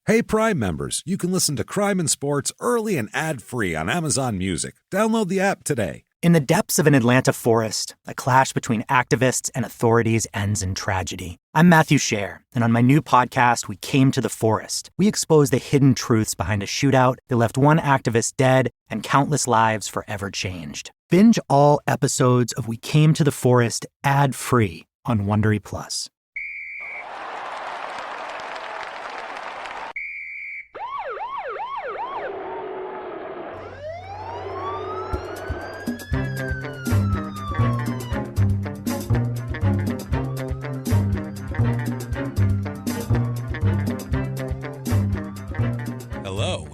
Hey, Prime members, you can listen to Crime and Sports early and ad-free on Amazon Music. Download the app today. In the depths of an Atlanta forest, a clash between activists and authorities ends in tragedy. I'm Matthew Scher, and on my new podcast, We Came to the Forest, we expose the hidden truths behind a shootout that left one activist dead and countless lives forever changed. Binge all episodes of We Came to the Forest ad-free on Wondery Plus.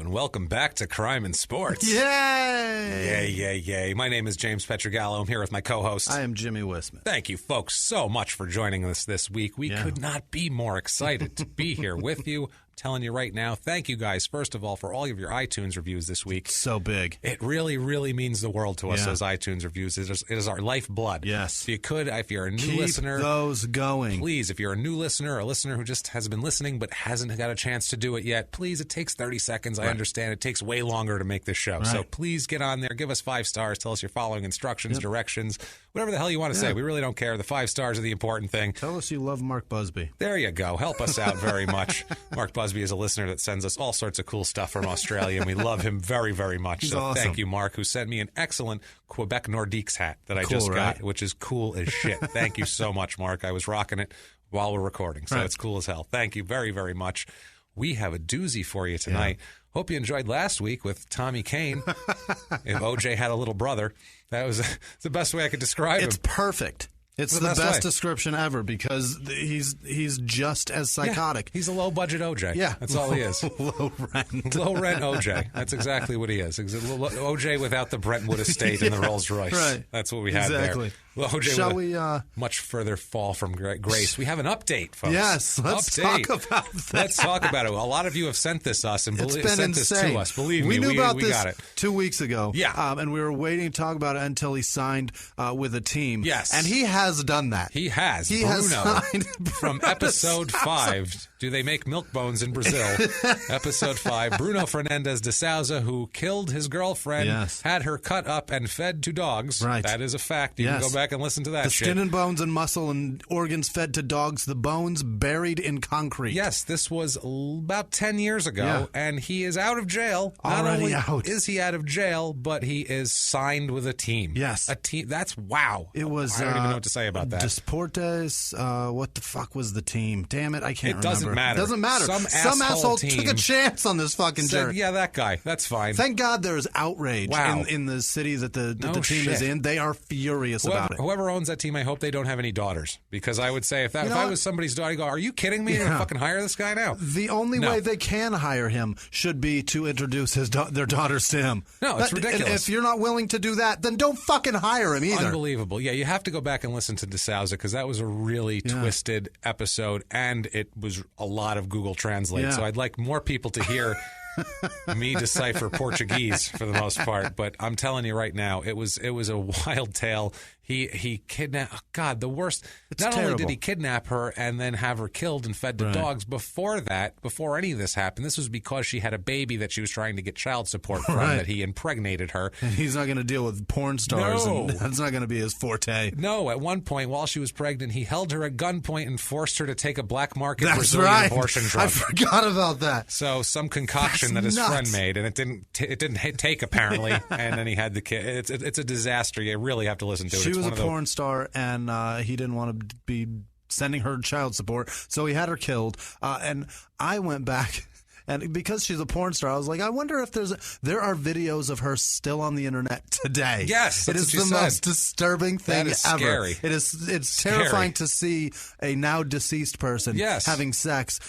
Welcome back to Crime and Sports. Yay! Yay. My name is James Pietragallo. I'm here with my co-host. I am Jimmie Whisman. Thank you, folks, so much for joining us this week. We could not be more excited to be here with you. I'm telling you right now, thank you guys, first of all, for all of your iTunes reviews this week. So big. It really, really means the world to us, those iTunes reviews. It is our lifeblood. Yes. If you could, if you're a new Keep listener. those going. Please, if you're a new listener, a listener who just has been listening but hasn't got a chance to do it yet, please, it takes 30 seconds. I understand it takes way longer to make this show. Right. So please get on there, give us 5 stars, tell us you're following instructions, directions, whatever the hell you want to say. We really don't care. The 5 stars are the important thing. Tell us you love Mark Busby. There you go. Help us out very much. Mark Busby is a listener that sends us all sorts of cool stuff from Australia, and we love him very, very much. He's so awesome. Thank you, Mark, who sent me an excellent Quebec Nordiques hat that I just got, which is cool as shit. Thank you so much, Mark. I was rocking it while we're recording, so it's cool as hell. Thank you very, very much. We have a doozy for you tonight. Hope you enjoyed last week with Tommy Kane. If OJ had a little brother, that was the best way I could describe him. It's perfect. It's the best description ever because he's just as psychotic. He's a low-budget OJ. Yeah. That's all he is. Low-rent. Low-rent OJ. That's exactly what he is. OJ without the Brentwood estate and the Rolls-Royce. Right. That's what we had there. Well, OJ Shall we much further fall from grace. We have an update, folks. Yes, let's talk about that. Let's talk about it. A lot of you have sent this us and sent this to us. Believe me, we knew about we this got it 2 weeks ago. Yeah. And we were waiting to talk about it until he signed with a team. Yes. And he has done that. He has. He Bruno, has signed from episode 5. Do they make milk bones in Brazil? Episode 5. Bruno Fernandes de Souza, who killed his girlfriend, had her cut up and fed to dogs. Right. That is a fact. You can go back and listen to that shit. Skin and bones and muscle and organs fed to dogs, the bones buried in concrete. Yes, this was about 10 years ago, and he is out of jail. Not Already only out. is he out of jail, but he is signed with a team. Yes. A team. That's wow. It was. I don't even know what to say about that. Desportes. What the fuck was the team? Damn it, I can't remember. Doesn't matter. Doesn't matter. Some asshole took a chance on this fucking jerk. Yeah, that guy. That's fine. Thank God there's outrage in the city that the team is in. They are furious about it. Whoever owns that team, I hope they don't have any daughters. Because I would say if I was somebody's daughter, I'd go, are you kidding me? You're going to fucking hire this guy now? The only way they can hire him should be to introduce their daughters to him. No, it's ridiculous. And if you're not willing to do that, then don't fucking hire him either. Unbelievable. Yeah, you have to go back and listen to De Souza because that was a really twisted episode, and it was a lot of Google Translate. So I'd like more people to hear me decipher Portuguese for the most part. But I'm telling you right now, it was a wild tale. He kidnapped. Oh God, the worst. It's Not terrible. only did he kidnap her and then have her killed and fed to dogs. Before any of this happened, this was because she had a baby that she was trying to get child support from. That he impregnated her. And he's not going to deal with porn stars. No. And that's not going to be his forte. No, at one point while she was pregnant, he held her at gunpoint and forced her to take a black market That's Brazilian abortion drug. I forgot about that. So some concoction that his friend made, and it didn't take apparently, and then he had the kid. It's a disaster. You really have to listen to it. She was a porn star, and he didn't want to be sending her child support, so he had her killed. And I went back And because she's a porn star, I was like, I wonder if there are videos of her still on the internet today. Yes, it is the most disturbing thing ever. Scary. It's terrifying to see a now deceased person having sex,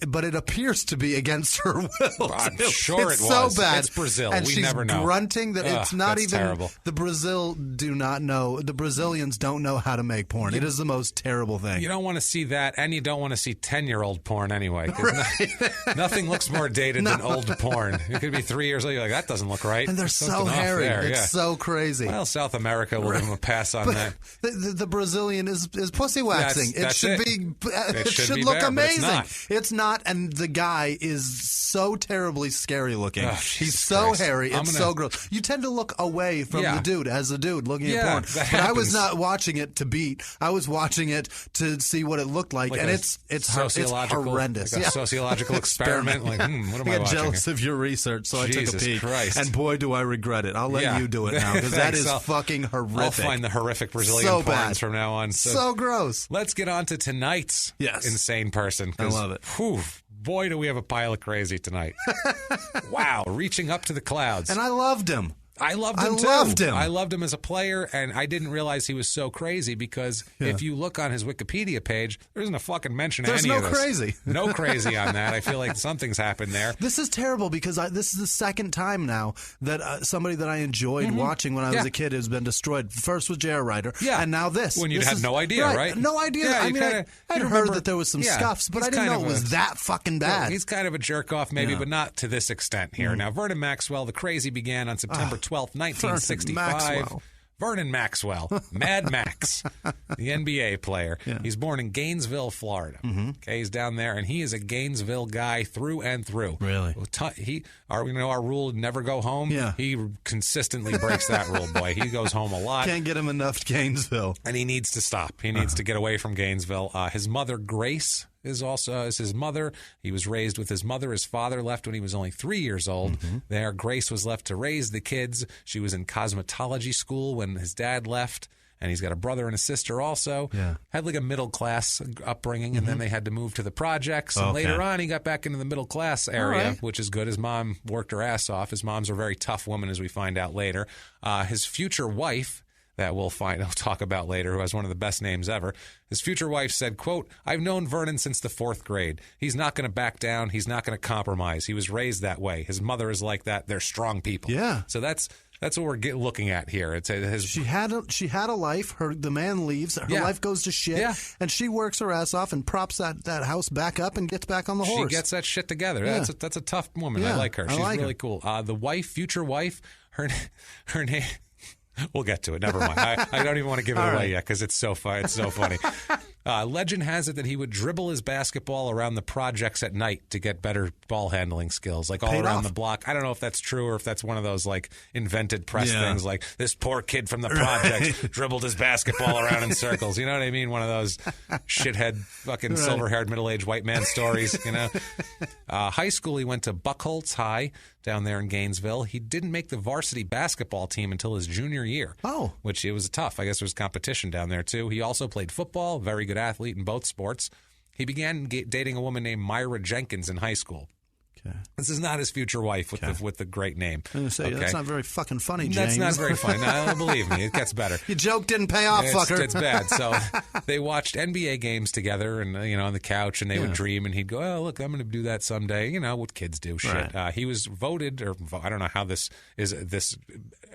but it appears to be against her will. I'm sure it's it was. so bad. It's Brazil. And we she's never know. grunting that it's not that's even terrible. The Brazil do not know. The Brazilians don't know how to make porn. It is the most terrible thing. You don't want to see that, and you don't want to see 10-year-old porn anyway. Right. Nothing looks That's more dated than old porn. It could be 3 years later. You're like, that doesn't look right. And they're so hairy. It's so crazy. Well, South America will give them a pass on that. The Brazilian is pussy waxing. It should look there, amazing. It's not, and the guy is so terribly scary looking. Oh, He's so hairy. It's so gross. You tend to look away from the dude as a dude looking at porn. But I was not watching it to beat. I was watching it to see what it looked like and it's horrendous. Like a sociological experiment. Like, what am I watching? I got jealous of your research, so I took a peek. Christ. And boy, do I regret it. I'll let you do it now because that is fucking horrific. I'll find the horrific Brazilian porns from now on. So gross. Let's get on to tonight's insane person. I love it. Whew, boy, do we have a pile of crazy tonight. Wow, reaching up to the clouds. And I loved him. I loved him, too. I loved him as a player, and I didn't realize he was so crazy because if you look on his Wikipedia page, there isn't a fucking mention of any of this. There's no crazy. No crazy on that. I feel like something's happened there. This is terrible because this is the second time now that somebody that I enjoyed watching when I was a kid has been destroyed. First was J.R. Ryder, and now this. When you had no idea, right? No idea. I mean, I'd heard that there was some scuffs, but I didn't know it was that fucking bad. He's kind of a jerk-off maybe, but not to this extent here. Now, Vernon Maxwell, the crazy began on September 12th, 1965. Vernon Maxwell, Mad Max, the NBA player. He's born in Gainesville, Florida. Okay, he's down there, and he is a Gainesville guy through and through. Really? Our rule, never go home. Yeah. He consistently breaks that rule, boy. He goes home a lot. Can't get him enough Gainesville. And he needs to stop. He needs to get away from Gainesville. His mother, Grace, is his mother. He was raised with his mother. His father left when he was only 3 years old. There, Grace was left to raise the kids. She was in cosmetology school when his dad left. And he's got a brother and a sister also. Had like a middle-class upbringing, and then they had to move to the projects. And later on, he got back into the middle-class area, which is good. His mom worked her ass off. His mom's a very tough woman, as we find out later. His future wife, that we'll talk about later, who has one of the best names ever. His future wife said, quote, "I've known Vernon since the 4th grade. He's not going to back down. He's not going to compromise. He was raised that way. His mother is like that. They're strong people." Yeah. So that's what we're looking at here. She had a life. The man leaves. Her life goes to shit. Yeah. And she works her ass off and props that house back up and gets back on the horse. She gets that shit together. Yeah. That's a tough woman. I like her. She's really cool. The future wife, her name... We'll get to it. Never mind. I don't even want to give it away yet because it's so fun. It's so funny. Legend has it that he would dribble his basketball around the projects at night to get better ball handling skills, like all around the block. I don't know if that's true or if that's one of those like invented press things, like this poor kid from the projects dribbled his basketball around in circles. You know what I mean? One of those shithead fucking silver-haired middle-aged white man stories. You know. High school, he went to Buckholz High down there in Gainesville. He didn't make the varsity basketball team until his junior year. Oh. Which it was tough. I guess there was competition down there, too. He also played football, very good athlete in both sports. He began dating a woman named Myra Jenkins in high school. Okay. This is not his future wife with the great name. I'm going to say, that's not very fucking funny, James. That's not very funny. No, believe me, it gets better. Your joke didn't pay off, fucker. It's bad. So they watched NBA games together and on the couch, and they would dream, and he'd go, "Oh, look, I'm going to do that someday." You know what kids do, shit. Right. He was voted, or I don't know how this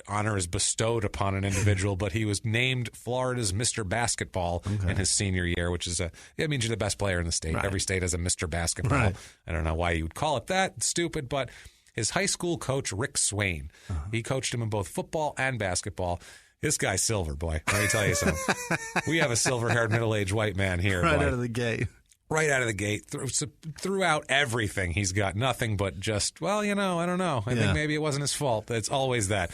honor is bestowed upon an individual, but he was named Florida's Mr. Basketball in his senior year, which is it means you're the best player in the state. Right. Every state has a Mr. Basketball. Right. I don't know why you would call it that. It's stupid, but his high school coach, Rick Swain, he coached him in both football and basketball. This guy's silver, boy. Let me tell you something. We have a silver-haired middle-aged white man here. Right out of the gate. Right out of the gate. Throughout everything, he's got nothing but just, I don't know. I think maybe it wasn't his fault. It's always that.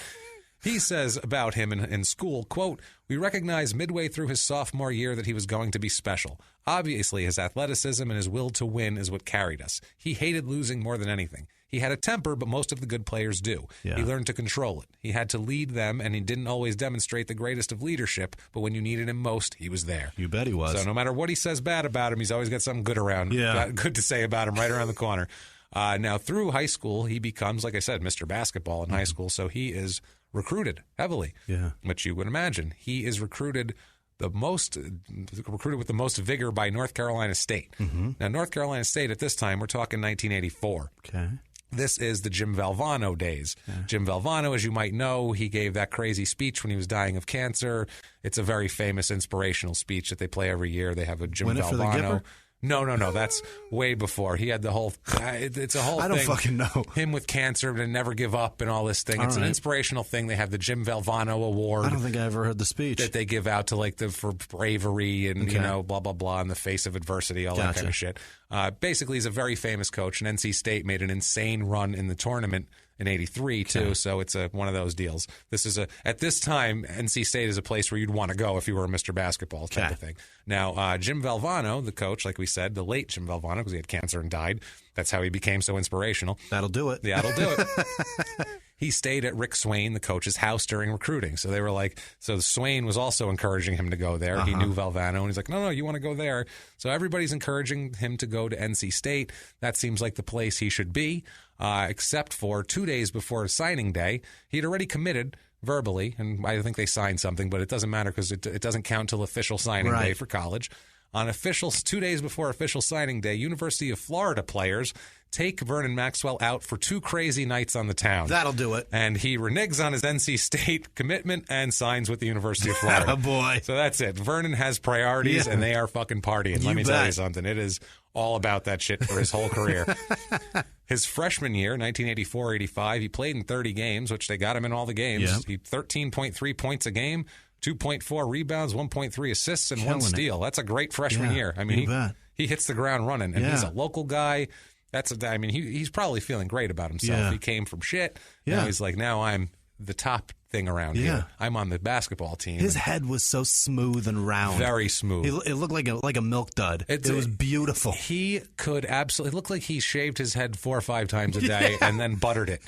He says about him in school, quote, "We recognized midway through his sophomore year that he was going to be special. Obviously, his athleticism and his will to win is what carried us. He hated losing more than anything. He had a temper, but most of the good players do. Yeah. He learned to control it. He had to lead them, and he didn't always demonstrate the greatest of leadership, but when you needed him most, he was there." You bet he was. So no matter what he says bad about him, he's always got something good around. Yeah. Good to say about him right around the corner. Now, through high school, he becomes, like I said, Mr. Basketball in high school, so he is recruited heavily, which you would imagine. He is recruited with the most vigor by North Carolina State. Now, North Carolina State at this time, we're talking 1984. Okay. This is the Jim Valvano days. Yeah. Jim Valvano, as you might know, he gave that crazy speech when he was dying of cancer. It's a very famous inspirational speech that they play every year. They have a Jim Valvano. No. That's way before. He had the whole. It's a whole. I don't fucking know. Him with cancer and never give up and all this thing. It's an inspirational thing. They have the Jim Valvano Award. I don't think I ever heard the speech that they give out to for bravery and blah blah blah in the face of adversity, all that kind of shit. Basically, he's a very famous coach, and NC State made an insane run in the tournament in '83 too. So it's one of those deals. This is at this time, NC State is a place where you'd want to go if you were a Mr. Basketball type of thing. Now, Jim Valvano, the coach, like we said, the late Jim Valvano, because he had cancer and died. That's how he became so inspirational. That'll do it. That'll do it. He stayed at Rick Swain, the coach's house, during recruiting. So they were so Swain was also encouraging him to go there. He knew Valvano, and he's like, no, you want to go there. So everybody's encouraging him to go to NC State. That seems like the place he should be, except for 2 days before signing day. He had already committed verbally, and I think they signed something, but it doesn't matter because it doesn't count till official signing day for college. On 2 days before official signing day, University of Florida players take Vernon Maxwell out for 2 crazy nights on the town. That'll do it. And he reneges on his NC State commitment and signs with the University of Florida. Oh, boy. So that's it. Vernon has priorities, and they are fucking partying. Let me tell you something. It is all about that shit for his whole career. His freshman year, 1984-85, he played in 30 games, which they got him in all the games. Yep. He 13.3 points a game, 2.4 rebounds, 1.3 assists, and 1 steal. That's a great freshman year. I mean, he hits the ground running, and he's a local guy. He's probably feeling great about himself. Yeah. He came from shit. Now he's like, now I'm the top thing around here. I'm on the basketball team. His head was so smooth and round. Very smooth. It looked like a milk dud. It was beautiful. He could absolutely. It looked like he shaved his head 4 or 5 times a day and then buttered it.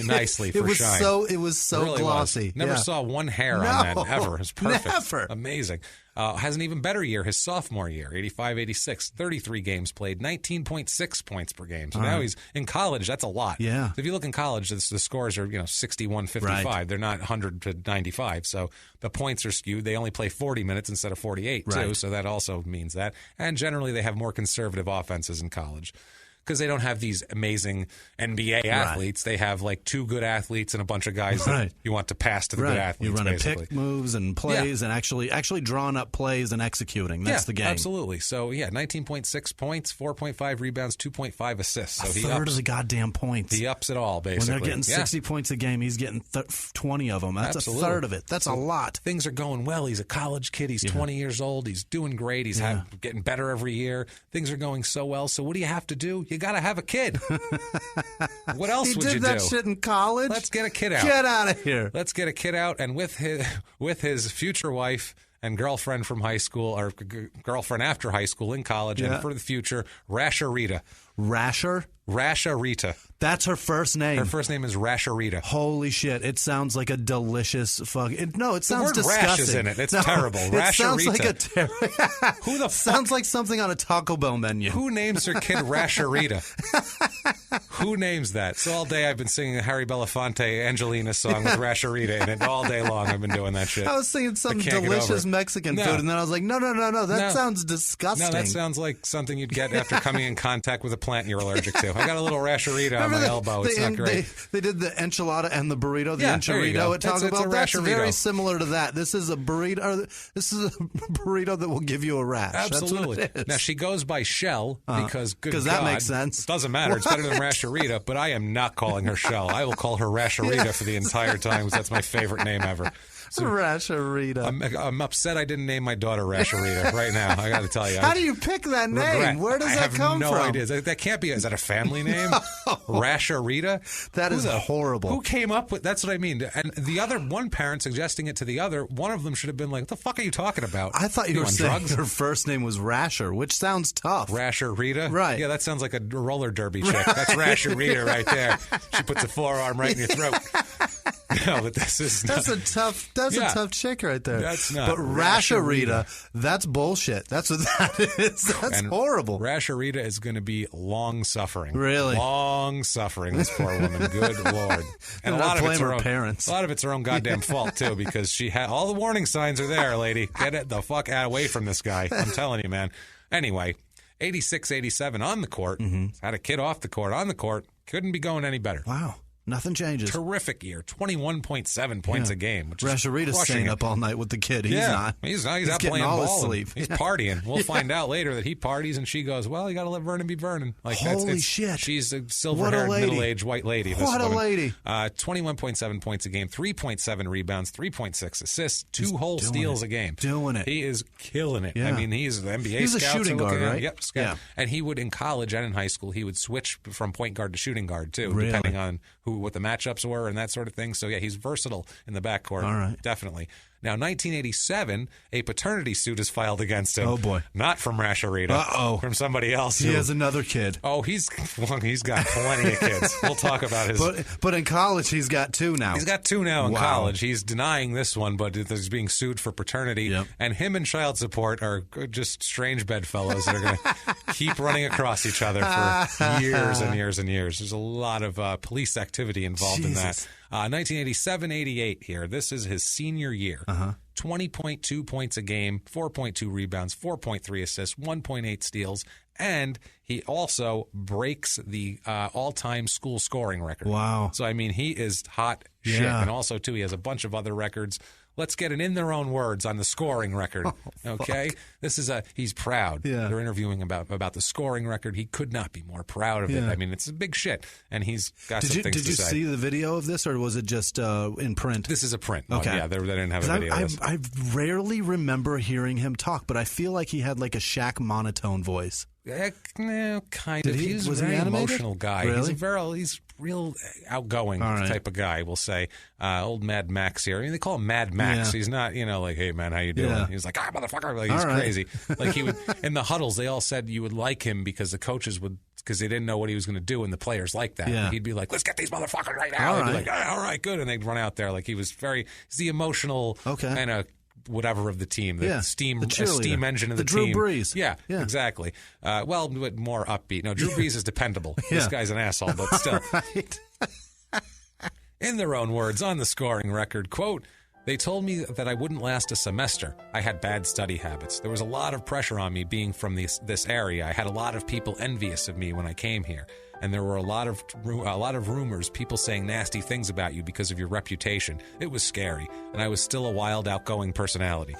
Nicely for shine. It was so really glossy. Was. Never saw one hair on that ever. It was perfect. Never. Amazing. Has an even better year, his sophomore year, 85-86, 33 games played, 19.6 points per game. So now he's in college. That's a lot. Yeah. So if you look in college, the scores are 61-55. Right. They're not 100 to 95. So the points are skewed. They only play 40 minutes instead of 48 too. So that also means that. And generally, they have more conservative offenses in college. Because they don't have these amazing NBA athletes. They have 2 good athletes and a bunch of guys that you want to pass to the good athletes. You're running basically. pick moves and plays and actually drawing up plays and executing. That's the game. Absolutely. So, 19.6 points, 4.5 rebounds, 2.5 assists. So a third of the goddamn points. He ups it all, basically. When they're getting 60 points a game, he's getting 20 of them. That's a third of it. That's a lot. Things are going well. He's a college kid. He's 20 years old. He's doing great. He's getting better every year. Things are going so well. So what do you have to do? You got to have a kid. What else would you do? He did that shit in college? Let's get a kid out. Get out of here. Let's get a kid out, and with his future wife and girlfriend from high school, or girlfriend after high school in college, and for the future, Rasharita. Rasharita. That's her first name. Her first name is Rasharita. Holy shit. It sounds like a delicious fuck. It sounds the word disgusting. Rash is in it. It's terrible. It Rasharita. sounds like a Who the sounds like something on a Taco Bell menu. Who names their kid Rasharita? Who names that? So all day I've been singing a Harry Belafonte Angelina song with Rasharita in it. All day long I've been doing that shit. I was singing some delicious Mexican food, and then I was like, no. That sounds disgusting. No, that sounds like something you'd get after coming in contact with a plant you're allergic to. I got a little Rasharita on my elbow. It's not great. They did the enchilada and the burrito, the enchilada at Taco Bell. That's very similar to that. This is a burrito. This is a burrito that will give you a rash. Absolutely. That's what it is. Now, she goes by Shell because, good God, that makes sense. It doesn't matter. It's better than Rasharita, but I am not calling her Shell. I will call her Rasharita for the entire time because that's my favorite name ever. So Rasharita. I'm upset I didn't name my daughter Rasharita right now. I got to tell you. How do you pick that name? Regret. Where does that come from? I have no idea. That can't be. Is that a family name? Rasharita? That is horrible. Who came up with? That's what I mean. And the other one parent suggesting it to the other. One of them should have been like, "What the fuck are you talking about?" I thought you were saying her first name was Rasher, which sounds tough. Rasharita? Right. Yeah, that sounds like a roller derby chick. That's Rasharita right there. She puts a forearm right in your throat. No, but this is not. That's a tough chick right there. That's not. But Rasharita, that's bullshit. That's what that is. That's horrible. Rasharita is going to be long-suffering. Really? Long-suffering, this poor woman. Good Lord. And a lot of it's her own, parents. A lot of it's her own goddamn fault, too, because she had all the warning signs are there, lady. Get it the fuck away from this guy. I'm telling you, man. Anyway, 86, 87 on the court. Had a kid off the court, on the court. Couldn't be going any better. Wow. Nothing changes. Terrific year. 21.7 points a game. Which is Rasharita's staying up all night with the kid. He's not. He's out playing ball. He's partying. We'll find out later that he parties, and she goes, well, you got to let Vernon be Vernon. Like, holy shit. She's a silver-haired, middle-aged white lady. What a lady. 21.7 points a game, 3.7 rebounds, 3.6 assists, two whole steals a game. Doing it. He is killing it. Yeah. I mean, he's the NBA He's a shooting guard, right? Yep, scout. Yeah. And he would, in college and in high school, he would switch from point guard to shooting guard, too, depending on what the matchups were and that sort of thing. So, yeah, he's versatile in the backcourt. All right. Definitely. Now, 1987, a paternity suit is filed against him. Oh, boy. Not from Rasharita. Uh-oh. From somebody else. He has another kid. Oh, he's got plenty of kids. We'll talk about his... But in college, he's got two now. He's got two now in college. He's denying this one, but he's being sued for paternity. Yep. And him and child support are just strange bedfellows that are going to keep running across each other for years and years and years. There's a lot of police activity involved in that. 1987-88 here. This is his senior year. 20.2 points a game, 4.2 rebounds, 4.3 assists, 1.8 steals, and he also breaks the all-time school scoring record. Wow. So, I mean, he is hot shit. And also, too, he has a bunch of other records. Let's get it in their own words on the scoring record. Okay? This is he's proud. Yeah. They're interviewing about the scoring record. He could not be more proud of it. I mean, it's a big shit. And he's got some things to say. Did you see the video of this, or was it just in print? This is a print. Okay. Yeah, they didn't have a video of this. I rarely remember hearing him talk, but I feel like he had like a Shaq monotone voice. Kind of. He's a very emotional guy. Really? He's real outgoing type of guy, we'll say. Old Mad Max here. I mean, they call him Mad Max. He's not, like, hey, man, how you doing? Yeah. He's like, motherfucker. Like, he's crazy. Like, he would, in the huddles, they all said you would like him because the coaches would, because they didn't know what he was going to do, and the players liked that. Yeah. He'd be like, let's get these motherfuckers right now. He'd be like, all right, good. And they'd run out there. Like, he's the emotional kind of whatever of the team, the steam engine of the team. Drew Brees. Yeah, exactly. Well, but more upbeat. No, Drew Brees is dependable. This guy's an asshole, but still. Right. In their own words, on the scoring record, quote, they told me that I wouldn't last a semester. I had bad study habits. There was a lot of pressure on me being from this area. I had a lot of people envious of me when I came here. And there were a lot of rumors, people saying nasty things about you because of your reputation. It was scary, and I was still a wild, outgoing personality.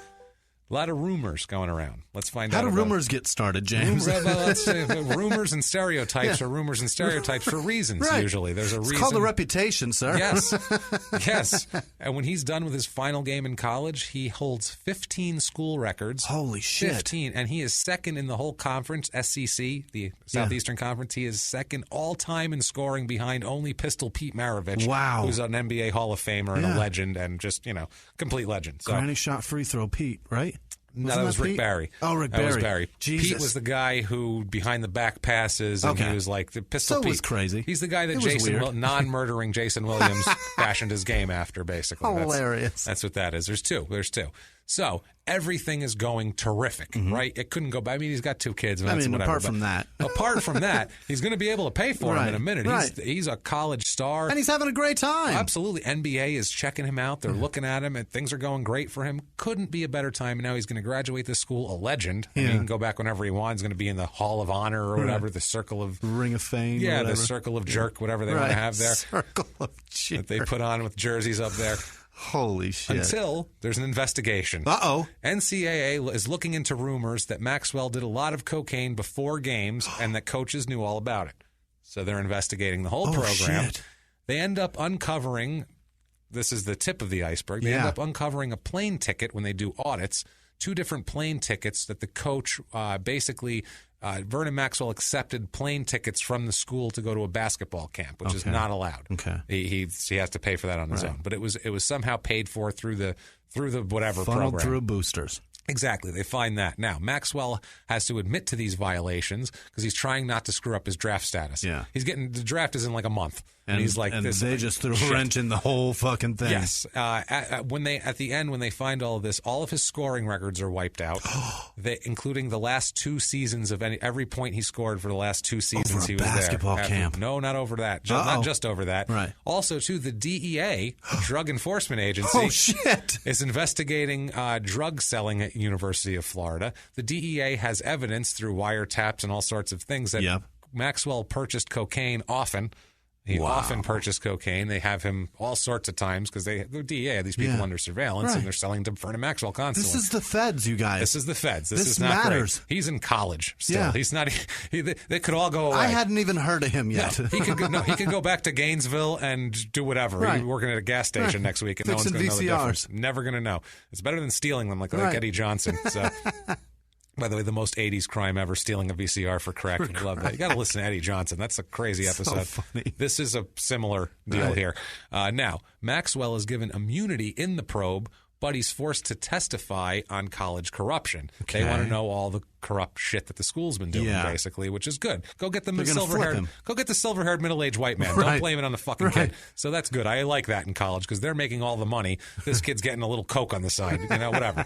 A lot of rumors going around. Let's find out. How do rumors get started, James? Rumors and stereotypes are rumors and stereotypes for reasons, usually. There's a reason. It's called a reputation, sir. Yes. Yes. And when he's done with his final game in college, he holds 15 school records. Holy shit. 15. And he is second in the whole conference, SEC, the Southeastern Conference. He is second all-time in scoring behind only Pistol Pete Maravich. Wow. Who's an NBA Hall of Famer and a legend and just, complete legend. So, Granny shot free throw Pete, right? No, that was Rick Barry. Oh, Rick Barry. That was Barry. Jesus. Pete was the guy who behind the back passes, and he was like the Pistol Pete. So was crazy. He's the guy that non-murdering Jason Williams fashioned his game after, basically. Hilarious. That's what that is. There's two. So everything is going terrific, right? It couldn't go by. I mean, he's got two kids. And apart from that, he's going to be able to pay for him in a minute. He's a college star. And he's having a great time. Absolutely. NBA is checking him out. They're looking at him, and things are going great for him. Couldn't be a better time. And now he's going to graduate this school a legend. Yeah. He can go back whenever he wants. He's going to be in the Hall of Honor or whatever, the Circle of... Ring of Fame. Yeah, the Circle of Jerk, whatever they want to have there. Circle of Jerk. That they put on with jerseys up there. Holy shit. Until there's an investigation. Uh-oh. NCAA is looking into rumors that Maxwell did a lot of cocaine before games and that coaches knew all about it. So they're investigating the whole program. Shit. They end up uncovering, this is the tip of the iceberg, they end up uncovering a plane ticket when they do audits, 2 different plane tickets that the coach Vernon Maxwell accepted plane tickets from the school to go to a basketball camp, which is not allowed. Okay, he has to pay for that on his own. But it was somehow paid for through the whatever funneled program. Through boosters. Exactly. They find that. Now, Maxwell has to admit to these violations because he's trying not to screw up his draft status. Yeah. The draft is in like a month. And he's like, and they just threw a wrench in the whole fucking thing. Yes. At the end, when they find all of this, all of his scoring records are wiped out, including the last 2 seasons of every point he scored for the last 2 seasons he was there. Basketball camp. No, not over that. Not just over that. Right. Also, too, the DEA, Drug Enforcement Agency, is investigating drug selling at University of Florida. The DEA has evidence through wiretaps and all sorts of things that Maxwell purchased cocaine often. He often purchased cocaine. They have him all sorts of times because the DEA had these people under surveillance, and they're selling to Vernon Maxwell constantly. This is the feds, you guys. This is the feds. This is not matters. Great. He's in college still. Yeah. He's not. They could all go away. I hadn't even heard of him yet. No, he could go back to Gainesville and do whatever. Right. He'd be working at a gas station next week, and no one's going to know the difference. Never going to know. It's better than stealing them like Eddie Johnson. So. By the way, the most 80s crime ever, stealing a VCR for crack. I love that. You got to listen to Eddie Johnson. That's a crazy episode. So funny. This is a similar deal here. Now, Maxwell is given immunity in the probe, but he's forced to testify on college corruption. Okay. They want to know all the corrupt shit that the school's been doing, basically, which is good. Go get the silver-haired middle-aged white man. Don't blame it on the fucking kid. So that's good. I like that in college because they're making all the money. This kid's getting a little coke on the side, whatever.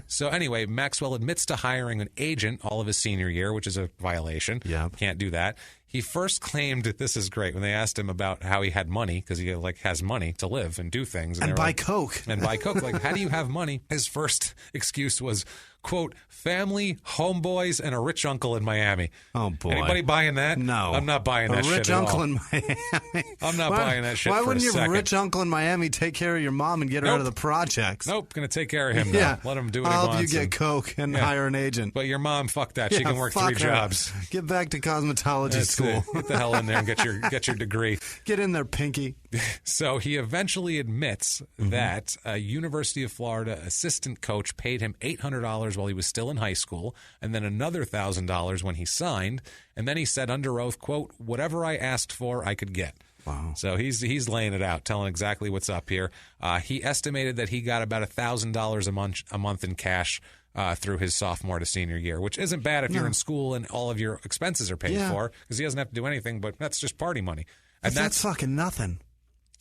So anyway, Maxwell admits to hiring an agent all of his senior year, which is a violation. Yeah, can't do that. He first claimed, this is great, when they asked him about how he had money, because he has money to live and do things. And buy coke. And buy coke. Like, how do you have money? His first excuse was, quote, family, homeboys, and a rich uncle in Miami. Oh, boy. Anybody buying that? No. I'm not buying that shit at all. A rich uncle in Miami. I'm not buying that shit for a second. Why wouldn't your rich uncle in Miami take care of your mom and get her out of the projects? Nope, going to take care of him now. Let him do what he wants. I'll help you get coke and hire an agent. But your mom, fuck that. She can work 3 jobs. Get back to cosmetology school. Get the hell in there and get your degree. Get in there, Pinky. So he eventually admits that a University of Florida assistant coach paid him $800 while he was still in high school, and then another $1,000 when he signed. And then he said under oath, quote, whatever I asked for, I could get. Wow. So he's laying it out, telling exactly what's up here. He estimated that he got about $1,000 a month in cash through his sophomore to senior year, which isn't bad if you're in school and all of your expenses are paid for, because he doesn't have to do anything, but that's just party money. And that's fucking nothing.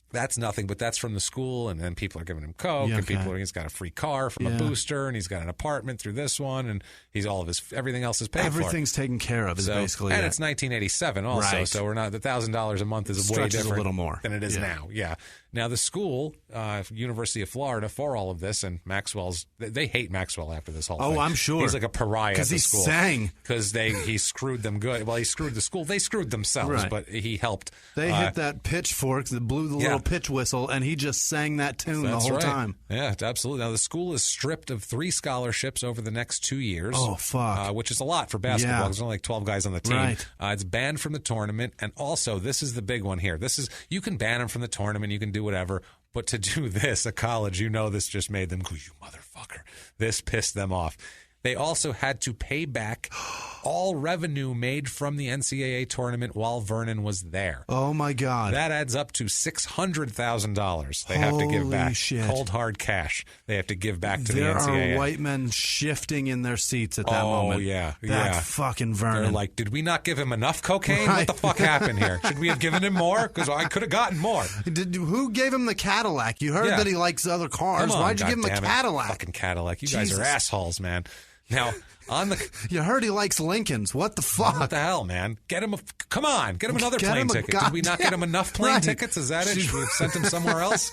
That's nothing, but that's from the school, and then people are giving him coke, and he's got a free car from a booster, and he's got an apartment through this one, and everything else is paid for. Everything's taken care of, basically. And it's 1987 also, so we're not, the $1,000 a month is way different a little more than it is now. Yeah. Now, the school, University of Florida, for all of this, and they hate Maxwell after this whole thing. Oh, I'm sure. He's like a pariah at the school. Because he sang. Because he screwed them good. Well, he screwed the school. They screwed themselves, but he helped. They hit that pitchfork that blew the little pitch whistle, and he just sang that tune the whole time. Yeah, absolutely. Now, the school is stripped of 3 scholarships over the next 2 years. Oh, fuck. Which is a lot for basketball. There's only like 12 guys on the team. Right. It's banned from the tournament, and also, this is the big one here. You can ban him from the tournament, you can do whatever, but to do this at college, this just made them go, you motherfucker. This pissed them off. They also had to pay back all revenue made from the NCAA tournament while Vernon was there. Oh, my God. That adds up to $600,000 they have to give back. Shit. Cold, hard cash they have to give back to the NCAA. There are white men shifting in their seats at that moment. Oh, yeah. That's fucking Vernon. They're like, did we not give him enough cocaine? What the fuck happened here? Should we have given him more? Because I could have gotten more. Who gave him the Cadillac? You heard that he likes other cars. Why'd you give him a Cadillac? Fucking Cadillac. You guys are assholes, man. Now, you heard he likes Lincolns. What the fuck? What the hell, man? Get him another plane ticket. Did we not get him enough plane tickets? Is that it? Should we have sent him somewhere else?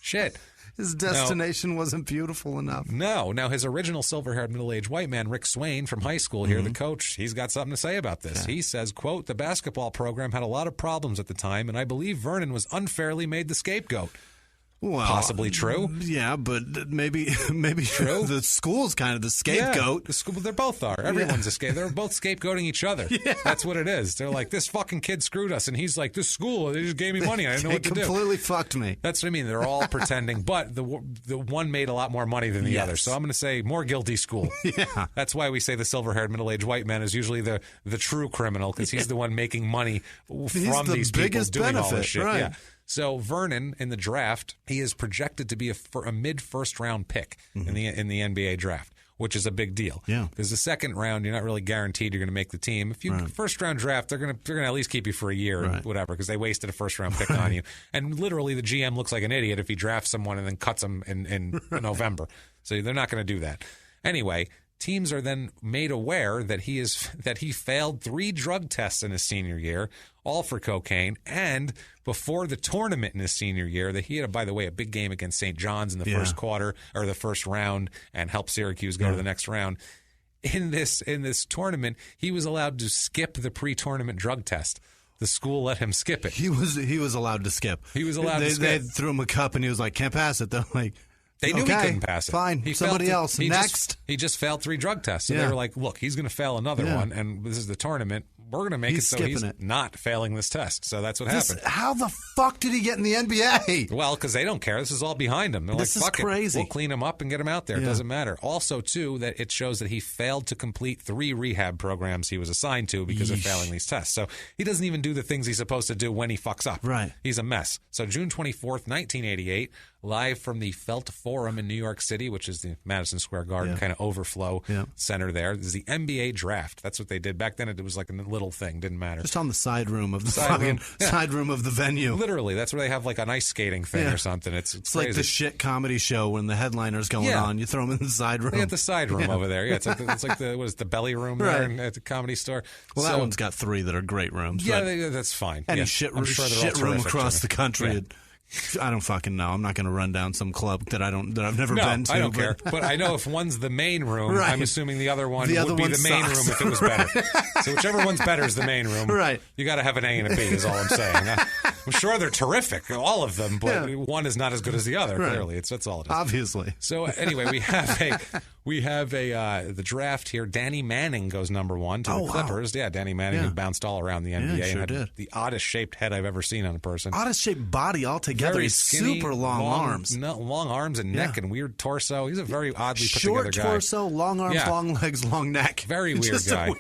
Shit. His destination wasn't beautiful enough. No. Now, his original silver-haired middle-aged white man, Rick Swain from high school here, the coach, he's got something to say about this. Okay. He says, quote, the basketball program had a lot of problems at the time, and I believe Vernon was unfairly made the scapegoat. Well, possibly true. Yeah, but maybe true. The school's kind of the scapegoat. Yeah, the school, they both are. Everyone's a scapegoat. They're both scapegoating each other. Yeah. That's what it is. They're like, this fucking kid screwed us, and he's like, this school, they just gave me money. I didn't know what to do. They completely fucked me. That's what I mean. They're all pretending, but the one made a lot more money than the other. So I'm going to say more guilty school. Yeah. That's why we say the silver-haired middle-aged white man is usually the true criminal, because he's the one making money from these people doing all this shit. Right. Yeah. So Vernon, in the draft, he is projected to be a mid-first round pick in the NBA draft, which is a big deal. Yeah, because the second round, you're not really guaranteed you're going to make the team. If you first round draft, they're going to at least keep you for a year, or whatever, because they wasted a first round pick on you. And literally, the GM looks like an idiot if he drafts someone and then cuts them in November. So they're not going to do that. Anyway, teams are then made aware that he failed 3 drug tests in his senior year, all for cocaine, and before the tournament in his senior year, that he had, by the way, a big game against St. John's in the first quarter or the first round, and helped Syracuse go to the next round. In this tournament, he was allowed to skip the pre-tournament drug test. the school let him skip it. He was allowed to skip. He was allowed to skip. They threw him a cup, and he was like, can't pass it. They're like, they knew he couldn't pass it. Fine, somebody else. Next. He just failed 3 drug tests. So they were like, look, he's going to fail another one, and this is the tournament. We're going to make it so he's not failing this test. So that's what happened. How the fuck did he get in the NBA? Well, because they don't care. This is all behind him. They're this like, fuck is crazy. it. We'll clean him up and get him out there. It doesn't matter. Also, too, that it shows that he failed to complete 3 rehab programs he was assigned to because of failing these tests. So he doesn't even do the things he's supposed to do when he fucks up. Right. He's a mess. So June 24th, 1988, live from the Felt Forum in New York City, which is the Madison Square Garden kind of overflow center there. This is the NBA draft. That's what they did. Back then, it was like a little thing. Didn't matter. Just on the side room of the side room of the venue. Literally, that's where they have like an ice skating thing or something. It's like the shit comedy show when the headliner's going on. You throw them in the side room. They got the side room over there. Yeah, it's like the belly room there at the Comedy Store. Well, that one's got 3 that are great rooms. Yeah, that's fine. Any shit room across the country. Yeah. I don't fucking know. I'm not going to run down some club that I've never been to. I don't care. But I know if one's the main room, I'm assuming the other one would be the main room if it was better. So whichever one's better is the main room. Right. You got to have an A and a B is all I'm saying. I'm sure they're terrific, all of them, but one is not as good as the other. Clearly, that's all it is. Obviously. So anyway, we have the draft here. Danny Manning goes number 1 to the Clippers. Wow. Yeah, Danny Manning who bounced all around the NBA and had the oddest shaped head I've ever seen on a person. Oddest shaped body altogether. Very skinny, super long arms. Long arms and neck and weird torso. He's a very oddly put together guy. Short torso, long arms, long legs, long neck. Very weird guy.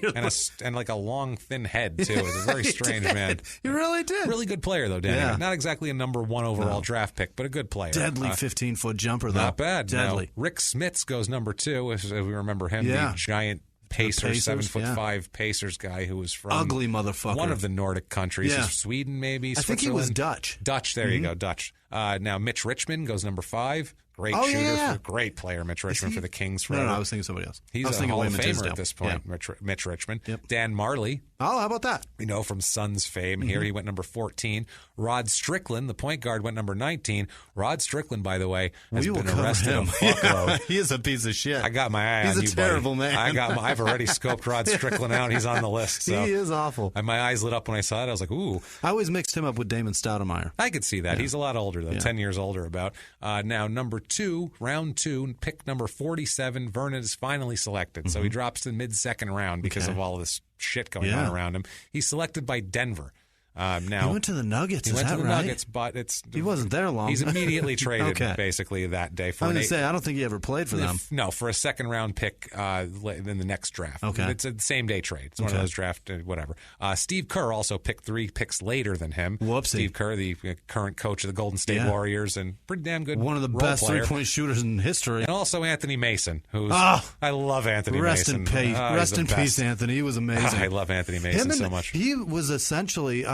And like a long, thin head, too. He's a very strange man. He really did. Really good player, though, Danny. Yeah. Not exactly a number 1 overall draft pick, but a good player. Deadly 15-foot jumper, though. Not bad. Deadly. No. Rick Smits goes number 2, as we remember him, the giant Pacers 7'5" Pacers guy who was from ugly motherfucker. One of the Nordic countries, Sweden maybe. I think he was Dutch. There you go, Dutch. Now Mitch Richmond goes number 5. Great shooter, great player, Mitch Richmond for the Kings. No, I was thinking somebody else. He's a Hall of Famer at this point, Mitch Richmond. Yep. Dan Marley. Oh, how about that? We know from Suns fame. Here he went number 14. Rod Strickland, the point guard, went number 19. Rod Strickland, by the way, has been arrested a fuckload. He is a piece of shit. I got my eye on you, buddy. He's a terrible man. I've already scoped Rod Strickland out. He's on the list. So. He is awful. My eyes lit up when I saw it. I was like, ooh. I always mixed him up with Damon Stoudemire. I could see that. He's a lot older, though, 10 years older about. Now, number 2, round 2, pick number 47, Vernon is finally selected. So he drops to the mid-second round because of all this shit going on around him. He's selected by Denver. Now he went to the Nuggets. He went to the Nuggets, but he wasn't there long. He's immediately traded basically that day. I was going to say I don't think he ever played for them. No, for a second round pick in the next draft. Okay, it's a same day trade. It's one of those draft whatever. Steve Kerr also picked 3 picks later than him. Whoopsie. Steve Kerr, the current coach of the Golden State Warriors, and pretty damn good. One of the best 3-point shooters in history. And also Anthony Mason, who's I love Anthony Mason. Rest in peace, Anthony. He was amazing. I love Anthony Mason so much. He was essentially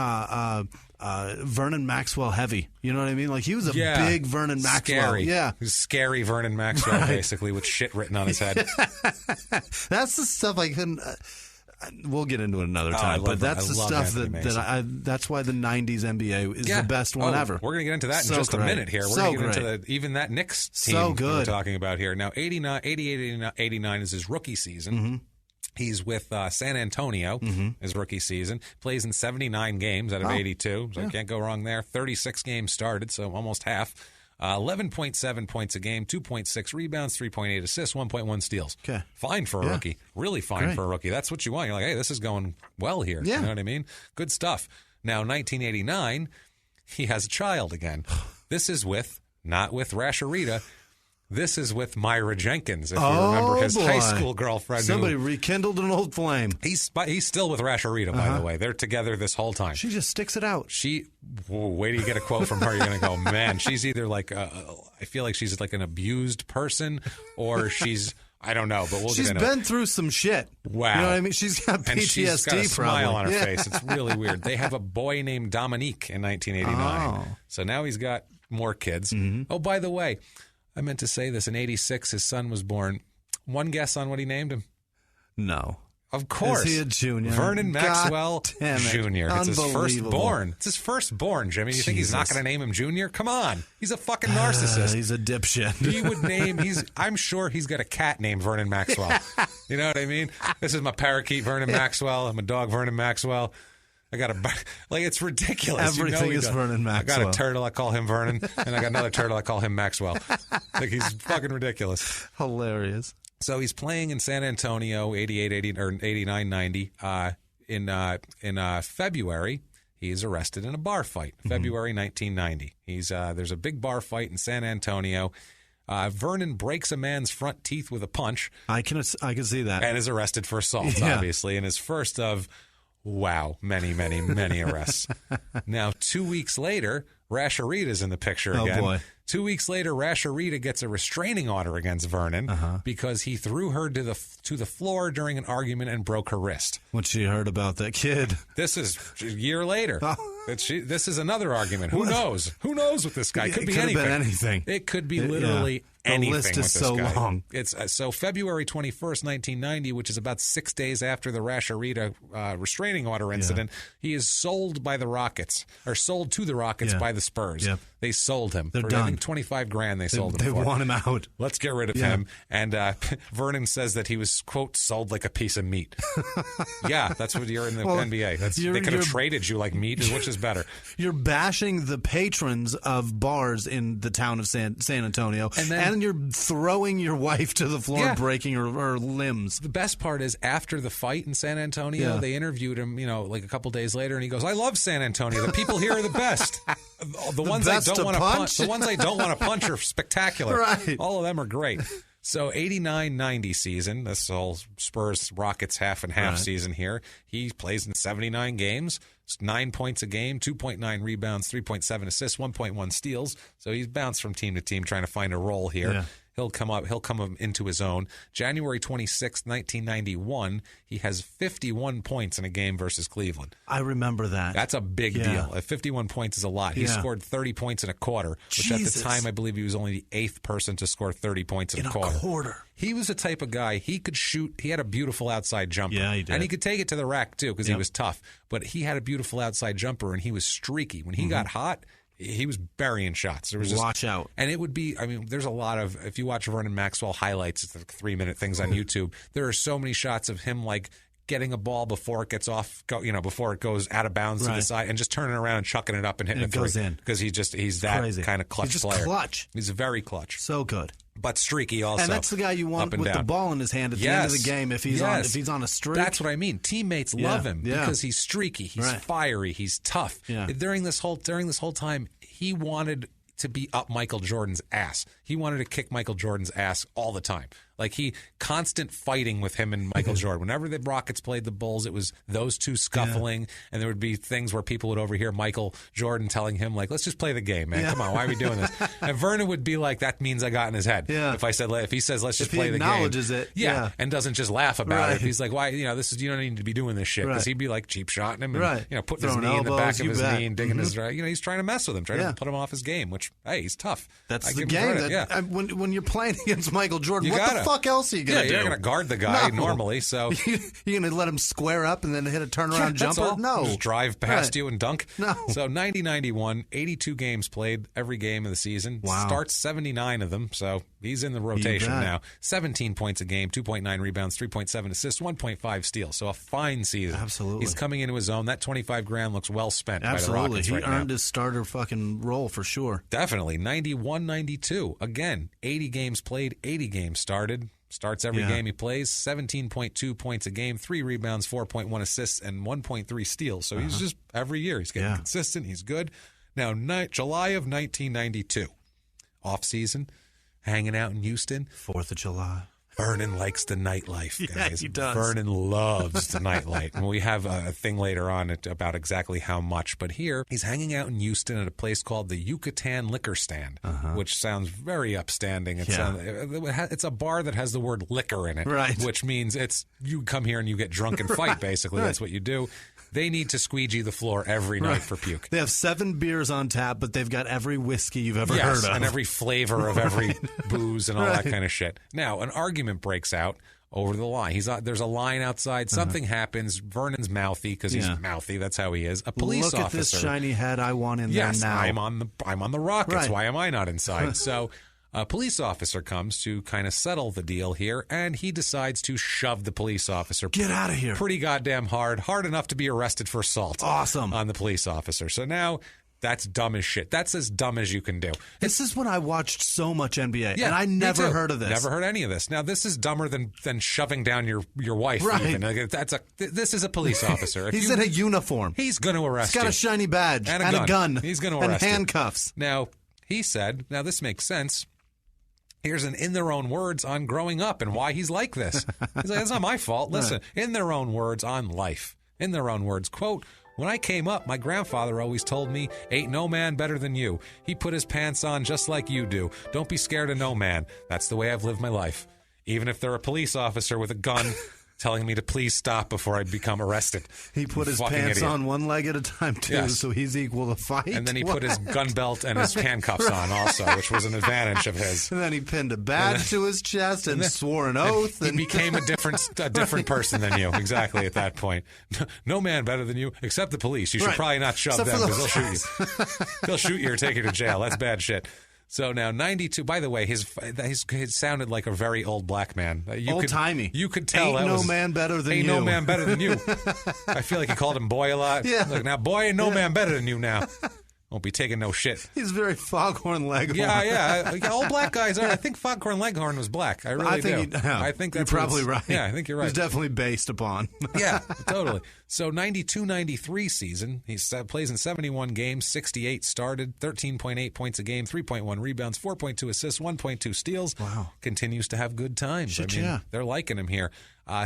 Vernon Maxwell heavy. You know what I mean? Like he was a big Vernon Maxwell. Scary. Yeah. He was scary Vernon Maxwell, basically, with shit written on his head. That's the stuff I couldn't. We'll get into it another time, but that's the stuff that's why the 90s NBA is the best one ever. We're going to get into that in just a minute here. We're going to get into even that Knicks team we're talking about here. Now, 88-89 is his rookie season. Mm-hmm. He's with San Antonio, his rookie season. Plays in 79 games out of 82, so can't go wrong there. 36 games started, so almost half. 11.7 points a game, 2.6 rebounds, 3.8 assists, 1.1 steals. Okay. Fine for a rookie. Really fine for a rookie. That's what you want. You're like, hey, this is going well here. Yeah. You know what I mean? Good stuff. Now, 1989, he has a child again. This is not with Rasharita. This is with Myra Jenkins, if you remember his high school girlfriend. Somebody rekindled an old flame. He's still with Rasharita, by the way. They're together this whole time. She just sticks it out. Wait till you get a quote from her. You're going to go, man, she's either like, I feel like she's like an abused person, or she's, I don't know, but we'll get into it. She's been through some shit. Wow. You know what I mean? She's got PTSD, and she's got a smile on her Yeah. face. It's really weird. They have a boy named Dominique in 1989. Oh. So now he's got more kids. Mm-hmm. Oh, by the way, I meant to say this. In 86, his son was born. One guess on what he named him? No. Of course. Is he a junior? Vernon Maxwell Jr. It's his firstborn. It's his firstborn, Jimmy. You think he's not going to name him Junior? Come on. He's a fucking narcissist. He's a dipshit. He would name, I'm sure he's got a cat named Vernon Maxwell. You know what I mean? This is my parakeet, Vernon Maxwell. I'm a dog, Vernon Maxwell. it's ridiculous. Everything is Vernon Maxwell. I got a turtle, I call him Vernon, and I got another turtle, I call him Maxwell. Like, he's fucking ridiculous. Hilarious. So he's playing in San Antonio, 89, 90. In February, he's arrested in a bar fight. February 1990. There's a big bar fight in San Antonio. Vernon breaks a man's front teeth with a punch. I can see that. And is arrested for assault, obviously, and is first of, many, many, many arrests. Now, 2 weeks later, Rasharita's in the picture again. Oh, boy. 2 weeks later, Rasharita gets a restraining order against Vernon because he threw her to the floor during an argument and broke her wrist. What she heard about that kid. This is a year later. This is another argument. Who knows? Who knows with this guy? It could be anything. Been anything. It could be literally anything. The list is with this so guy. long. It's so February 21st, 1990, which is about 6 days after the Rasharita restraining order incident. He is sold by the Rockets, or sold to the Rockets by the Spurs. Yep. They sold him. They're for, done. I think $25,000 they sold him They for. want him out. Let's get rid of him. And Vernon says that he was, quote, sold like a piece of meat. Yeah, that's what you're in the NBA. They could have traded you like meat. Which is better? You're bashing the patrons of bars in the town of San Antonio, and you're throwing your wife to the floor and breaking her limbs. The best part is after the fight in San Antonio, they interviewed him, like a couple days later, and he goes, "I love San Antonio. The people here are the best. The ones I don't want to punch. The ones I don't want to punch are spectacular. Right. All of them are great." So 89-90 season, this whole Spurs-Rockets half and half season here, he plays in 79 games, 9 points a game, 2.9 rebounds, 3.7 assists, 1.1 steals. So he's bounced from team to team trying to find a role here. Yeah. He'll come into his own. January 26, 1991, he has 51 points in a game versus Cleveland. I remember that. That's a big deal. 51 points is a lot. He scored 30 points in a quarter, which at the time I believe he was only the 8th person to score 30 points in a quarter. He was the type of guy, he could shoot. He had a beautiful outside jumper. Yeah, he did. And he could take it to the rack, too, because he was tough. But he had a beautiful outside jumper, and he was streaky. When he got hot, he was burying shots. There was Watch out. And it would be, there's a lot of, if you watch Vernon Maxwell highlights, it's like 3-minute things on YouTube, there are so many shots of him, like, getting a ball before it gets off, before it goes out of bounds to the side, and just turning around and chucking it up and hitting it goes in. Because he's that kind of clutch player. He's clutch. He's very clutch. So good. But streaky also. And that's the guy you want with the ball in his hand at the end of the game if he's on a streak. That's what I mean. Teammates love him because he's streaky, he's fiery, he's tough. Yeah. During this whole time, he wanted to be up Michael Jordan's ass. He wanted to kick Michael Jordan's ass all the time. Like, constant fighting with him and Michael Jordan. Whenever the Rockets played the Bulls, it was those two scuffling, and there would be things where people would overhear Michael Jordan telling him, like, let's just play the game, man. Come on, why are we doing this? And Vernon would be like, that means I got in his head. Yeah. If he says, let's just play the game. If he acknowledges it. Yeah. And doesn't just laugh about it. If he's like, why, this is, you don't need to be doing this shit. Because he'd be like cheap shotting him and, putting his knee in the back of his knee and digging his, he's trying to mess with him, trying to put him off his game, which, hey, he's tough. That's the game. When you're playing against Michael Jordan, what the fuck else are you going to do? You're not going to guard the guy normally, so you're going to let him square up and then hit a turnaround jumper? No, just drive past you and dunk. No. So 90-91, 82 games played every game of the season. Wow. Starts 79 of them, so he's in the rotation now. 17 points a game, 2.9 rebounds, 3.7 assists, 1.5 steals. So a fine season. Absolutely, he's coming into his own. That $25,000 looks well spent. Absolutely, by the Rockets he right earned now. his starter fucking role for sure. Definitely. 91-92 again. 80 games played, 80 games started. Starts every game he plays, 17.2 points a game, 3 rebounds, 4.1 assists, and 1.3 steals. So he's just, every year, he's getting consistent. He's good. Now, July of 1992, off-season, hanging out in Houston. 4th of July. Vernon likes the nightlife, guys. Yeah, he does. Vernon loves the nightlife. And we have a thing later on about exactly how much. But here, he's hanging out in Houston at a place called the Yucatan Liquor Stand, which sounds very upstanding. It's a bar that has the word liquor in it, which means you come here and you get drunk and fight, basically. That's what you do. They need to squeegee the floor every night for puke. They have 7 beers on tap, but they've got every whiskey you've ever heard of. And every flavor of every booze and all that kind of shit. Now, an argument breaks out over the line. There's a line outside. Something happens. Vernon's mouthy because he's mouthy. That's how he is. A police officer. Look at this shiny head I want in there now. I'm on the Rockets. Why am I not inside? So A police officer comes to kind of settle the deal here, and he decides to shove the police officer. Get out of here. Pretty goddamn hard enough to be arrested for assault. Awesome. On the police officer. So now that's dumb as shit. That's as dumb as you can do. This is when I watched so much NBA, yeah, and I never heard of this. Never heard any of this. Now, this is dumber than shoving down your wife. Right. Even. Like, this is a police officer. He's in a uniform. He's going to arrest you. He's got a shiny badge and a gun. He's going to arrest and handcuffs. You. Now, he said, now this makes sense. Here's an in their own words on growing up and why he's like this. He's like, that's not my fault. Listen, in their own words on life. In their own words, quote, when I came up, my grandfather always told me, ain't no man better than you. He put his pants on just like you do. Don't be scared of no man. That's the way I've lived my life. Even if they're a police officer with a gun telling me to please stop before I become arrested. He put his pants on one leg at a time, too, so he's equal to fight. And then he put his gun belt and his handcuffs on also, which was an advantage of his. And then he pinned a badge to his chest and swore an oath. He became a different person than you, exactly at that point. No man better than you, except the police. You should probably not shove them because they'll shoot you. They'll shoot you or take you to jail. That's bad shit. So now 92. By the way, his sounded like a very old black man. Old-timey. You could tell ain't that no was, man better than ain't you. no man better than you. I feel like he called him boy a lot. Yeah. Look, now boy, ain't no man better than you now. Won't be taking no shit. He's very Foghorn Leghorn. Yeah. All black guys are. I think Foghorn Leghorn was black. I really do. I think that's you're probably right. Yeah, I think you're right. It's definitely based upon. Yeah, totally. So 92-93 season, he plays in 71 games, 68 started, 13.8 points a game, 3.1 rebounds, 4.2 assists, 1.2 steals. Wow. Continues to have good times. Shit, they're liking him here.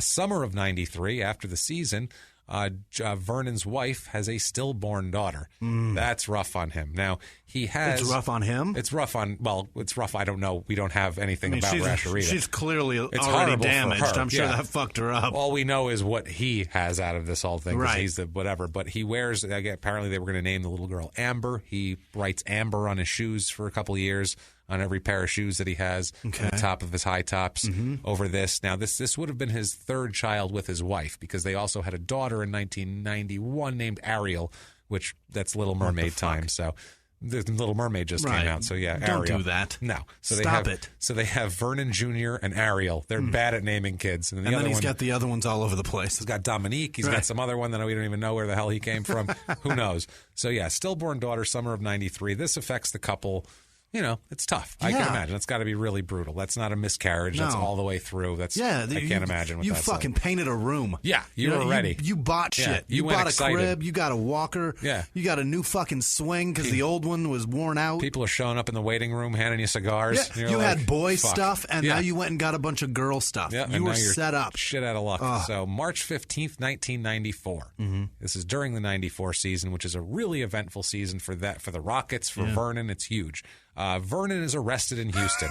Summer of 93, after the season, Vernon's wife has a stillborn daughter. That's rough on him. Now, he has... It's rough on him? It's rough on... Well, it's rough. I don't know. We don't have anything about Rasharita. She's clearly already damaged. I'm sure that fucked her up. All we know is what he has out of this whole thing. Right. He's the whatever. But he wears... Apparently, they were going to name the little girl Amber. He writes Amber on his shoes for a couple of years, on every pair of shoes that he has, on the top of his high tops over this. Now, this would have been his third child with his wife, because they also had a daughter in 1991 named Ariel, which that's Little Mermaid time. So the Little Mermaid just came out. So yeah, Ariel. Don't do that. No. So Stop it. So they have Vernon Jr. and Ariel. They're bad at naming kids. And then he's got the other ones all over the place. He's got Dominique. He's got some other one that we don't even know where the hell he came from. Who knows? So yeah, stillborn daughter, summer of 93. This affects the couple. You know, it's tough. I can imagine. It's got to be really brutal. That's not a miscarriage. No. That's all the way through. I can't imagine what you that's fucking like. Painted a room. Yeah, you were ready. You bought shit. You bought a crib. You got a walker. Yeah. You got a new fucking swing because the old one was worn out. People are showing up in the waiting room handing you cigars. Yeah. You had boy stuff, and now you went and got a bunch of girl stuff. Yeah, you were set up. Shit out of luck. So March 15th, 1994. This is during the 94 season, which is a really eventful season for the Rockets, for Vernon. It's huge. Vernon is arrested in Houston.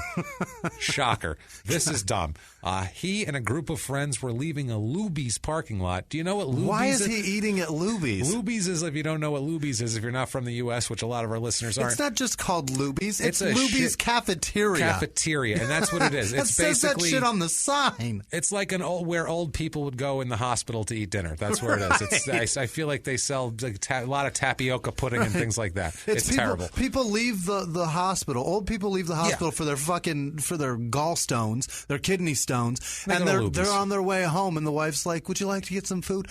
Shocker. This is dumb. He and a group of friends were leaving a Luby's parking lot. Do you know what Luby's is? Why is he eating at Luby's? Luby's is, if you don't know what Luby's is, if you're not from the U.S., which a lot of our listeners aren't. It's not just called Luby's. It's a Luby's Cafeteria. Cafeteria, and that's what it is. It says that shit on the sign. It's like where old people would go in the hospital to eat dinner. That's where it is. I feel like they sell a lot of tapioca pudding and things like that. It's terrible. People leave the hospital. Old people leave the hospital for their gallstones, their kidney stones, and they're on their way home. And the wife's like, "Would you like to get some food?"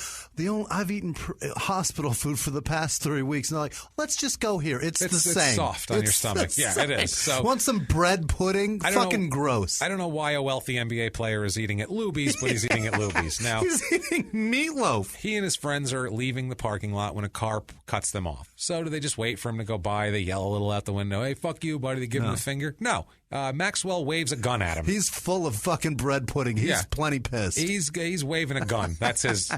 I've eaten hospital food for the past 3 weeks. And they're like, "Let's just go here. It's the same. It's soft on your stomach. Yeah, it is. So want some bread pudding? Fucking gross. I don't know why a wealthy NBA player is eating at Luby's, but he's eating at Luby's now. He's eating meatloaf. He and his friends are leaving the parking lot when a car cuts them off. So do they just wait for him to go by? They yell a little out the window, "Hey, fuck you, buddy!" They give him the finger. No. Maxwell waves a gun at him. He's full of fucking bread pudding. He's plenty pissed. He's waving a gun. That's his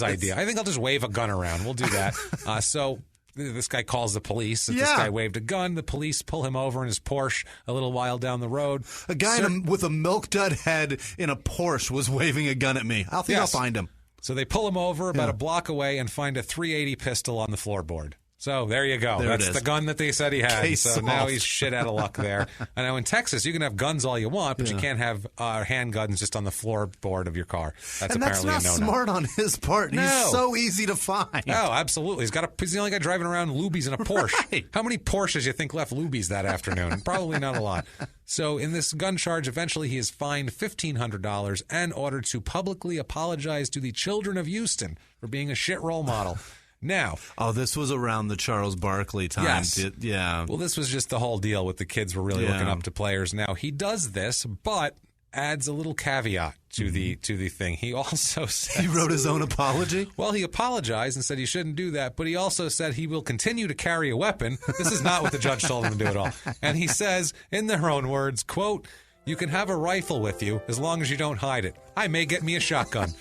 idea. I think I'll just wave a gun around. We'll do that. So this guy calls the police. This guy waved a gun. The police pull him over in his Porsche a little while down the road. A guy with a milk dud head in a Porsche was waving a gun at me. I'll find him. So they pull him over about a block away and find a .380 pistol on the floorboard. So there you go. That's the gun that they said he had. Case so solved. now he's shit out of luck there. And now in Texas, you can have guns all you want, but you can't have handguns just on the floorboard of your car. That's apparently a no-no. That's not smart on his part. No. He's so easy to find. Oh, absolutely. He's the only guy driving around lubies in a Porsche. Right. How many Porsches you think left lubies that afternoon? Probably not a lot. So in this gun charge, eventually he is fined $1,500 and ordered to publicly apologize to the children of Houston for being a shit role model. Now, this was around the Charles Barkley time. Yes. Yeah. Well, this was just the whole deal with the kids were really looking up to players. Now, he does this, but adds a little caveat to the thing. He also says... He wrote his own apology? Well, he apologized and said he shouldn't do that, but he also said he will continue to carry a weapon. This is not what the judge told him to do at all. And he says, in their own words, quote, "You can have a rifle with you as long as you don't hide it. I may get me a shotgun."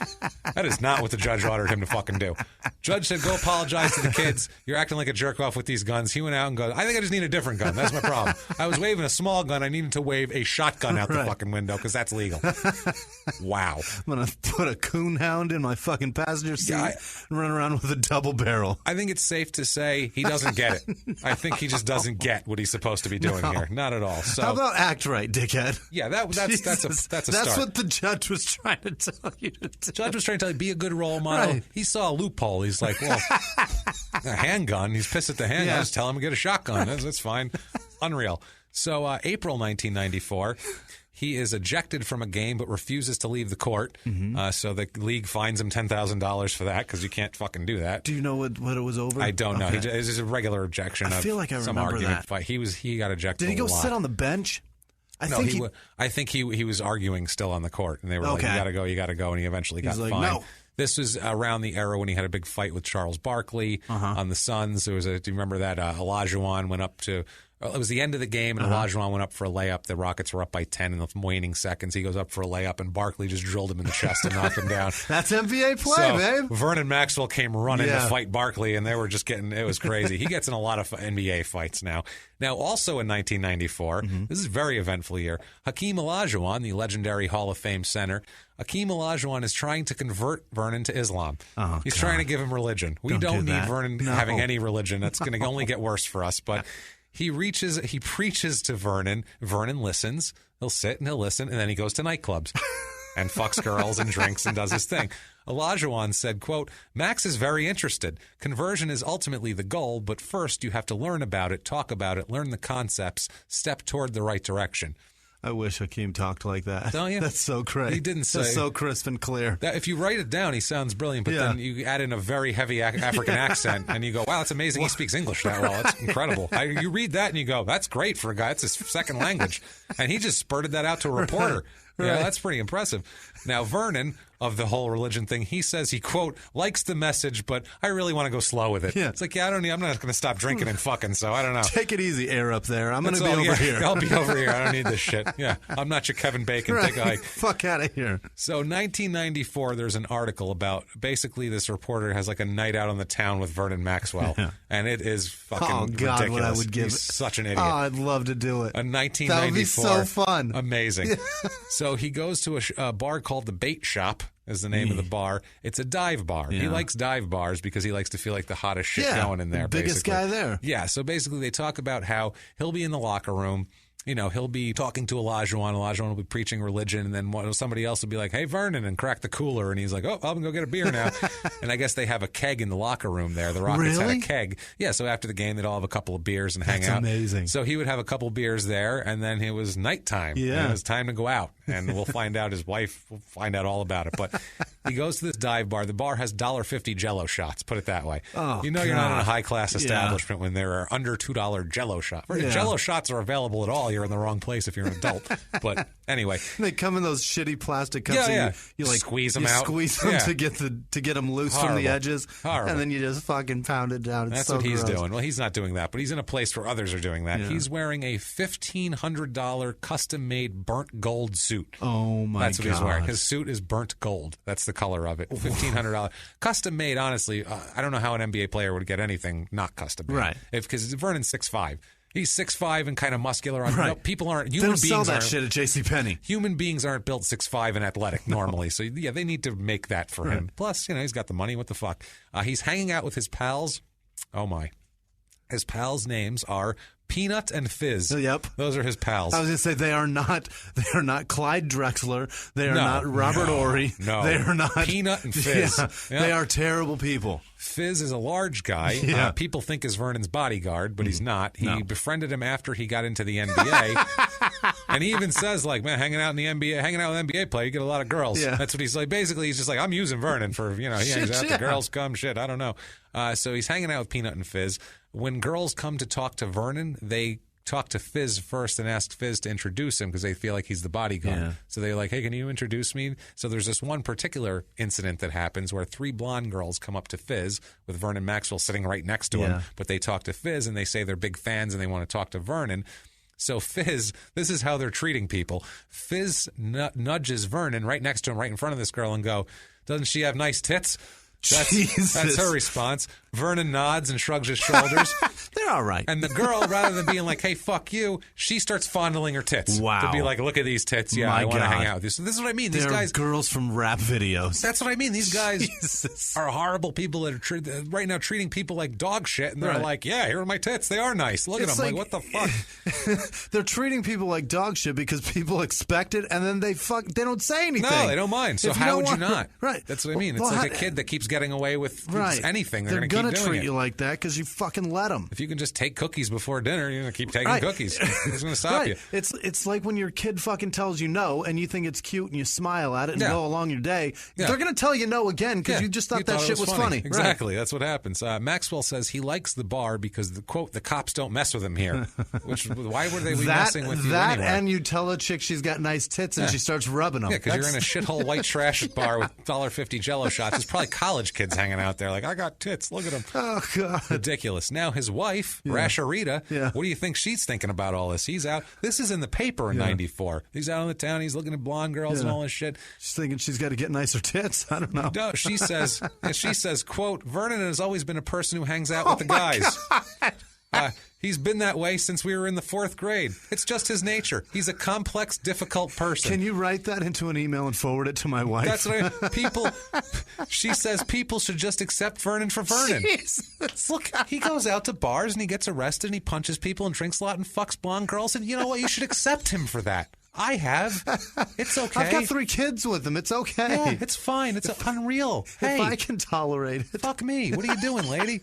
That is not what the judge ordered him to fucking do. Judge said, go apologize to the kids. You're acting like a jerk off with these guns. He went out and goes, I think I just need a different gun. That's my problem. I was waving a small gun. I needed to wave a shotgun out the fucking window because that's legal. Wow. I'm going to put a coon hound in my fucking passenger seat and run around with a double barrel. I think it's safe to say he doesn't get it. I think he just doesn't get what he's supposed to be doing here. Not at all. So, how about act right, dickhead? Yeah, that's a start. That's what the judge was trying to tell you to do. The judge was trying to tell you, be a good role model. Right. He saw a loophole. He's like, well, a handgun. He's pissed at the handgun. Just tell him to get a shotgun. That's fine. Unreal. So April 1994, he is ejected from a game but refuses to leave the court. So the league fines him $10,000 for that because you can't fucking do that. Do you know what it was over? I don't know. Okay. It was just a regular ejection. I feel like I some remember argument that. fight. He got ejected. Did he go a lot. sit on the bench? I think he was arguing still on the court, and they were like, "You got to go," and he eventually got like, fined. no. This was around the era when he had a big fight with Charles Barkley on the Suns. There was do you remember that Olajuwon went up to? It was the end of the game, and Olajuwon went up for a layup. The Rockets were up by 10 in the waning seconds. He goes up for a layup, and Barkley just drilled him in the chest and knocked him down. That's NBA play, babe. Vernon Maxwell came running to fight Barkley, and they were just it was crazy. He gets in a lot of NBA fights now. Now, also in 1994, this is a very eventful year, Hakeem Olajuwon, the legendary Hall of Fame center, Hakeem Olajuwon is trying to convert Vernon to Islam. He's trying to give him religion. We don't need Vernon having any religion. That's going to only get worse for us, but... He preaches to Vernon. Vernon listens. He'll sit and he'll listen, and then he goes to nightclubs and fucks girls and drinks and does his thing. Olajuwon said, quote, "Max is very interested. Conversion is ultimately the goal, but first you have to learn about it, talk about it, learn the concepts, step toward the right direction." I wish Hakeem talked like that. Don't you? That's so great. He didn't say. That's so crisp and clear. That if you write it down, he sounds brilliant, but then you add in a very heavy African accent, and you go, wow, that's amazing. He speaks English that well. That's incredible. You read that, and you go, that's great for a guy. That's his second language. And he just spurted that out to a reporter. Right. Yeah, that's pretty impressive. Now, Vernon, of the whole religion thing, he says he, quote, likes the message, but I really want to go slow with it. Yeah. It's like, I'm not going to stop drinking and fucking, so I don't know. Take it easy, air up there. I'm going to be over here. I'll be over here. I don't need this shit. Yeah, I'm not your Kevin Bacon. Take a hike. Fuck out of here. So 1994, there's an article about, basically this reporter has like a night out on the town with Vernon Maxwell, and it is fucking ridiculous. What I would give. He's such an idiot. Oh, I'd love to do it. A 1994. That would be so fun. Amazing. So he goes to a bar called the Bait Shop, is the name of the bar. It's a dive bar. Yeah. He likes dive bars because he likes to feel like the hottest shit going in there. The biggest guy there. Yeah, so basically they talk about how he'll be in the locker room. You know, he'll be talking to Olajuwon. Olajuwon will be preaching religion, and then somebody else will be like, hey, Vernon, and crack the cooler. And he's like, oh, I'm going to go get a beer now. And I guess they have a keg in the locker room there. The Rockets had a keg. Yeah, so after the game, they'd all have a couple of beers and hang out. That's amazing. So he would have a couple of beers there, and then it was nighttime. Yeah. And it was time to go out. And we'll find out, his wife will find out all about it. But he goes to this dive bar. The bar has $1.50 Jell-O shots, put it that way. Oh, you're not in a high-class establishment when there are under $2 Jell-O shots. If Jell-O shots are available at all, you're in the wrong place if you're an adult. But anyway, they come in those shitty plastic cups. Yeah. You like squeeze them out, squeeze them to get them loose from the edges, and then you just fucking pound it down. That's what he's doing. Well, he's not doing that, but he's in a place where others are doing that. Yeah. He's wearing a $1,500 custom-made burnt gold suit. Oh my god, that's what he's wearing. His suit is burnt gold. That's the color of it. $1,500, custom-made. Honestly, I don't know how an NBA player would get anything not custom-made. Right? Because Vernon's 6'5". He's 6'5" and kind of muscular. People aren't. They don't sell that shit at JCPenney. Human beings aren't built 6'5" and athletic normally. So, yeah, they need to make that for him. Plus, he's got the money. What the fuck? He's hanging out with his pals. Oh, my. His pals' names are Peanut and Fizz. Yep. Those are his pals. I was going to say they are not Clyde Drexler. They are not Robert Ory. No. They are not Peanut and Fizz. Yeah, They are terrible people. Fizz is a large guy. Yeah. People think is Vernon's bodyguard, but he's not. He befriended him after he got into the NBA. And he even says, like, man, hanging out with NBA player, you get a lot of girls. Yeah. That's what he's like. Basically, he's just like, I'm using Vernon for, he hangs out. The girls come, shit, I don't know. So he's hanging out with Peanut and Fizz. When girls come to talk to Vernon, they talk to Fizz first and ask Fizz to introduce him because they feel like he's the bodyguard. Yeah. So they're like, hey, can you introduce me? So there's this one particular incident that happens where 3 blonde girls come up to Fizz with Vernon Maxwell sitting right next to him, but they talk to Fizz and they say they're big fans and they want to talk to Vernon. So Fizz, this is how they're treating people. Fizz nudges Vernon right next to him, right in front of this girl and go, doesn't she have nice tits? That's her response. Vernon nods and shrugs his shoulders. They're all right. And the girl, rather than being like, hey, fuck you, she starts fondling her tits. Wow. To be like, look at these tits. Yeah, I want to hang out with you. So this is what I mean. These guys, girls from rap videos. That's what I mean. These guys are horrible people that are right now treating people like dog shit. And they're like, yeah, here are my tits. They are nice. Look at them. Like, what the fuck? They're treating people like dog shit because people expect it, and then they don't say anything. No, they don't mind. So how would you not? Right. That's what I mean. It's like a kid that keeps getting away with anything. They're going to treat you like that because you fucking let them. If you can just take cookies before dinner, you're going to keep taking cookies. Who's going to stop you? It's like when your kid fucking tells you no and you think it's cute and you smile at it and go along your day. Yeah. They're going to tell you no again because you just thought that shit was funny. Exactly. That's what happens. Maxwell says he likes the bar because, the cops don't mess with him here. Why would they be messing with you anyway? And you tell a chick she's got nice tits and she starts rubbing them. Yeah, because you're in a shithole white trash bar with $1.50 Jello shots. There's probably college kids hanging out there like, I got tits. Look at them. Oh, God. Ridiculous. Now, his wife, Rasharita, what do you think she's thinking about all this? He's out. This is in the paper in 94. He's out in the town. He's looking at blonde girls and all this shit. She's thinking she's got to get nicer tits. I don't know. No, she says, quote, Vernon has always been a person who hangs out with the guys. He's been that way since we were in the 4th grade. It's just his nature. He's a complex, difficult person. Can you write that into an email and forward it to my wife? That's what she says people should just accept Vernon for Vernon. Jesus. Look, he goes out to bars and he gets arrested and he punches people and drinks a lot and fucks blonde girls. And you know what? You should accept him for that. I have. It's okay. I've got 3 kids with him. It's okay. Yeah, it's fine. It's unreal. Hey, if I can tolerate it. Fuck me. What are you doing, lady?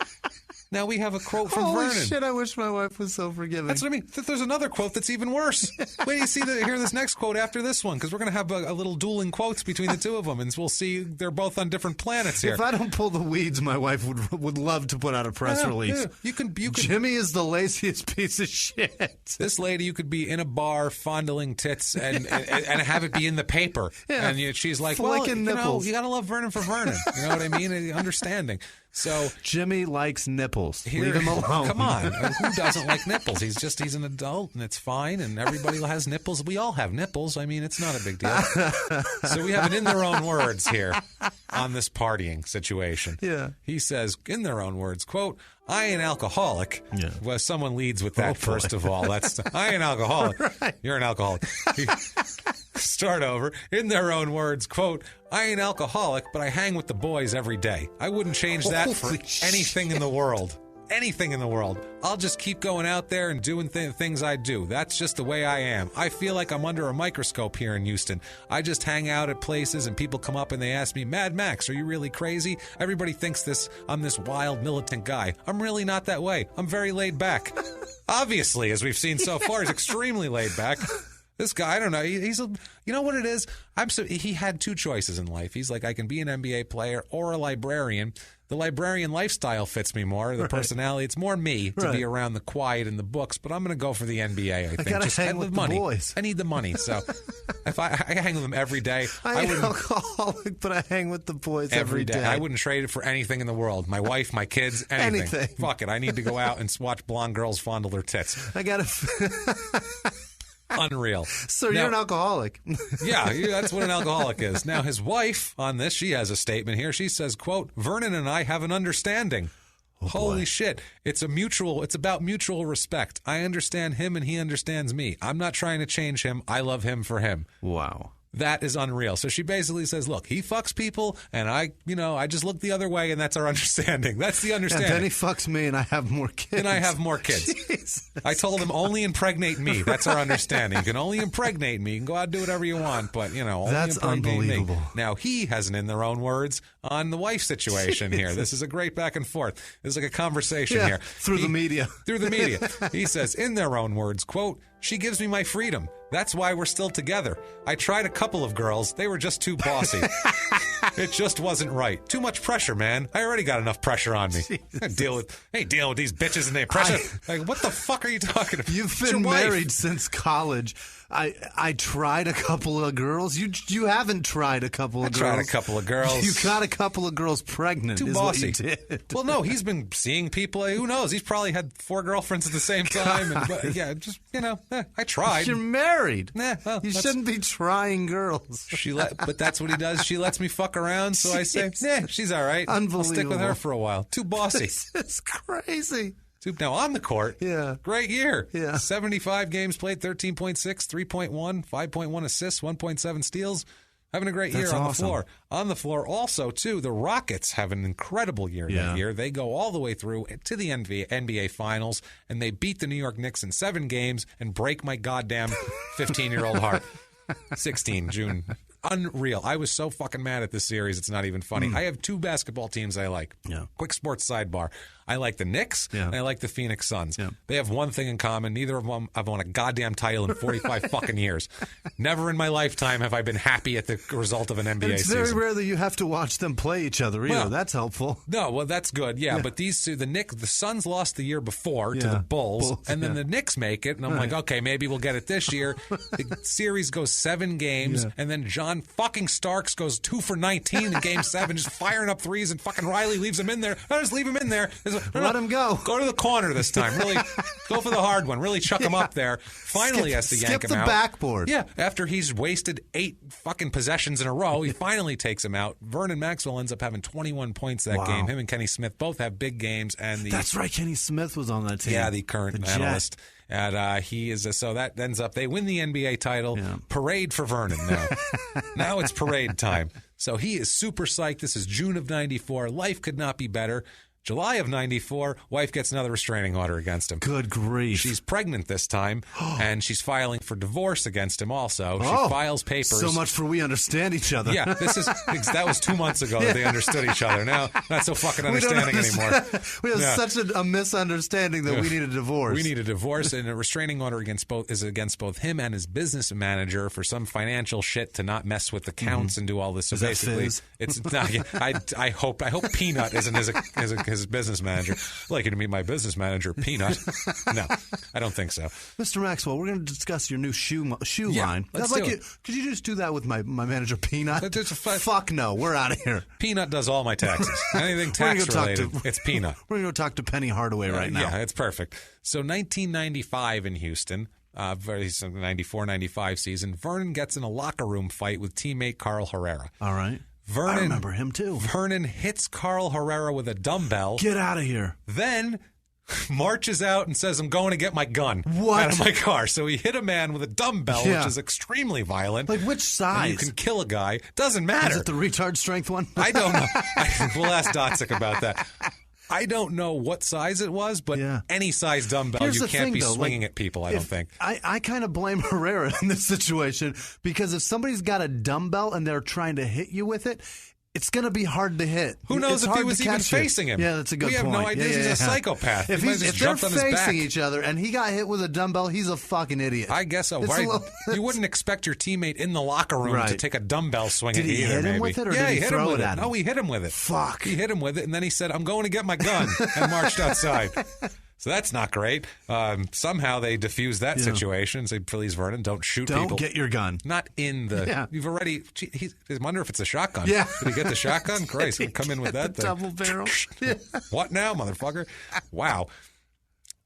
Now we have a quote from Holy Vernon. Shit, I wish my wife was so forgiving. That's what I mean. There's another quote that's even worse. Wait till you hear this next quote after this one, because we're going to have a little dueling quotes between the two of them, and we'll see they're both on different planets here. If I don't pull the weeds, my wife would love to put out a press release. Yeah. You could. Jimmie is the laziest piece of shit. This lady, you could be in a bar fondling tits and have it be in the paper. Yeah. And she's like, flicking nipples. You got to love Vernon for Vernon. You know what I mean? Understanding. So Jimmie likes nipples. Leave him alone. Come on. Who doesn't like nipples? He's an adult and it's fine, and everybody has nipples. We all have nipples. I mean, it's not a big deal. So we have an in their own words here on this partying situation. Yeah. He says, in their own words, quote, I ain't alcoholic. Yeah. Well, someone leads with that first of all. That's I ain't alcoholic. Right. You're an alcoholic. Start over. In their own words, quote, I ain't alcoholic, but I hang with the boys every day. I wouldn't change that for anything in the world. Anything in the world. I'll just keep going out there and doing things I do. That's just the way I am. I feel like I'm under a microscope here in Houston. I just hang out at places and people come up and they ask me, Mad Max, are you really crazy? Everybody thinks I'm this wild militant guy. I'm really not that way. I'm very laid back. Obviously, as we've seen so far, he's extremely laid back. This guy, I don't know. You know what it is? He had 2 choices in life. He's like, I can be an NBA player or a librarian. The librarian lifestyle fits me more. The personality, it's more me to be around the quiet and the books. But I'm going to go for the NBA. I think. Just hang with money. The boys. I need the money. So if I hang with them every day, I ain't alcoholic, but I hang with the boys every day. I wouldn't trade it for anything in the world. My wife, my kids, anything. Fuck it. I need to go out and watch blonde girls fondle their tits. I got to. Unreal. So you're an alcoholic. Yeah, that's what an alcoholic is. Now, his wife on this, she has a statement here. She says, quote, Vernon and I have an understanding. Holy shit. It's about mutual respect. I understand him and he understands me. I'm not trying to change him. I love him for him. Wow. That is unreal. So she basically says, look, he fucks people, and I just look the other way, and that's our understanding. That's the understanding. And then he fucks me, and I have more kids. And I have more kids. Jesus. I told him, only impregnate me. That's our understanding. You can only impregnate me. You can go out and do whatever you want, but, only that's impregnate unbelievable. me. Now, he has an in their own words on the wife situation here. This is a great back and forth. This is like a conversation here. Through the media. Through the media. He says, in their own words, quote, she gives me my freedom. That's why we're still together. I tried a couple of girls. They were just too bossy. It just wasn't right. Too much pressure, man. I already got enough pressure on me. Dealing with these bitches and their pressure. What the fuck are you talking about? You've been married since college. I tried a couple of girls. You haven't tried a couple of girls. I tried a couple of girls. You got a couple of girls pregnant. Too is bossy. What you did. Well, no, he's been seeing people. Who knows? He's probably had 4 girlfriends at the same time. I tried. You're married. Well, you shouldn't be trying girls. But that's what he does. She lets me fuck around, so I say, she's all right. Unbelievable. I'll stick with her for a while. Too bossy. This is crazy. Now on the court, great year. 75 games played, 13.6, 3.1, 5.1 assists, 1.7 steals. Having a great year on the floor. On the floor also, too, the Rockets have an incredible year that year. They go all the way through to the NBA Finals, and they beat the New York Knicks in 7 games and break my goddamn 15-year-old heart. 16, June. Unreal. I was so fucking mad at this series, it's not even funny. I have 2 basketball teams I like. Quick sports sidebar. I like the Knicks, and I like the Phoenix Suns. They have one thing in common. Neither of them have won a goddamn title in 45 fucking years. Never in my lifetime have I been happy at the result of an NBA season. It's very rare that you have to watch them play each other either. Well, that's helpful. No, well, that's good. Yeah, but these two, the Suns lost the year before to the Bulls, and then the Knicks make it, and I'm like, okay, maybe we'll get it this year. The series goes 7 games, and then John fucking Starks goes 2 for 19 in Game 7, just firing up threes, and fucking Riley leaves him in there. I just leave him in there. Let him go. Go to the corner this time. Really go for the hard one. Really chuck him up there. Finally has to yank him out. Skip the backboard. Yeah, after he's wasted 8 fucking possessions in a row, he finally takes him out. Vernon Maxwell ends up having 21 points that game. Him and Kenny Smith both have big games. And that's right. Kenny Smith was on that team. Yeah, the current analyst. And he is so that ends up they win the NBA title. Parade for Vernon now. Now it's parade time. So he is super psyched. This is June of '94. Life could not be better. July of '94, wife gets another restraining order against him. Good grief. She's pregnant this time, and she's filing for divorce against him also. She files papers. So much for we understand each other. Yeah, that was 2 months ago that they understood each other. Now, not so fucking understanding anymore. We have such a misunderstanding that we need a divorce. We need a divorce, and a restraining order against both him and his business manager for some financial shit to not mess with the counts and do all this. So basically, it's not. I hope Peanut isn't his business manager. I'd like you to meet my business manager, Peanut. No, I don't think so. Mr. Maxwell, we're going to discuss your new shoe line. Let's do it. Could you just do that with my manager, Peanut? Fuck no, we're out of here. Peanut does all my taxes. Anything tax related, it's Peanut. We're going to go talk to Penny Hardaway right now. Yeah, it's perfect. So 1995 in Houston, 94-95 season, Vernon gets in a locker room fight with teammate Carl Herrera. All right. I remember him, too. Vernon hits Carl Herrera with a dumbbell. Get out of here. Then marches out and says, I'm going to get my gun out of my car. So he hit a man with a dumbbell, which is extremely violent. Like which size? And you can kill a guy. Doesn't matter. Is it the retard strength one? I don't know. We'll ask Dotzik about that. I don't know what size it was, but any size dumbbell, you can't be swinging at people, I don't think. I kind of blame Herrera in this situation because if somebody's got a dumbbell and they're trying to hit you with it, it's going to be hard to hit. Who knows if he was even facing him? Yeah, that's a good point. We have no idea. He's a psychopath. If they're facing each other and he got hit with a dumbbell, he's a fucking idiot. I guess so. You wouldn't expect your teammate in the locker room to take a dumbbell swing at you either. Did he hit him with it or did he throw it at him? No, he hit him with it. Fuck. He hit him with it, and then he said, I'm going to get my gun, and marched outside. So that's not great. Somehow they diffused that situation. Say, please, Vernon, don't shoot people. Don't get your gun. Not in the... You've already... I wonder if it's a shotgun. Yeah. Did he get the shotgun? Christ, he'd come in with that thing. Double barrel. What now, motherfucker? Wow.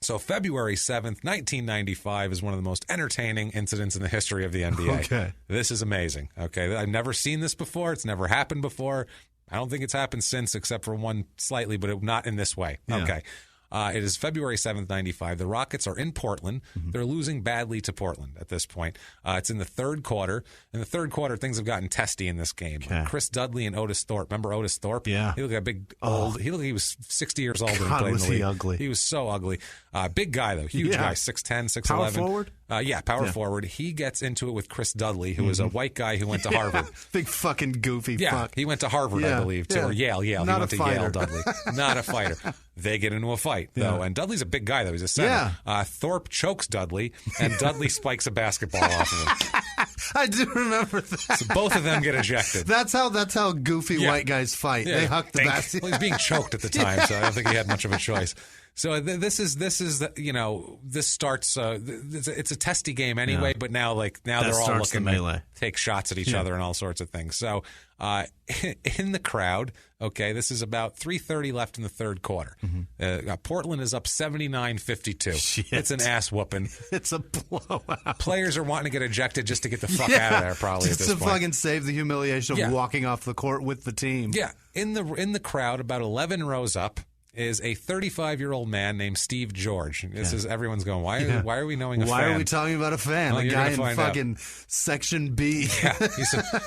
So February 7th, 1995 is one of the most entertaining incidents in the history of the NBA. Okay. This is amazing. Okay. I've never seen this before. It's never happened before. I don't think it's happened since except for one slightly, but not in this way. Yeah. Okay. It is February 7th, 95. The Rockets are in Portland. They're losing badly to Portland at this point. It's in the third quarter. In the third quarter, things have gotten testy in this game. Okay. Chris Dudley and Otis Thorpe. Remember Otis Thorpe? Yeah. He looked like a big, old. He looked like he was 60 years old when he God, played in was the league. he ugly. He was so ugly. Big guy, though. Huge guy. 6'10", 6'11". Power forward? Power forward. He gets into it with Chris Dudley, who was a white guy who went to Harvard. Big fucking goofy fuck. He went to Harvard, I believe, too, or Yale. He Not went to fighter. Yale, Dudley. Not a fighter. They get into a fight, though, and Dudley's a big guy, though. He's a center. Thorpe chokes Dudley, and Dudley spikes a basketball off of him. I do remember that. So both of them get ejected. That's how goofy white guys fight. Yeah, they huck the basket. Well, he's being choked at the time, so I don't think he had much of a choice. So this is this starts. It's a testy game anyway, but now they're all looking to take shots at each other and all sorts of things. So in the crowd, this is about 3:30 left in the third quarter. Portland is up 79-52. It's an ass whooping. It's a blowout. Players are wanting to get ejected just to get the fuck out of there, probably just at this to point. fucking save the humiliation of walking off the court with the team. Yeah, in the crowd, about 11 rows up, is a 35-year-old man named Steve George. This is everyone's going, why are we knowing a fan? Why are we talking about a fan? Well, the guy in fucking section B. Yeah,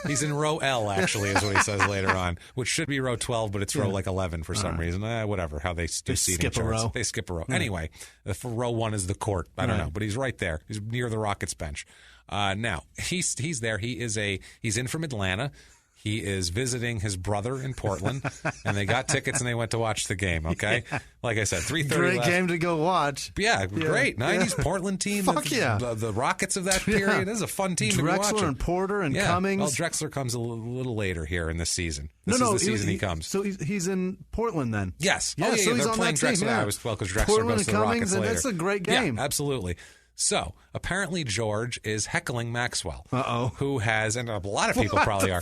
he's in row L, actually, is what he says later on, which should be row 12, but it's row 11 for some reason. Whatever, how they do seating charts. Row. They skip a row. Anyway, for row 1 is the court. I don't know, but he's right there. He's near the Rockets bench. Now, he's there. He's in from Atlanta. He is visiting his brother in Portland, and they got tickets and they went to watch the game, okay? Like I said, 3:30 Great left. game to go watch. Yeah, great. 90s Portland team. Fuck yeah. The Rockets of that period. This is a fun team to be watching. Drexler and Porter and Cummings. Well, Drexler comes a little later here in this season. This is the season he comes. So he's in Portland then? Yes. Yeah, so he's they're on playing that team. Drexler. Because Drexler Portland goes to and the Cummings, Rockets and later. that's a great game. Yeah, absolutely. So, apparently George is heckling Maxwell. Uh-oh. Who has, and a lot of people probably are.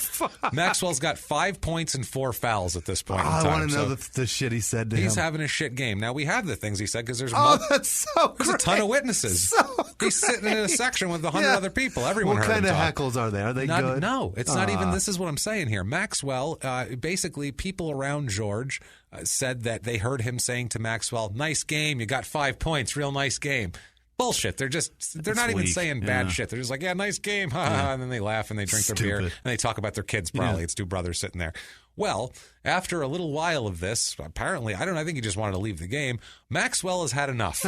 Maxwell's got 5 points and 4 fouls at this point in time. I want to know the shit he said to him. He's having a shit game. Now, we have the things he said because there's that's so there's a ton of witnesses. So he's sitting in a section with 100 other people. Everyone what heard kind him of talk. heckles are they? Are they good? No, it's not even. This is what I'm saying here. Maxwell, basically, people around George said that they heard him saying to Maxwell, "Nice game. You got 5 points. Real nice game." Bullshit. They're not even saying bad shit. They're just like, yeah, nice game. Ha ha. And then they laugh and they drink their beer and they talk about their kids probably. It's two brothers sitting there. Well, after a little while of this, apparently, I think he just wanted to leave the game. Maxwell has had enough.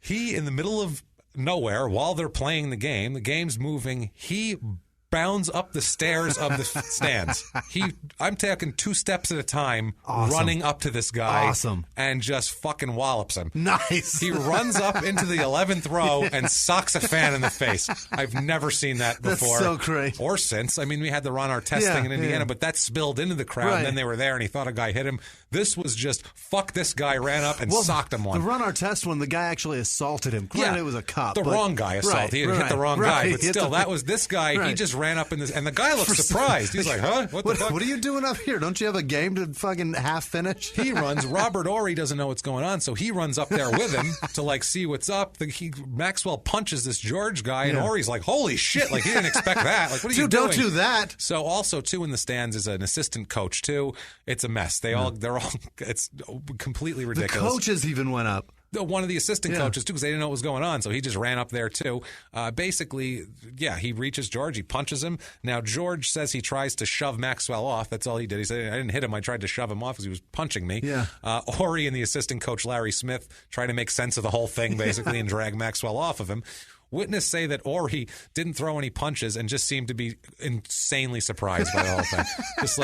He, in the middle of nowhere, while they're playing the game's moving, he bounds up the stairs of the stands. I'm taking 2 steps at a time, running up to this guy, and just fucking wallops him. Nice. He runs up into the 11th row and socks a fan in the face. I've never seen that before. That's so great. Or since. I mean, we had the Ron Artest thing in Indiana, but that spilled into the crowd, and then they were there, and he thought a guy hit him. This was just, fuck this guy, ran up and socked him one. The Ron Artest one, the guy actually assolted him. Granted, it was a cop. The wrong guy assaulted. He hit the wrong guy, but still, that was this guy. He just ran up in this, and the guy looks surprised. He's like, huh? What the fuck? What are you doing up here? Don't you have a game to fucking half finish? He runs. Robert Horry doesn't know what's going on, so he runs up there with him to see what's up. Maxwell punches this George guy, and Horry's like, holy shit, he didn't expect that. What are you doing? Don't do that. So also, too, in the stands is an assistant coach, too. It's a mess. It's completely ridiculous. The coaches even went up. One of the assistant coaches, too, because they didn't know what was going on. So he just ran up there, too. Basically, he reaches George. He punches him. Now, George says he tries to shove Maxwell off. That's all he did. He said, I didn't hit him. I tried to shove him off because he was punching me. Yeah. Horry and the assistant coach, Larry Smith, try to make sense of the whole thing, basically, and drag Maxwell off of him. Witness say that Horry didn't throw any punches and just seemed to be insanely surprised by the whole thing. Just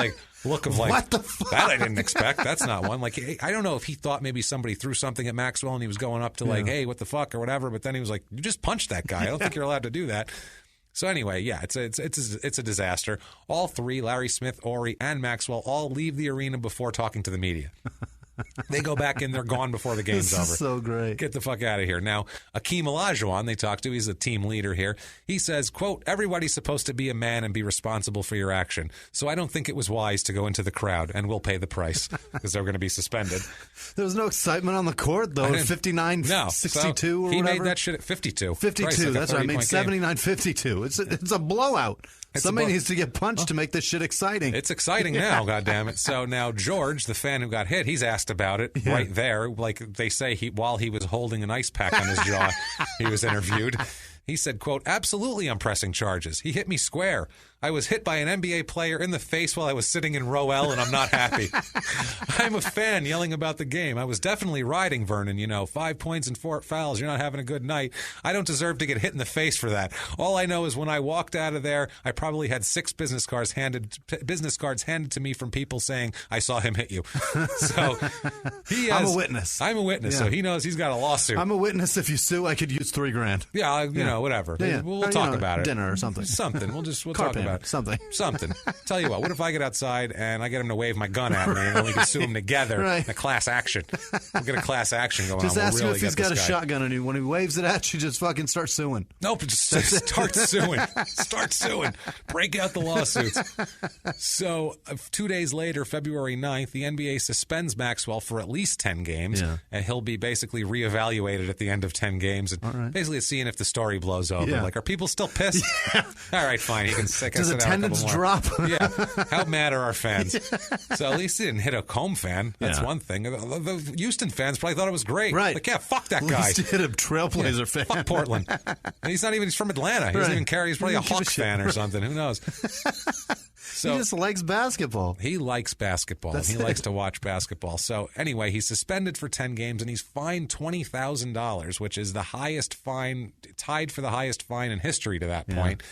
look of what the fuck? That I didn't expect. That's not one. I don't know if he thought maybe somebody threw something at Maxwell and he was going up to hey, what the fuck or whatever. But then he was like, you just punched that guy. I don't think you're allowed to do that. So anyway, it's a disaster. All three, Larry Smith, Horry, and Maxwell, all leave the arena before talking to the media. They go back in, they're gone before the game's over. This is so great. Get the fuck out of here. Now, Akeem Olajuwon, they talk to, he's the team leader here. He says, quote, everybody's supposed to be a man and be responsible for your action. So I don't think it was wise to go into the crowd, and we'll pay the price because they're going to be suspended. There was no excitement on the court, though, at 59-62 so or whatever. He made that shit at 52. 52, Christ, that's what I mean, 79-52. It's a blowout. Somebody needs to get punched to make this shit exciting. It's exciting now, goddammit. So now George, the fan who got hit, he's asked about it right there. Like they say, while he was holding an ice pack on his jaw, he was interviewed. He said, quote, "Absolutely, I'm pressing charges. He hit me square. I was hit by an NBA player in the face while I was sitting in row L, and I'm not happy. I'm a fan yelling about the game. I was definitely riding Vernon, 5 points and 4 fouls. You're not having a good night. I don't deserve to get hit in the face for that. All I know is when I walked out of there, I probably had 6 business cards handed to me from people saying, I saw him hit you." So I'm a witness. I'm a witness, so he knows he's got a lawsuit. I'm a witness. If you sue, I could use $3,000. Yeah, whatever. Yeah. We'll talk about it. Dinner or something. We'll talk about it. Something. Tell you what I get outside and I get him to wave my gun at me and then we can sue him together. Right. A class action. We'll get a class action going just on. Ask him if he's got a guy. shotgun and when he waves it at you, just fucking start suing. Nope, just start suing. Start suing. Break out the lawsuits. So 2 days later, February 9th, the NBA suspends Maxwell for at least 10 games. Yeah. And he'll be basically reevaluated at the end of 10 games. And basically seeing if the story blows over. Yeah. Like, are people still pissed? Yeah. All right, fine. He can sit Does out attendance drop? Yeah. How mad are our fans? So at least he didn't hit a home fan. That's one thing. The Houston fans probably thought it was great. Right. Like, yeah, fuck that At guy. least he hit a Trailblazer fan. Fuck Portland. And he's from Atlanta. He doesn't even care. He's probably a Hawks fan or something. Who knows? So, he just likes basketball. He likes basketball. He likes to watch basketball. So anyway, he's suspended for 10 games and he's fined $20,000, which is the highest fine, tied for the highest fine in history to that point.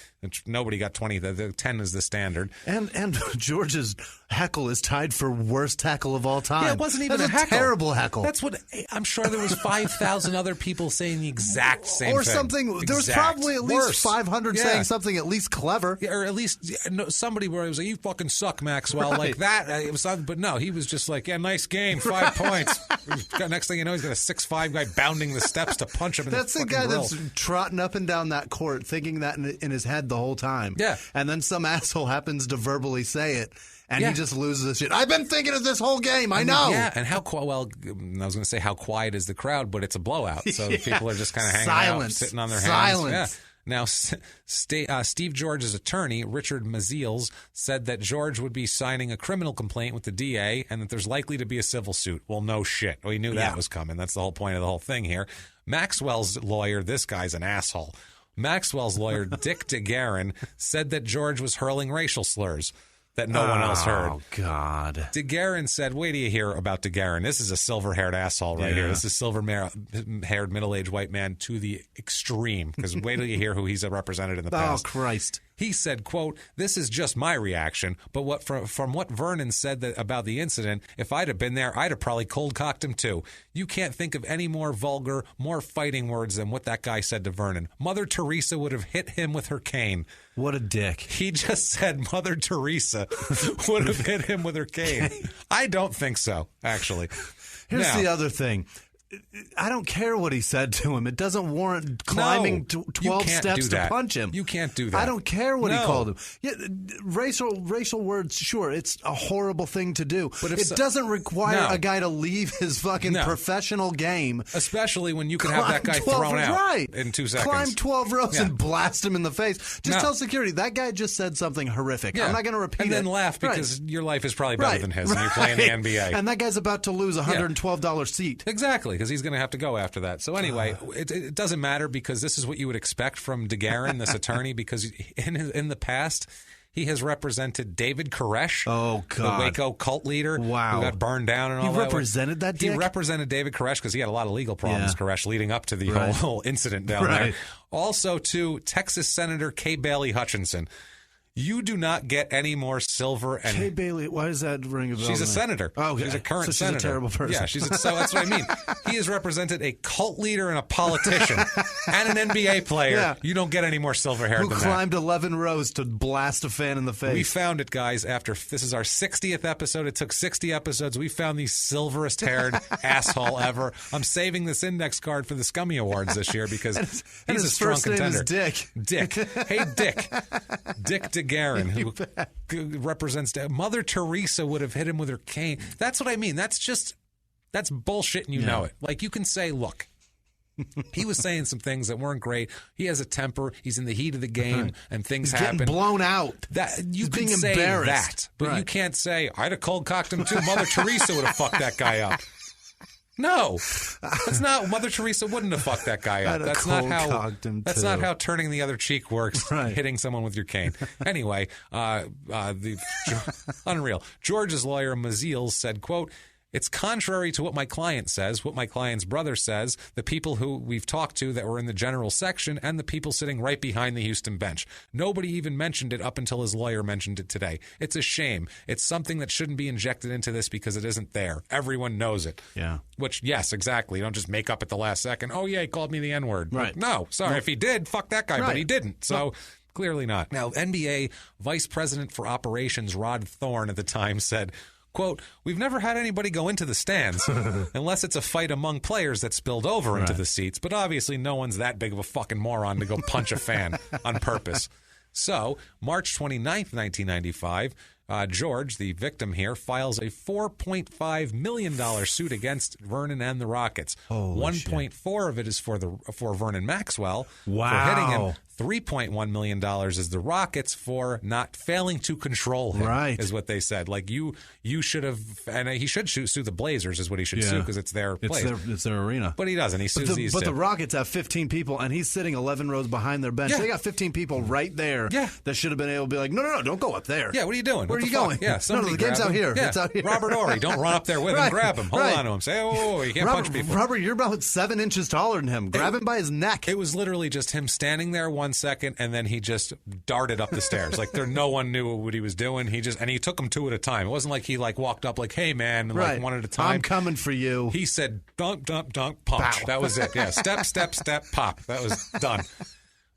Nobody got 20. The 10 is the standard. And George's heckle is tied for worst heckle of all time. Yeah, it wasn't even That's a heckle. Terrible heckle. That's what I'm sure there was 5,000 other people saying the exact same or thing. something. There was probably at least 500 saying something at least clever. Yeah, or at least somebody where it was like, "You fucking suck, Maxwell," like that. It was, but no, he was just like, "Yeah, nice game, 5 points." Next thing you know, he's got a 6'5" guy bounding the steps to punch him. That's the guy grill. that's trotting up and down that court, thinking that in his head the whole time. Yeah, and then some asshole happens to verbally say it. And he just loses his shit. I've been thinking of this whole game. I know. Yeah, and how I was going to say how quiet is the crowd, but it's a blowout. So people are just kind of hanging out, sitting on their hands. Yeah. Now, Steve George's attorney, Richard Maziels, said that George would be signing a criminal complaint with the DA and that there's likely to be a civil suit. Well, no shit. We knew that was coming. That's the whole point of the whole thing here. Maxwell's lawyer, this guy's an asshole. Maxwell's lawyer, Dick DeGuerin, said that George was hurling racial slurs that no one else heard. Oh, God. DeGuerin said, wait till you hear about DeGuerin. This is a silver-haired asshole right here. This is silver-haired middle-aged white man to the extreme, because wait till you hear who he's represented in the past. Oh, Christ. He said, quote, "This is just my reaction, but from what Vernon said about the incident, if I'd have been there, I'd have probably cold-cocked him too. You can't think of any more vulgar, more fighting words than what that guy said to Vernon. Mother Teresa would have hit him with her cane." What a dick. He just said Mother Teresa would have hit him with her cane. I don't think so, actually. Here's the other thing. I don't care what he said to him. It doesn't warrant climbing 12 steps to punch him. You can't do that. I don't care what he called him. Yeah, racial words, sure, it's a horrible thing to do. But it doesn't require a guy to leave his fucking professional game. Especially when you can have that guy thrown out in 2 seconds. Climb 12 rows and blast him in the face. Just tell security, that guy just said something horrific. I'm not going to repeat it. And then laugh because your life is probably better than his and you're playing the NBA. And that guy's about to lose a $112 seat. Exactly, because he's going to have to go after that. So anyway, it doesn't matter because this is what you would expect from DeGuerin, this attorney, because in the past, he has represented David Koresh, the Waco cult leader who got burned down and all that. He represented that dick? He represented David Koresh because he had a lot of legal problems, Koresh, leading up to the whole incident down there. Also to Texas Senator Kay Bailey Hutchinson. You do not get any more silver. And Kay Bailey, why does that ring a bell? She's a senator. Oh, okay. She's a current senator. She's a terrible person. Yeah, so that's what I mean. He has represented a cult leader and a politician and an NBA player. Yeah. You don't get any more silver hair than that. Who climbed 11 rows to blast a fan in the face. We found it, guys, this is our 60th episode. It took 60 episodes. We found the silverest haired asshole ever. I'm saving this index card for the Scummy Awards this year because he's a strong contender. Dick. Hey, Dick. Dick DeGuerin, who represents Mother Teresa would have hit him with her cane. That's what I mean. That's bullshit and you know it. Like, you can say, look, He was saying some things that weren't great. He has a temper. He's in the heat of the game, and things happen. Getting blown out. That you He's can being say embarrassed. that, but you can't say I'd have cold cocked him too. Mother Teresa would have fucked that guy up. No, that's not. Mother Teresa wouldn't have fucked that guy up. That's not how. That's not how turning the other cheek works. Right. Hitting someone with your cane. Anyway, unreal. George's lawyer Maziel said, "Quote." It's contrary to what my client says, what my client's brother says, the people who we've talked to that were in the general section, and the people sitting right behind the Houston bench. Nobody even mentioned it up until his lawyer mentioned it today. It's a shame. It's something that shouldn't be injected into this because it isn't there. Everyone knows it. Yeah. Which, yes, exactly. You don't just make up at the last second. Oh, yeah, he called me the N-word. Right. Like, no, sorry. No. If he did, fuck that guy, but he didn't. So... Clearly not. Now, NBA Vice President for Operations Rod Thorne at the time said, quote, we've never had anybody go into the stands unless it's a fight among players that spilled over into the seats. But obviously no one's that big of a fucking moron to go punch a fan on purpose. So, March 29th, 1995, George, the victim here, files a $4.5 million suit against Vernon and the Rockets. 1.4 of it is for Vernon Maxwell for hitting him. $3.1 million is the Rockets for not failing to control him, is what they said. Like, you should have, and he should sue the Blazers is what he should sue because it's their place. It's their arena. But he doesn't. He sues these two. But the Rockets have 15 people, and he's sitting 11 rows behind their bench. They got 15 people right there that should have been able to be like, no, don't go up there. Yeah, what are you doing? Where are you going? Yeah, no, the game's out here. Yeah. It's out here. Robert Horry, don't run up there with him. Grab him. Hold on to him. Say, you can't punch people. Robert, you're about 7 inches taller than him. Grab him by his neck. It was literally just him standing there 1 second, and then he just darted up the stairs. Like, no one knew what he was doing. He took them 2 at a time. It wasn't like he walked up like, hey, man, like 1 at a time. I'm coming for you. He said, dunk, dunk, dunk, punch. Bow. That was it. Yeah, step, step, step, pop. That was done.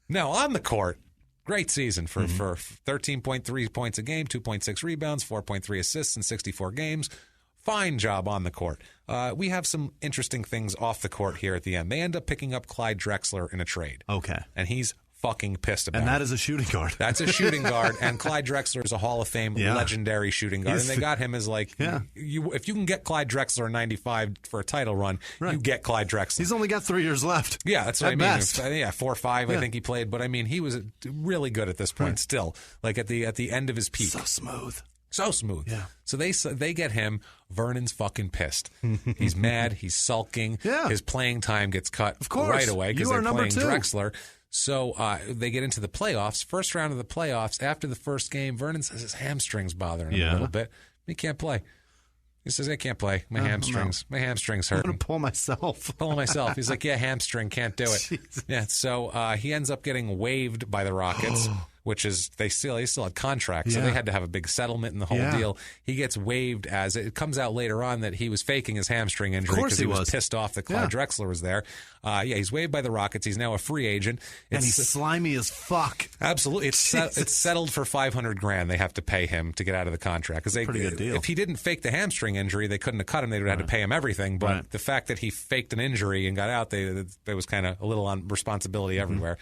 Now, on the court, great season for 13.3 points a game, 2.6 rebounds, 4.3 assists in 64 games. Fine job on the court. We have some interesting things off the court here at the end. They end up picking up Clyde Drexler in a trade. Okay. And he's fucking pissed about it. And that is a shooting guard. That's a shooting guard. And Clyde Drexler is a Hall of Fame legendary shooting guard. And they got him as like, if you can get Clyde Drexler in 95 for a title run, you get Clyde Drexler. He's only got 3 years left. Yeah, that's what I mean. Best. 4 or 5, I think he played. But I mean, he was really good at this point still. Like at the end of his peak. So smooth. So smooth. Yeah. So they get him. Vernon's fucking pissed. He's mad. He's sulking. Yeah. His playing time gets cut right away because they're playing Drexler. So they get into the playoffs. First round of the playoffs. After the first game, Vernon says his hamstrings bothering him a little bit. He can't play. He says, I can't play. My hamstrings. My hamstrings hurt. I'm going to pull myself. Pull myself. He's like, hamstring, can't do it. Jesus. Yeah. So he ends up getting waived by the Rockets. Which is they still had contracts, so they had to have a big settlement and the whole deal. He gets waived as it comes out later on that he was faking his hamstring injury because he was pissed off that Clyde Drexler was there. He's waived by the Rockets. He's now a free agent, and he's slimy as fuck. Absolutely, it's settled for $500,000. They have to pay him to get out of the contract because pretty good deal. If he didn't fake the hamstring injury, they couldn't have cut him. They would have had to pay him everything. But the fact that he faked an injury and got out, there was kind of a little on responsibility everywhere.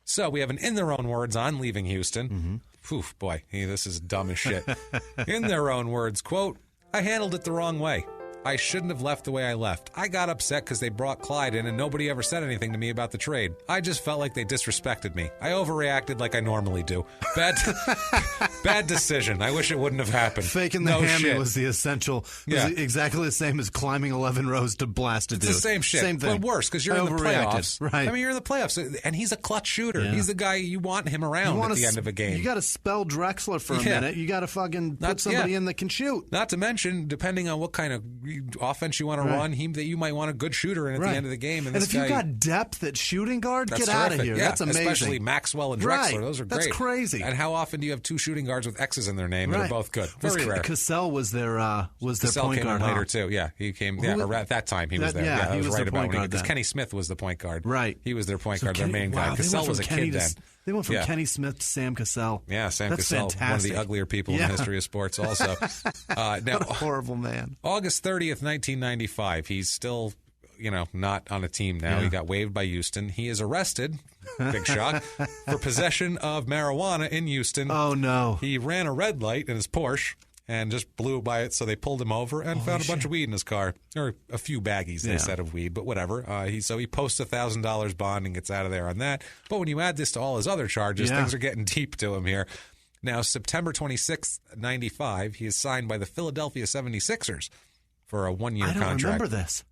So we have an in their own words on leaving Houston. Oof, boy, this is dumb as shit. In their own words, quote, I handled it the wrong way. I shouldn't have left the way I left. I got upset because they brought Clyde in and nobody ever said anything to me about the trade. I just felt like they disrespected me. I overreacted like I normally do. Bad decision. I wish it wouldn't have happened. Faking the hammy was the essential. Was exactly the same as climbing 11 rows to blast a dude. It's the same shit. Same thing. But worse because you're in the playoffs. Right. I mean, you're in the playoffs. And he's a clutch shooter. He's the guy you want him around at the end of a game. You got to spell Drexler for a minute. You got to fucking put somebody in that can shoot. Not to mention, depending on what kind of offense you want to run, that you might want a good shooter in at the end of the game. And if you got depth at shooting guard, get out of here. That's amazing. Especially Maxwell and Drexler. Those are great. That's crazy. And how often do you have 2 shooting guards with X's in their name that are both good? Very rare. Cassell was their Cassell point came guard in later too. Yeah, he came. At that time he was there. Yeah, he was right about when because Kenny Smith was the point guard. Right, he was their point guard, their main guy. Cassell was a kid then. They went from Kenny Smith to Sam Cassell. Yeah, Sam That's Cassell, fantastic. one of the uglier people in the history of sports. Also, now, what a horrible man. August 30th, 1995. He's still, not on a team now. He got waived by Houston. He is arrested. Big shock for possession of marijuana in Houston. Oh no! He ran a red light in his Porsche. and just blew by it. So they pulled him over and found a bunch of weed in his car, or a few baggies, they said, of weed, but whatever. He posts $1,000 bond and gets out of there on that. But when you add this to all his other charges, things are getting deep to him here. Now, September 26th, 95, he is signed by the Philadelphia 76ers for a one-year contract. I don't remember this.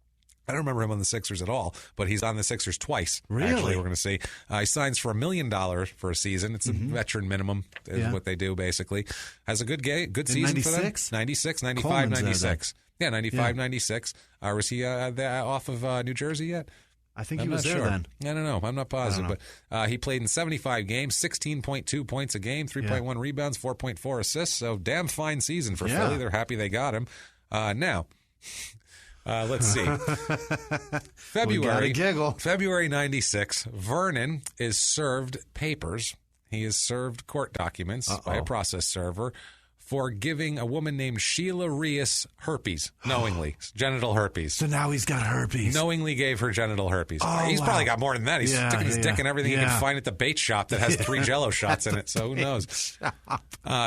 I don't remember him on the Sixers at all, but he's on the Sixers twice. Really? Actually, we're going to see. He signs for $1 million for a season. It's a veteran minimum is what they do, basically. Has a good season for them. 96, 95, Coleman's 96. Yeah, 95, 96. Was he off of New Jersey yet? I think he was there then. I don't know. I'm not positive. But he played in 75 games, 16.2 points a game, 3.1 rebounds, 4.4 assists. So damn fine season for Philly. They're happy they got him. Now... let's see. February 96, Vernon is served papers. He is served court documents by a process server for giving a woman named Sheila Reyes herpes, knowingly, genital herpes. So now he's got herpes. Knowingly gave her genital herpes. He's probably got more than that. He's sticking his dick in everything he can find at the bait shop that has 3 Jell-O shots in it, so who knows.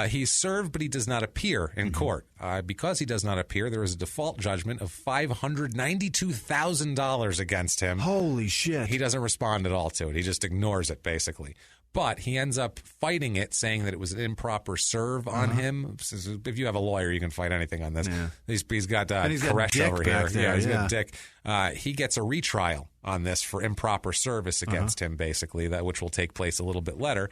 He's served, but he does not appear in court. Because he does not appear, there is a default judgment of $592,000 against him. Holy shit. He doesn't respond at all to it. He just ignores it, basically. But he ends up fighting it, saying that it was an improper serve on him. If you have a lawyer, you can fight anything on this. Yeah. He's got Koresh over here. He's got Dick. He gets a retrial on this for improper service against him, basically, which will take place a little bit later.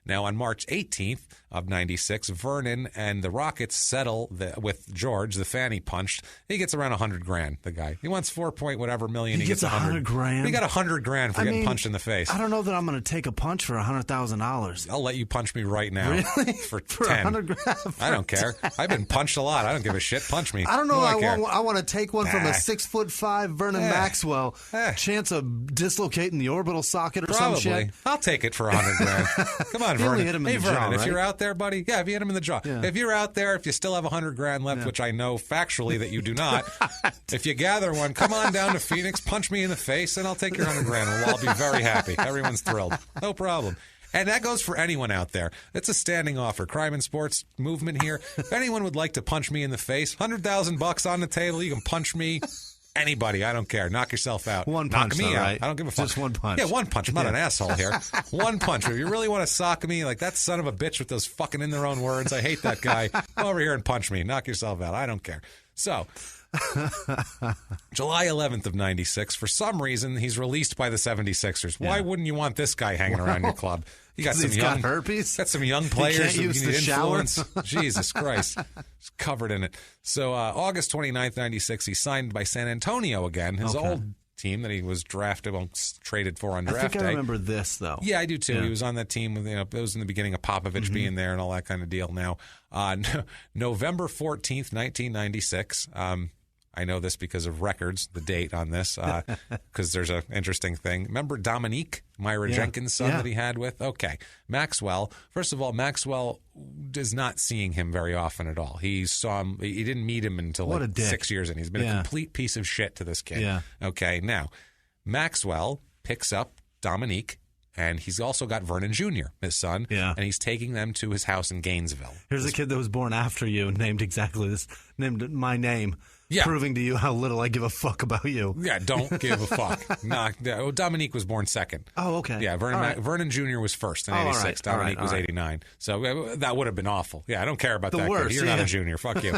Now, on March 18th of 96, Vernon and the Rockets settle with George, the fan he punched. He gets around $100,000. The guy, he wants $4 million. He gets $100,000. He got $100,000 for getting punched in the face. I don't know that I'm going to take a punch for $100,000. I'll let you punch me right now. Really? For 10. $100,000. I don't care. I've been punched a lot. I don't give a shit. Punch me. I don't know. I want to take one from a 6'5" Vernon Maxwell. Chance of dislocating the orbital socket or some shit. I'll take it for $100,000. Come on, Vernon. Only hit him in the Vernon, jaw, right? If you're out there, buddy, if you hit him in the jaw. Yeah. If you're out there, if you still have $100,000 left, which I know factually that you do not, if you gather one, come on down to Phoenix, punch me in the face, and I'll take your $100,000. We'll all be very happy. Everyone's thrilled. No problem. And that goes for anyone out there. It's a standing offer. Crime and sports movement here. If anyone would like to punch me in the face, $100,000 on the table. You can punch me. Anybody, I don't care. Knock yourself out. One punch, Knock me out. Right? I don't give a fuck. Just one punch. Yeah, one punch. I'm not an asshole here. One punch. If you really want to sock me, like that son of a bitch with those fucking in their own words, I hate that guy. Come over here and punch me. Knock yourself out. I don't care. So, July 11th of 96, for some reason, he's released by the 76ers. Why wouldn't you want this guy hanging around your club? You got some got herpes. Got some young players who use need the influence. Jesus Christ. He's covered in it. So August 29th, 96, he's signed by San Antonio again, his old team that he was traded for on draft day. I remember this, though. Yeah, I do, too. Yeah. He was on that team. It was in the beginning of Popovich being there and all that kind of deal. Now, November 14th, 1996, I know this because of records, the date on this, because there's an interesting thing. Remember Dominique, Myra Jenkins' son that he had with? Okay. Maxwell, first of all, Maxwell is not seeing him very often at all. He saw him, he didn't meet him until 6 years in. He's been a complete piece of shit to this kid. Yeah. Okay, now, Maxwell picks up Dominique, and he's also got Vernon Jr., his son, and he's taking them to his house in Gainesville. Here's a kid that was born after you, named exactly this, named my name. Yeah. Proving to you how little I give a fuck about you. Yeah, don't give a fuck. Dominique was born second. Oh, okay. Yeah, Vernon Jr. was first in 86. Dominique was 89. So that would have been awful. Yeah, I don't care about that kid. You're not a junior. Fuck you.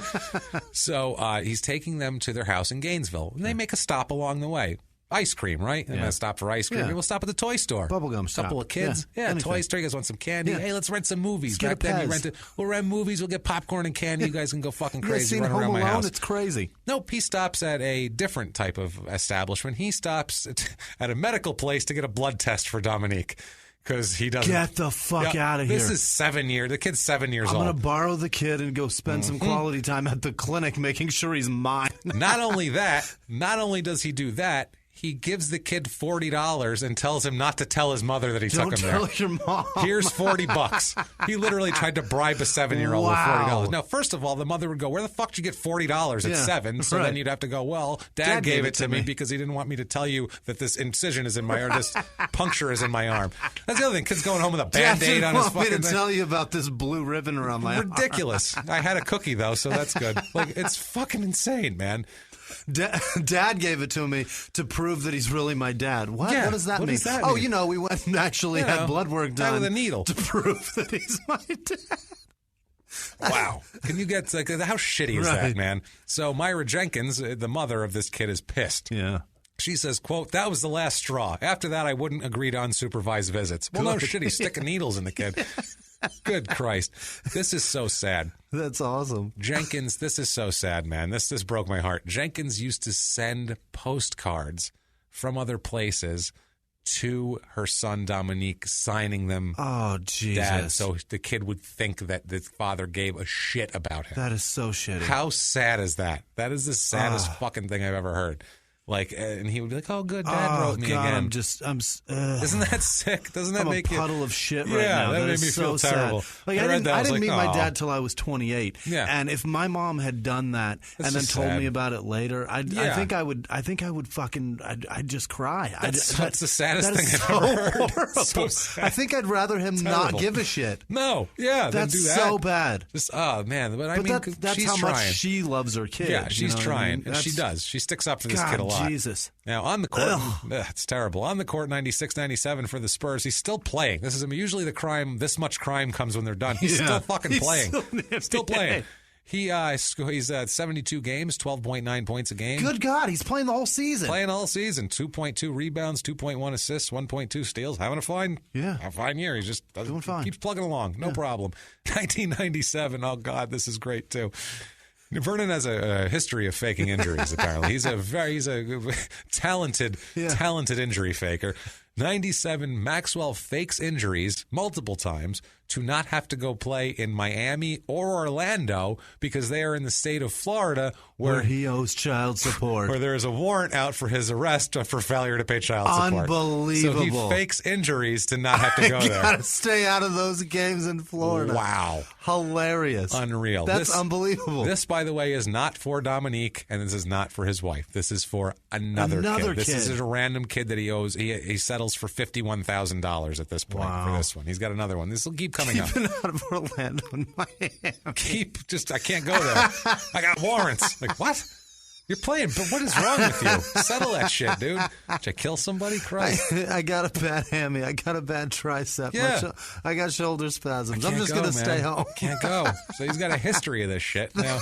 So he's taking them to their house in Gainesville. And they make a stop along the way. Ice cream, right? I'm going to stop for ice cream. We'll stop at the toy store. Bubblegum shop. Couple of kids. Yeah, toy store. You guys want some candy? Hey, let's rent some movies. Back then, we'll rent movies. We'll get popcorn and candy. You guys can go fucking crazy, run around my house. It's crazy. Nope, he stops at a different type of establishment. He stops at a medical place to get a blood test for Dominique. Because he doesn't. Get the fuck out of here. This is 7 years. The kid's 7 years old. I'm going to borrow the kid and go spend some quality time at the clinic making sure he's mine. Not only that, not only does he do that, he gives the kid $40 and tells him not to tell his mother that he took him there. Don't tell your mom. Here's $40. He literally tried to bribe a 7-year-old with $40. Now, first of all, the mother would go, where the fuck did you get $40 at 7? So then you'd have to go, well, Dad gave it to me because he didn't want me to tell you that this incision is in my arm, this puncture is in my arm. That's the other thing. Kid's going home with a Band-Aid on his fucking thing. Want me to tell you about this blue ribbon around my arm. Ridiculous. I had a cookie, though, so that's good. Like, it's fucking insane, man. Dad gave it to me to prove that he's really my dad. What? Yeah, what does that what mean? does that oh, mean? you know, we went and actually had blood work done with a needle to prove that he's my dad. Wow. Can you get, like, how shitty is that, man? So Myra Jenkins, the mother of this kid, is pissed. Yeah. She says, quote, that was the last straw. After that, I wouldn't agree to unsupervised visits. Well, no shit, he's sticking needles in the kid. Good Christ. This is so sad. That's awesome. Jenkins, this is so sad, man. This broke my heart. Jenkins used to send postcards from other places to her son Dominique, signing them. Oh, Jesus. Dad, so the kid would think that the father gave a shit about him. That is so shitty. How sad is that? That is the saddest fucking thing I've ever heard. Like, and he would be like, "Oh, good, Dad wrote me again." Isn't that sick? Doesn't that make you? I'm a puddle of shit right now. Yeah, that made me so feel terrible. Sad. Like, I didn't meet my dad till I was 28. Yeah. And if my mom had done that and then told me about it later, I think I would fucking, I'd just cry. That's the saddest thing so I've ever heard. Horrible. So sad. I think I'd rather him not give a shit. No, yeah, that's do that. so bad. Just man, but I mean, that's she's how trying. much she loves her kid. Yeah, she's trying, I mean? and she does. She sticks up for this kid a lot. Jesus. Now, on the court, it's terrible. On the court, 96-97 for the Spurs. He's still playing. This is usually the crime. This much crime comes when they're done. He's still fucking playing. Still playing. He's at 72 games, 12.9 points a game. Good God, he's playing the whole season. 2.2 rebounds, 2.1 assists, 1.2 steals. Having a fine year. He's just doing fine. Keeps plugging along. No problem. 1997. Oh God, this is great too. Vernon has a history of faking injuries, apparently. He's a talented injury faker. 97, Maxwell fakes injuries multiple times to not have to go play in Miami or Orlando because they are in the state of Florida where he owes child support. Where there is a warrant out for his arrest for failure to pay child support. Unbelievable. So he fakes injuries to not have to go there. Gotta stay out of those games in Florida. Wow. Hilarious. Unreal. That's unbelievable. This, by the way, is not for Dominique, and this is not for his wife. This is for another kid. This is a random kid that he owes. He settles for $51,000 at this point for this one. He's got another one. This will keep coming up. Keeping out of Orlando and Miami. I can't go there. I got warrants. Like, what? You're playing, but what is wrong with you? Settle that shit, dude. Did you kill somebody? Christ. I got a bad hammy. I got a bad tricep. Yeah. I got shoulder spasms. I'm just going to stay home. Can't go. So he's got a history of this shit. Now,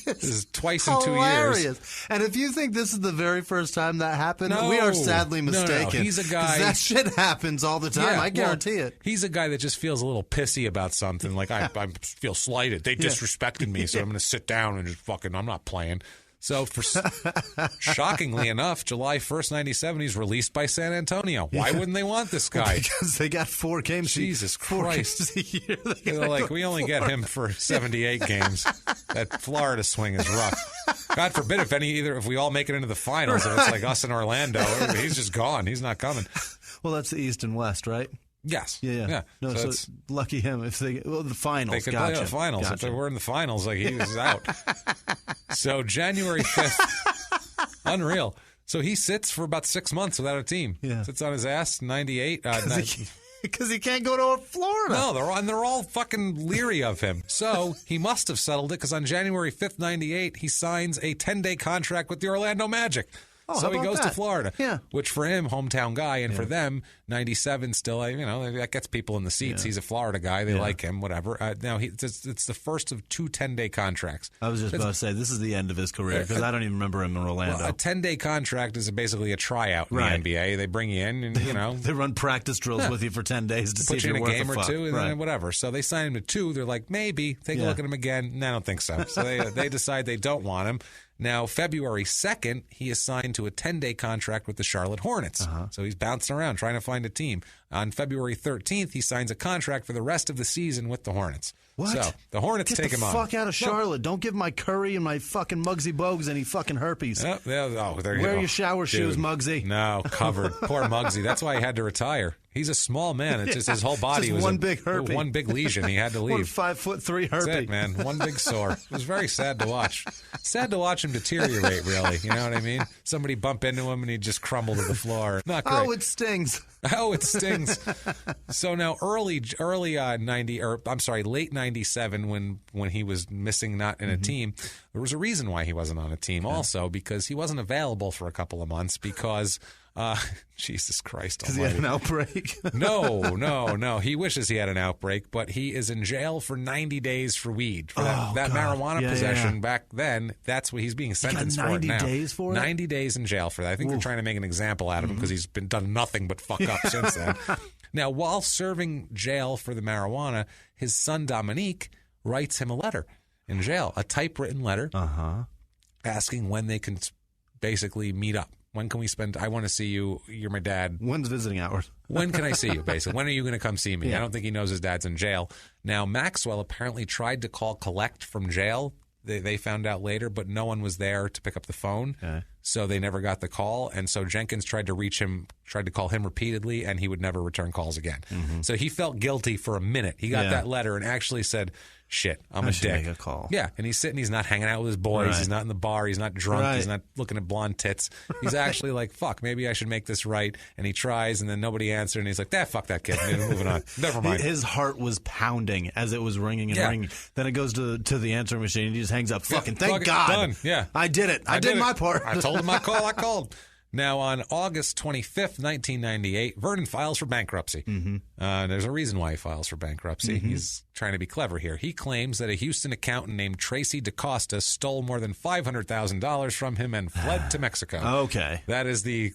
this is twice in 2 years. And if you think this is the very first time that happened, we are sadly mistaken. No. He's a guy. That shit happens all the time. I guarantee it. He's a guy that just feels a little pissy about something. Like, I feel slighted. They disrespected me, so I'm going to sit down and just I'm not playing. So, shockingly enough, July 1st, 97, he's released by San Antonio. Why wouldn't they want this guy? Because they got 4 games. Jesus Christ. Games a year. They're like, we only get him for 78 games. That Florida swing is rough. God forbid if we all make it into the finals, if it's like us in Orlando, he's just gone. He's not coming. Well, that's the East and West, right? Yes. Yeah. No, so lucky him if the finals. They could play the finals. Gotcha. If they were in the finals, like he was out. So January 5th, unreal. So he sits for about 6 months without a team. Yeah. Sits on his ass, 98. Because he can't go to Florida. No, they're all fucking leery of him. So he must have settled it because on January 5th, 98, he signs a 10-day contract with the Orlando Magic. So he goes to Florida, which for him, hometown guy, and for them, 97 still, that gets people in the seats. He's a Florida guy. They like him, whatever. Now, it's the first of 2 10-day contracts. I was just about to say, this is the end of his career because I don't even remember him in Orlando. Well, a 10-day contract is basically a tryout in the NBA. They bring you in and, they run practice drills with you for 10 days to see if you're worth a fuck. Put you in a game or two and then whatever. So they sign him to 2. They're like, maybe. Take a look at him again. No, I don't think so. So they decide they don't want him. Now, February 2nd, he is signed to a 10-day contract with the Charlotte Hornets. So he's bouncing around trying to find a team. On February 13th, he signs a contract for the rest of the season with the Hornets. What? So the Hornets take him on. Get the fuck out of Charlotte. Don't give my Curry and my fucking Muggsy Bogues any fucking herpes. There you Wear go. your shower shoes, Muggsy. No, covered. Poor Muggsy. That's why he had to retire. He's a small man. It's just his whole body just was one big herpes. One big lesion. He had to leave. 5'3" herpes. That's it, man. One big sore. It was very sad to watch. Sad to watch him deteriorate, really. You know what I mean? Somebody bump into him and he'd just crumble to the floor. Not great. Oh, it stings. Oh, it stings. So now late 97 when he was missing, not in a team, there was a reason why he wasn't on a team also, because he wasn't available for a couple of months because Jesus Christ almighty. Because he had an outbreak? No. He wishes he had an outbreak, but he is in jail for 90 days for weed. For that marijuana possession back then, that's what he's being sentenced for now. 90 days for it? 90 days in jail for that. I think they're trying to make an example out of him because he's been done nothing but fuck up since then. Now, while serving jail for the marijuana, his son Dominique writes him a letter in jail, a typewritten letter asking when they can basically meet up. When can we spend? I want to see you. You're my dad. When's visiting hours? When can I see you, basically? When are you going to come see me? I don't think he knows his dad's in jail. Now, Maxwell apparently tried to call collect from jail. They found out later, but no one was there to pick up the phone. So they never got the call. And so Jenkins tried to reach him, tried to call him repeatedly, and he would never return calls again. So he felt guilty for a minute. He got that letter and actually said, shit, I'm a dick. Make a call. Yeah, and he's sitting, he's not hanging out with his boys, Right. he's not in the bar, he's not drunk, he's not looking at blonde tits. He's actually like, fuck, maybe I should make this right. And he tries, and then nobody answered, and he's like, fuck that kid. And moving on. Never mind. His heart was pounding as it was ringing and ringing. Then it goes to the answering machine, and he just hangs up. Fucking thank God. Done. Yeah. I did it. I did my part. I told him I called. Now, on August 25th, 1998, Vernon files for bankruptcy. There's a reason why he files for bankruptcy. He's trying to be clever here. He claims that a Houston accountant named Tracy DaCosta stole more than $500,000 from him and fled to Mexico. Okay. That is the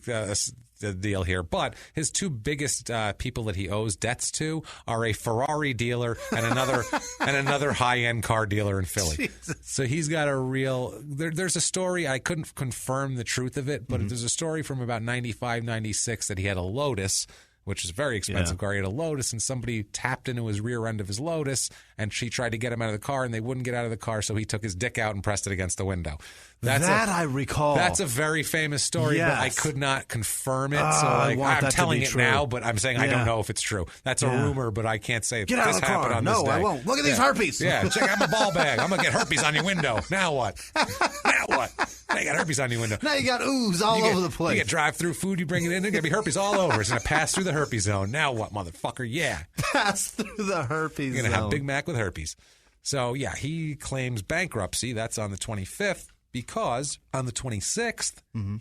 deal here. But his two biggest people that he owes debts to are a Ferrari dealer and another high-end car dealer in Philly. Jesus. So he's got a real there's a story, I couldn't confirm the truth of it, but there's a story from about 95, 96 that he had a Lotus, which is a very expensive car. He had a Lotus, and somebody tapped into his rear end of his Lotus, and she tried to get him out of the car, and they wouldn't get out of the car, so he took his dick out and pressed it against the window. I recall. That's a very famous story, but I could not confirm it. So I'm telling it true. now, but I'm saying I don't know if it's true. That's a rumor, but I can't say Get out of the car. No, I won't. Look at these herpes. Yeah, check out my ball bag. I'm going to get herpes on your window. Now what? Now what? Now you got herpes on your window. Now you got ooze all over the place. You get drive-through food, you bring it in, there's going to be herpes all over. It's going to pass through the herpes zone. Now what, motherfucker? Yeah. Pass through the herpes zone. You're going to have Big Mac with herpes. So, yeah, he claims bankruptcy. That's on the 25th. Because on the 26th,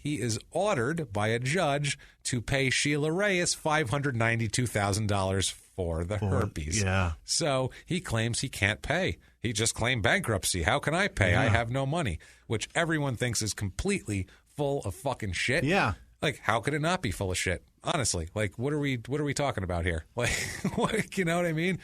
he is ordered by a judge to pay Sheila Reyes $592,000 for the herpes. Yeah. So he claims he can't pay. He just claimed bankruptcy. How can I pay? I have no money, which everyone thinks is completely full of fucking shit. Yeah. Like, how could it not be full of shit? Honestly, like, what are we talking about here? Like, you know what I mean?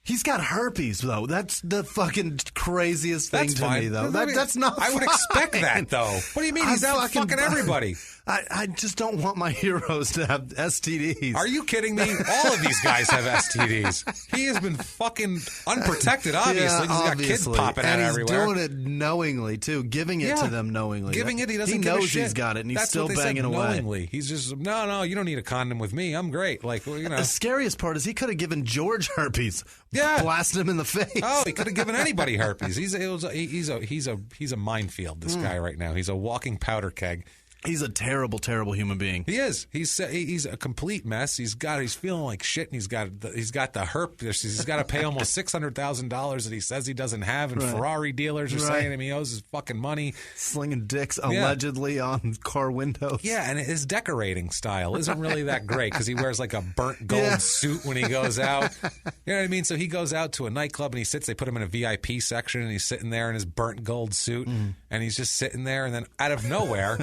He's got herpes, though. That's the fucking craziest thing to me, though. That's not I would expect that, though. What do you mean? He's out fucking everybody. I just don't want my heroes to have STDs. Are you kidding me? All of these guys have STDs. He has been fucking unprotected, obviously, because he's got kids popping out everywhere. And he's doing it knowingly, too. Giving it to them knowingly. Giving it, he doesn't give give a knows shit. He's got it, and he's That's still what they banging said, away. Knowingly. He's just, no, you don't need a condom with me. I'm great. Like, well, you know. The scariest part is he could have given George herpes. Yeah. Blasted him in the face. Oh, he could have given anybody herpes. He's a minefield, this guy right now. He's a walking powder keg. He's a terrible, terrible human being. He is. He's a complete mess. He's feeling like shit, and he's got the herpes. He's got to pay almost $600,000 that he says he doesn't have, and Ferrari dealers are saying him he owes his fucking money. Slinging dicks allegedly on car windows. Yeah, and his decorating style isn't really that great because he wears like a burnt gold suit when he goes out. You know what I mean? So he goes out to a nightclub and he sits. They put him in a VIP section, and he's sitting there in his burnt gold suit, and he's just sitting there, and then out of nowhere,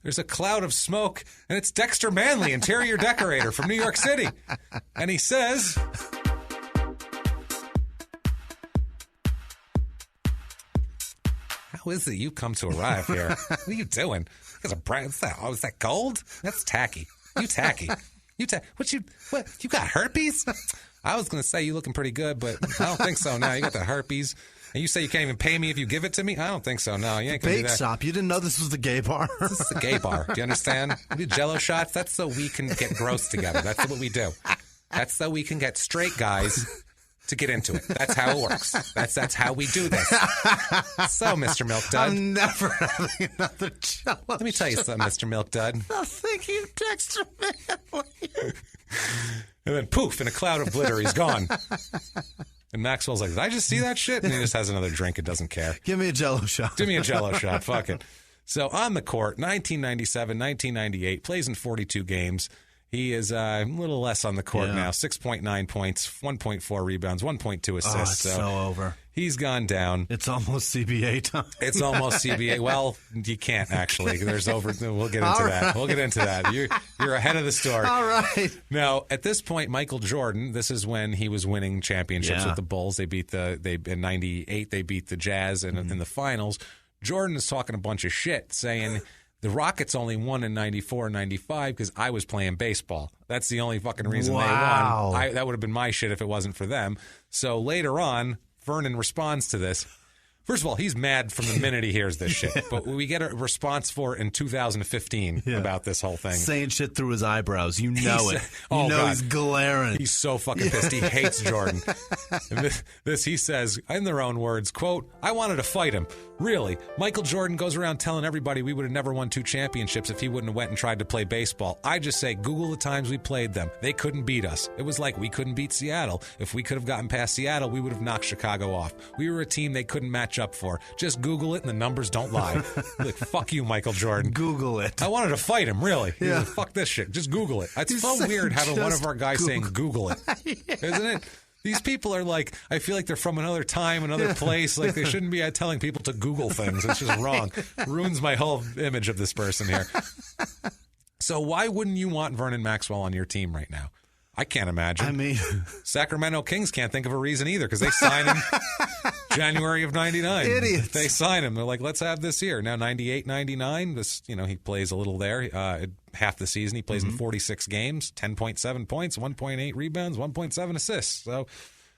there's a cloud of smoke, and it's Dexter Manley, interior decorator from New York City. And he says, How is it you come to arrive here? What are you doing? What's that? Oh, is that gold? That's tacky. You tacky. What, you got herpes? I was going to say you looking pretty good, but I don't think so now. You got the herpes. And you say you can't even pay me if you give it to me? I don't think so. No, you ain't going to do that. Bake shop. You didn't know this was the gay bar? This is the gay bar. Do you understand? We do Jell-O shots. That's so we can get gross together. That's what we do. That's so we can get straight guys to get into it. That's how it works. That's how we do this. So, Mr. Milk Dud. I'm never having another Jell-O Let me tell you something, Mr. Milk Dud. I think you text your family. And then poof, in a cloud of glitter, he's gone. And Maxwell's like, did I just see that shit? And he just has another drink and doesn't care. Give me a Jell-O shot. Give me a Jell-O shot. Fuck it. So on the court, 1997, 1998, plays in 42 games. He is a little less on the court now. 6.9 points, 1.4 rebounds, 1.2 assists. Oh, it's so over. He's gone down. It's almost CBA time. It's almost CBA. Well, you can't actually. We'll get into that. We'll get into that. You're ahead of the story. All right. Now, at this point, Michael Jordan, this is when he was winning championships with the Bulls. They beat in 98, they beat the Jazz in the finals. Jordan is talking a bunch of shit, saying the Rockets only won in 94 and 95 because I was playing baseball. That's the only fucking reason they won. That would have been my shit if it wasn't for them. So later on, Vernon responds to this. First of all, he's mad from the minute he hears this shit. But we get a response for in 2015 about this whole thing. Saying shit through his eyebrows. You know it. He's glaring. He's so fucking pissed. He hates Jordan. And he says, in their own words, quote, I wanted to fight him. Really, Michael Jordan goes around telling everybody we would have never won 2 championships if he wouldn't have went and tried to play baseball. I just say, Google the times we played them. They couldn't beat us. It was like we couldn't beat Seattle. If we could have gotten past Seattle, we would have knocked Chicago off. We were a team they couldn't match up for. Just Google it and the numbers don't lie. Like, fuck you, Michael Jordan. Google it. I wanted to fight him, really. Yeah. Like, fuck this shit. Just Google it. It's so weird having one of our guys saying Google it. Isn't it? These people are like, I feel like they're from another time, another place. Like, they shouldn't be telling people to Google things. It's just wrong. Ruins my whole image of this person here. So why wouldn't you want Vernon Maxwell on your team right now? I can't imagine. I mean, Sacramento Kings can't think of a reason either because they signed him January of 99. Idiots. They signed him. They're like, let's have this year. Now, 98, 99, this, he plays a little there. Half the season, he plays in 46 games, 10.7 points, 1.8 rebounds, 1.7 assists. So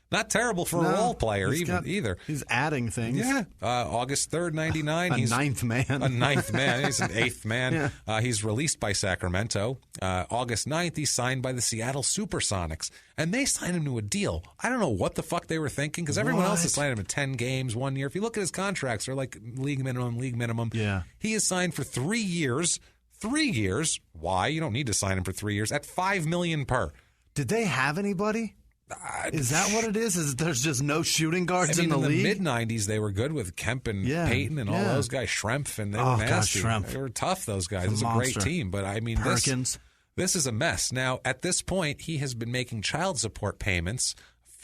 not terrible for a role player either. He's adding things. Yeah. August 3rd, 99. He's ninth man. A ninth man. He's an eighth man. Yeah. He's released by Sacramento. August 9th, he's signed by the Seattle Supersonics. And they signed him to a deal. I don't know what the fuck they were thinking because everyone else has signed him to 10 games, 1 year. If you look at his contracts, they're like league minimum. Yeah. He is signed for 3 years. 3 years. Why? You don't need to sign him for 3 years at $5 million per. Did they have anybody? Is that what it is? Is there's just no shooting guards in the league? In the mid-'90s, they were good with Kemp and Payton and all those guys, Schrempf, and they were nasty. They were tough, those guys. It was a great team. But, I mean, this is a mess. Now, at this point, he has been making child support payments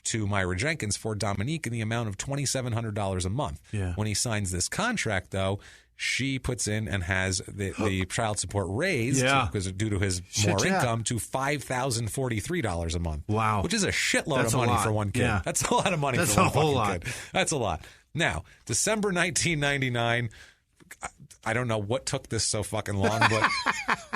to Myra Jenkins for Dominique in the amount of $2,700 a month. Yeah. When he signs this contract, though, she puts in and has the child support raised because due to his more income to $5,043 a month. Wow. Which is a shitload of money for one kid. Yeah. That's a lot of money for one fucking kid. That's a lot. Now, December 1999, I don't know what took this so fucking long, but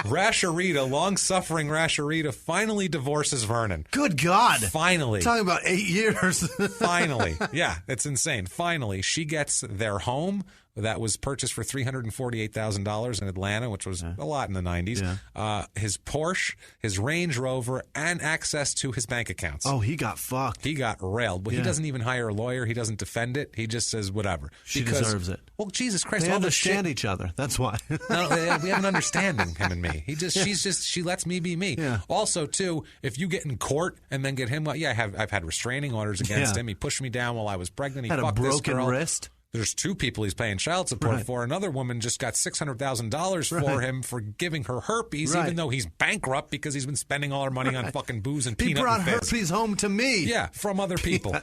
Rasharita, long-suffering Rasharita, finally divorces Vernon. Good God. Finally. Talking about 8 years. Finally. Yeah, it's insane. Finally, she gets their home that was purchased for $348,000 in Atlanta, which was a lot in the 90s. Yeah. His Porsche, his Range Rover, and access to his bank accounts. Oh, he got fucked. He got railed. But he doesn't even hire a lawyer. He doesn't defend it. He just says whatever. She deserves it. Well, Jesus Christ. They understand each other. That's why. No, we have an understanding, him and me. She lets me be me. Yeah. Also, too, if you get in court and then get him, I've had restraining orders against him. He pushed me down while I was pregnant. He fucked this girl. Had a broken wrist. There's 2 people he's paying child support for. Another woman just got $600,000 for him for giving her herpes, even though he's bankrupt because he's been spending all her money on fucking booze and peanut and He brought herpes home to me. Yeah, from other people.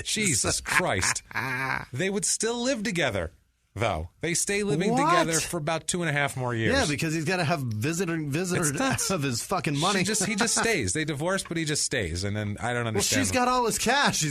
Jesus Christ. They would still live together, though. They stay living together for about 2.5 more years. Yeah, because he's got to have visitors of his fucking money. He just stays. They divorce, but he just stays. And then I don't understand. Well, she's got all his cash.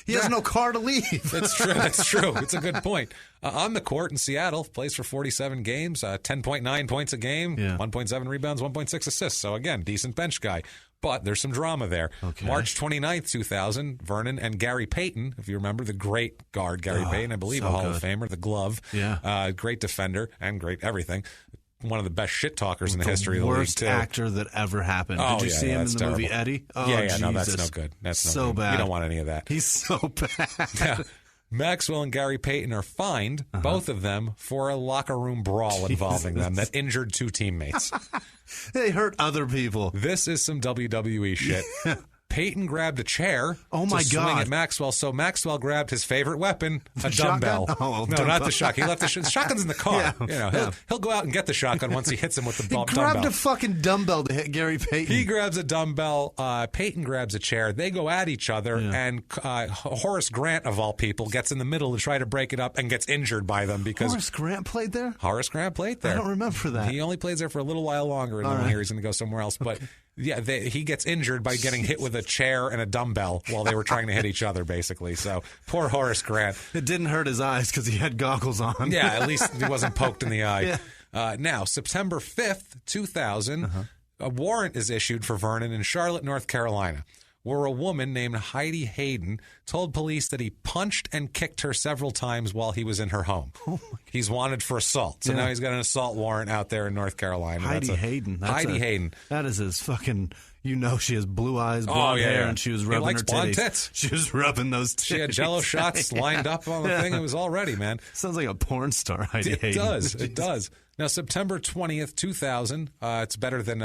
He has no car to leave. That's true. It's a good point. On the court in Seattle, plays for 47 games, 10.9 points a game, 1.7 rebounds, 1.6 assists. So, again, decent bench guy. But there's some drama there. Okay. March 29th, 2000, Vernon and Gary Payton, if you remember, the great guard Gary Payton, I believe a Hall of Famer, the glove, great defender and great everything. One of the best shit talkers in the history of the league, worst actor that ever happened. Oh, Did you see him in the movie Eddie? Oh, yeah, no, that's no good. That's no good. Bad. You don't want any of that. He's so bad. Yeah. Maxwell and Gary Payton are fined, both of them, for a locker room brawl involving them that injured two teammates. They hurt other people. This is some WWE shit. Payton grabbed a chair to swing at Maxwell, so Maxwell grabbed his favorite weapon, a dumbbell. No, not the shotgun. He left the shotgun's in the car. He'll go out and get the shotgun once he hits him with the dumbbell. He grabbed a fucking dumbbell to hit Gary Payton. He grabs a dumbbell. Payton grabs a chair. They go at each other, and Horace Grant, of all people, gets in the middle to try to break it up and gets injured by them because Horace Grant played there? Horace Grant played there. I don't remember that. He only plays there for a little while longer, and then here he's going to go somewhere else. But yeah, he gets injured by getting hit with a chair and a dumbbell while they were trying to hit each other, basically. So poor Horace Grant. It didn't hurt his eyes because he had goggles on. Yeah, at least he wasn't poked in the eye. Yeah. Now, September 5th, 2000, a warrant is issued for Vernon in Charlotte, North Carolina, where a woman named Heidi Hayden told police that he punched and kicked her several times while he was in her home. He's wanted for assault. So now he's got an assault warrant out there in North Carolina. Heidi Hayden. That is his fucking... You know she has blue eyes, blonde hair, and she was rubbing her titties. She was rubbing those titties. She had Jell-O shots lined up on the thing. It was all ready, man. Sounds like a porn star, Heidi Hayden. It does. It does. Now, September 20th, 2000, it's better than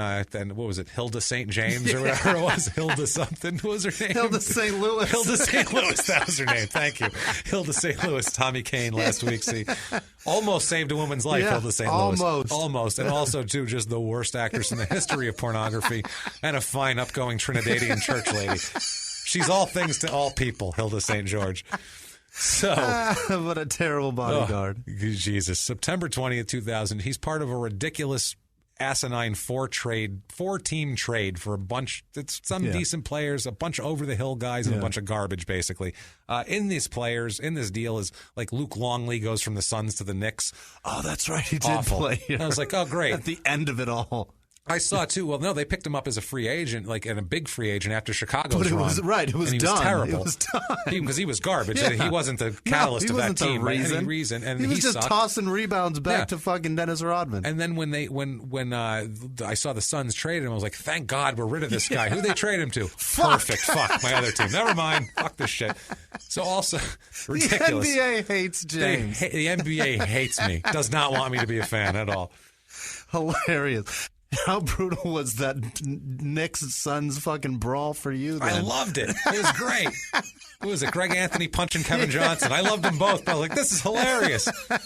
what was it, Hilda St. James or whatever it was? Hilda something. What was her name? Hilda St. Louis. Hilda St. Louis. That was her name. Thank you. Hilda St. Louis. Tommy Kane last week. See, almost saved a woman's life, Hilda St. Louis. Almost. And also, too, just the worst actress in the history of pornography and a fine, upgoing Trinidadian church lady. She's all things to all people, Hilda St. George. So, what a terrible bodyguard. Oh, Jesus. September 20th, 2000, he's part of a ridiculous asinine four-team trade for a bunch, some decent players, a bunch of over-the-hill guys, and a bunch of garbage, basically. In this deal is like Luke Longley goes from the Suns to the Knicks. Oh, that's right. He did play here. I was like, oh, great. At the end of it all. I saw, too. Well, no, they picked him up as a free agent, and a big free agent after Chicago's run. It was done. Was terrible. It was done. Because he was garbage. He wasn't the catalyst of that team by any reason. And he was just sucked. Tossing rebounds back to fucking Dennis Rodman. And then when I saw the Suns trade him, I was like, thank God we're rid of this guy. Who'd they trade him to? Perfect. Fuck, my other team. Never mind. Fuck this shit. So also, ridiculous. The NBA hates James. The NBA hates me. Does not want me to be a fan at all. Hilarious. How brutal was that Knicks-Suns fucking brawl for you then? I loved it. It was great. Who was it? Greg Anthony punching Kevin Johnson. I loved them both. But I was like, this is hilarious.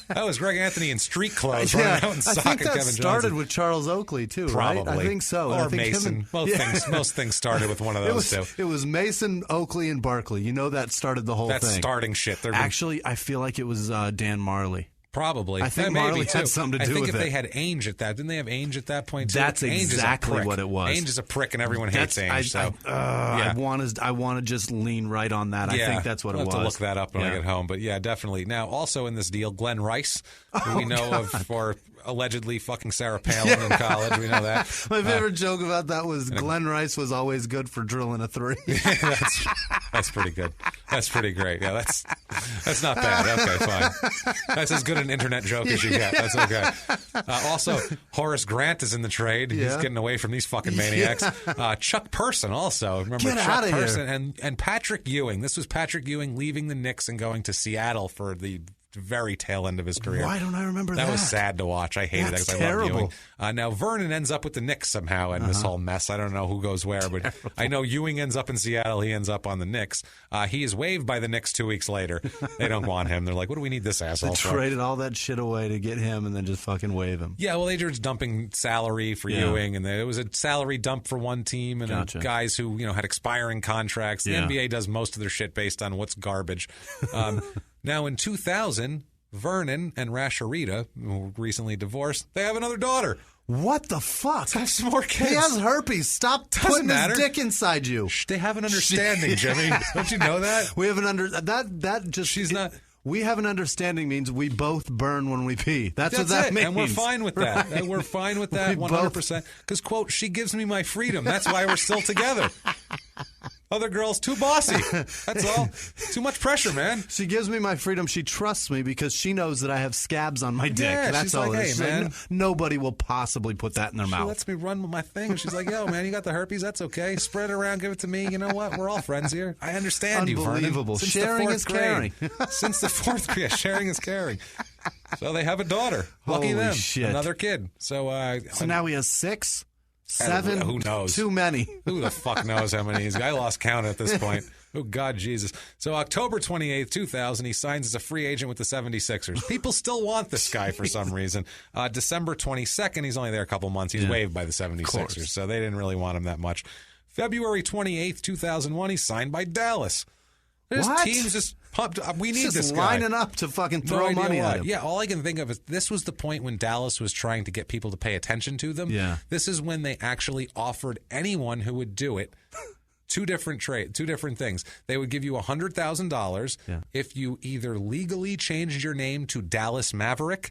That was Greg Anthony in street clothes running out and socking Kevin Johnson. I think that started with Charles Oakley, too, Probably. Right? I think so. Or Mason. Most things started with one of those two. It was Mason, Oakley, and Barkley. You know that started the whole thing. That's starting shit. Actually, I feel like it was Dan Marley. Probably. I think Marley had something to do with it. I think if they had Ainge at that, didn't they have Ainge at that point too? That's exactly what it was. Ainge is a prick and everyone hates Ainge. I want to just lean right on that. I think that's what it was. I'll have to look that up when I get home. But yeah, definitely. Now, also in this deal, Glenn Rice, who we know of for allegedly fucking Sarah Palin in college. We know that. My favorite joke about that was Glenn Rice was always good for drilling a three. That's pretty good. That's pretty great. Yeah, that's not bad. Okay, fine. That's as good an internet joke as you get. That's okay. Also, Horace Grant is in the trade. He's getting away from these fucking maniacs. Chuck Person also. Remember Chuck Person and Patrick Ewing. This was Patrick Ewing leaving the Knicks and going to Seattle for the very tail end of his career. Why don't I remember that? That was sad to watch. I hated that because I loved Ewing. Now, Vernon ends up with the Knicks somehow in this whole mess. I don't know who goes where, but I know Ewing ends up in Seattle. He ends up on the Knicks. He is waived by the Knicks 2 weeks later. They don't want him. They're like, what do we need this asshole for? They traded all that shit away to get him and then just fucking waive him. Yeah, well, they were just dumping salary for Ewing, and it was a salary dump for one team, and guys who had expiring contracts. The NBA does most of their shit based on what's garbage. Now, in 2000... Vernon and Rasharita, who recently divorced, they have another daughter. What the fuck? Have some more kids. He has herpes. Stop putting his dick inside you. They have an understanding, Jimmy. Don't you know that? We have an that just... She's not... we have an understanding means we both burn when we pee. That's what that means. And we're fine with that. Right. We're fine with that 100%. Because, quote, she gives me my freedom. That's why we're still together. Other girls, too bossy. That's all. Too much pressure, man. She gives me my freedom. She trusts me because she knows that I have scabs on my dick. Yeah, that's she's all like, it is. hey, man. Nobody will possibly put that in their mouth. She lets me run with my thing. And she's like, yo, man, you got the herpes? That's okay. Spread it around. Give it to me. You know what? We're all friends here. I understand you, Vernon. Unbelievable. Sharing is caring. Since the 4th grade, sharing is caring. So they have a daughter. Lucky Holy them. shit. Another kid. So now he has 6? 7? Who knows? Too many. Who the fuck knows how many he's got? I lost count at this point. Oh, God, Jesus. So October 28th, 2000, he signs as a free agent with the 76ers. People still want this guy for some reason. December 22nd, he's only there a couple months. He's waived by the 76ers, so they didn't really want him that much. February 28th, 2001, he's signed by Dallas. His team's just pumped. We need this guy. Lining up to fucking throw money at him. Yeah, all I can think of is this was the point when Dallas was trying to get people to pay attention to them. Yeah. This is when they actually offered anyone who would do it two different things. They would give you $100,000 if you either legally changed your name to Dallas Maverick,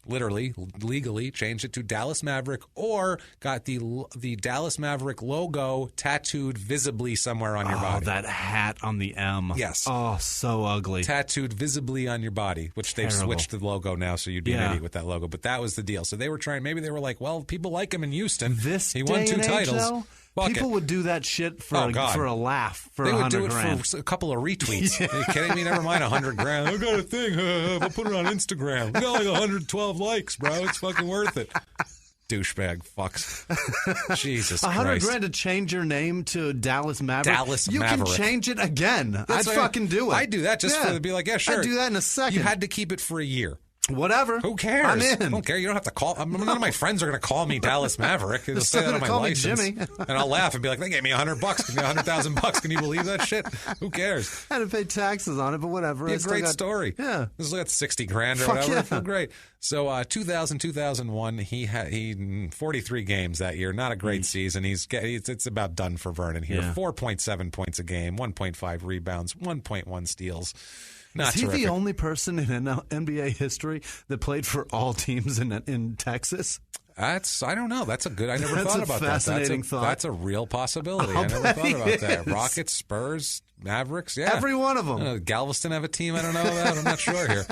literally legally changed it to Dallas Maverick, or got the Dallas Maverick logo tattooed visibly somewhere on your body. Oh, that hat on the M. Yes. Oh, so ugly. Tattooed visibly on your body, which they've switched the logo now, so you'd be an idiot with that logo. But that was the deal. So they were trying, maybe they were like, well, people like him in Houston. He won 2 titles. Though, people would do that shit for a laugh, for $100,000. They would do it $100,000. for a couple of retweets. Are you kidding me? Never mind $100,000. I got a thing. I'll put it on Instagram. We got like 112 likes, bro. It's fucking worth it. Douchebag fucks. Jesus Christ. $100,000 to change your name to Dallas Maverick. You can change it again. I'd fucking do it. I'd do that just to be like, yeah, sure. I'd do that in a second. You had to keep it for a year. Whatever. Who cares? I'm in. I don't care. You don't have to call. None of my friends are going to call me Dallas Maverick. They'll say that on my license. Jimmie. And I'll laugh and be like, they gave me $100. Give me $100,000. Can you believe that shit? Who cares? I had to pay taxes on it, but whatever. It's a great story. Yeah. This is like $60,000 or whatever. It felt great. So 2001, he 43 games that year. Not a great season. It's about done for Vernon here. 4.7 points a game, 1.5 rebounds, 1.1 steals. Is he the only person in NBA history that played for all teams in Texas? I don't know. That's a good. I never thought about that. Fascinating thought. That's a real possibility. I never thought about that. Rockets, Spurs, Mavericks. Yeah, every one of them. Galveston have a team. I don't know that. I'm not sure here.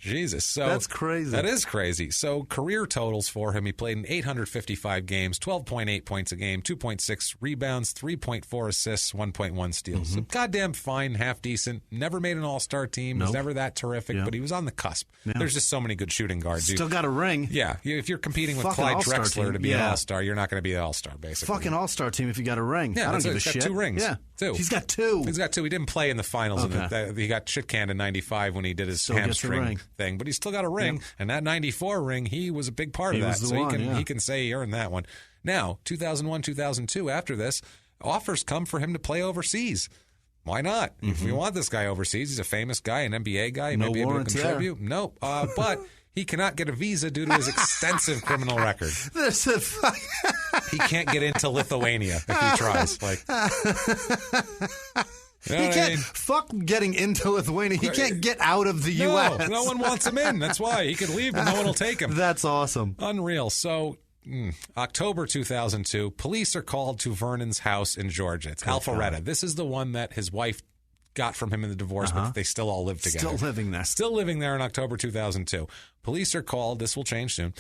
Jesus. So that's crazy. That is crazy. So career totals for him: he played in 855 games, 12.8 points a game, 2.6 rebounds, 3.4 assists, 1.1 steals. So goddamn fine, half decent. Never made an all-star team. Was never that terrific, but he was on the cusp. Yeah. There's just so many good shooting guards. Still got a ring. Yeah, if you're competing with Clyde Drexler to be an all-star, you're not going to be an all-star, basically. Fucking all-star team if you got a ring. Yeah, I don't give a shit. shit. He's got 2 rings. Yeah. 2. He's got 2. He's got 2. He didn't play in the finals. Okay. He got shit-canned in 95 when he did his hamstring thing. But he's still got a ring. And that 94 ring, he was a big part of that. So he can say he earned that one. Now, 2001, 2002, after this, offers come for him to play overseas. Why not? If we want this guy overseas, he's a famous guy, an NBA guy. He may be able to contribute. No, but he cannot get a visa due to his extensive criminal record. He can't get into Lithuania if he tries. You know he can't. Fuck getting into Lithuania. He can't get out of the U.S. No one wants him in. That's why he could leave, but no one will take him. That's awesome. Unreal. So, October 2002, police are called to Vernon's house in Georgia. It's Alpharetta. This is the one that his wife got from him in the divorce, but they still all live together. Still living there. Still living there in October 2002. Police are called. This will change soon.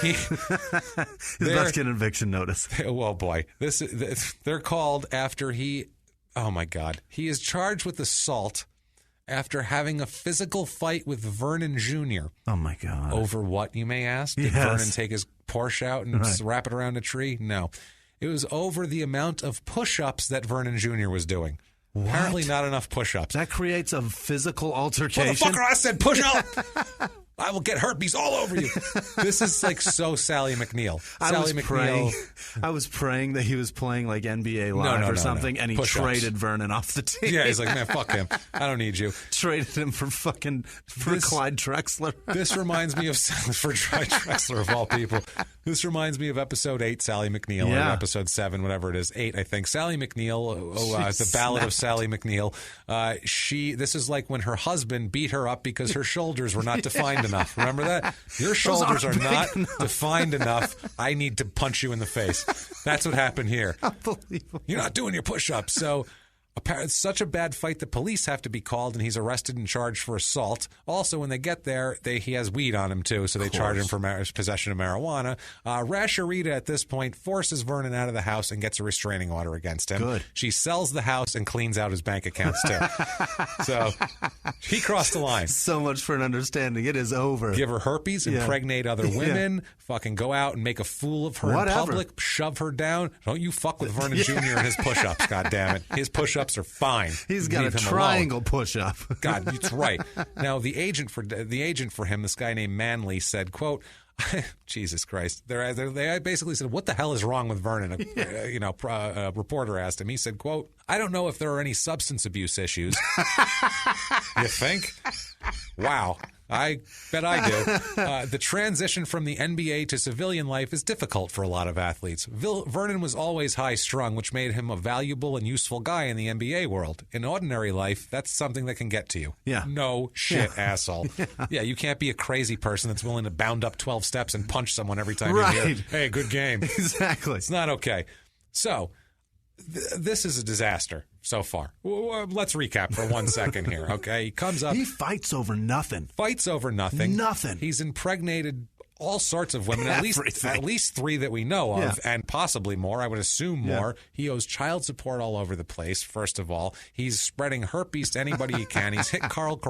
He's about to get an eviction notice. Oh, boy. They're called after oh, my God. He is charged with assault after having a physical fight with Vernon Jr. Oh, my God. Over what, you may ask? Did Vernon take his Porsche out and wrap it around a tree? No. It was over the amount of push-ups that Vernon Jr. was doing. What? Apparently not enough push-ups. That creates a physical altercation. Motherfucker, I said push-up! I will get herpes all over you. This is like so Sally McNeil. I was praying that he was playing like NBA Live or something, and he traded Vernon off the team. Yeah, he's like, man, fuck him. I don't need you. Traded him for Clyde Drexler. This reminds me of for Clyde Drexler of all people. This reminds me of episode 8, Sally McNeil, or episode 7, whatever it is, 8, I think. Sally McNeil, the Ballad of Sally McNeil. This is like when her husband beat her up because her shoulders were not defined enough. Remember that? Your shoulders are not defined enough. I need to punch you in the face. That's what happened here. Unbelievable. You're not doing your push-ups. So it's such a bad fight that police have to be called, and he's arrested and charged for assault. Also, when they get there, he has weed on him, too, so they charge him for possession of marijuana. Rasharita, at this point, forces Vernon out of the house and gets a restraining order against him. Good. She sells the house and cleans out his bank accounts, too. So he crossed the line. So much for an understanding. It is over. Give her herpes, impregnate other women, fucking go out and make a fool of her in public, shove her down. Don't you fuck with Vernon Jr. and his push-ups, goddammit. His push-ups are fine. He's got a triangle push-up. God, that's right. Now, the agent for him, this guy named Manley, said, quote, Jesus Christ. They basically said, what the hell is wrong with Vernon? A reporter asked him. He said, quote, I don't know if there are any substance abuse issues. You think? Wow. I bet I do. The transition from the NBA to civilian life is difficult for a lot of athletes. Vernon was always high-strung, which made him a valuable and useful guy in the NBA world. In ordinary life, that's something that can get to you. Yeah. No shit, asshole. Yeah, you can't be a crazy person that's willing to bound up 12 steps and punch someone every time you hear, hey, good game. Exactly. It's not okay. So, this is a disaster so far. Let's recap for 1 second here, okay? He comes up. He fights over nothing. Nothing. He's impregnated all sorts of women, at least 3 that we know of, and possibly more. I would assume more. He owes child support all over the place, first of all. He's spreading herpes to anybody he can. He's hit Carl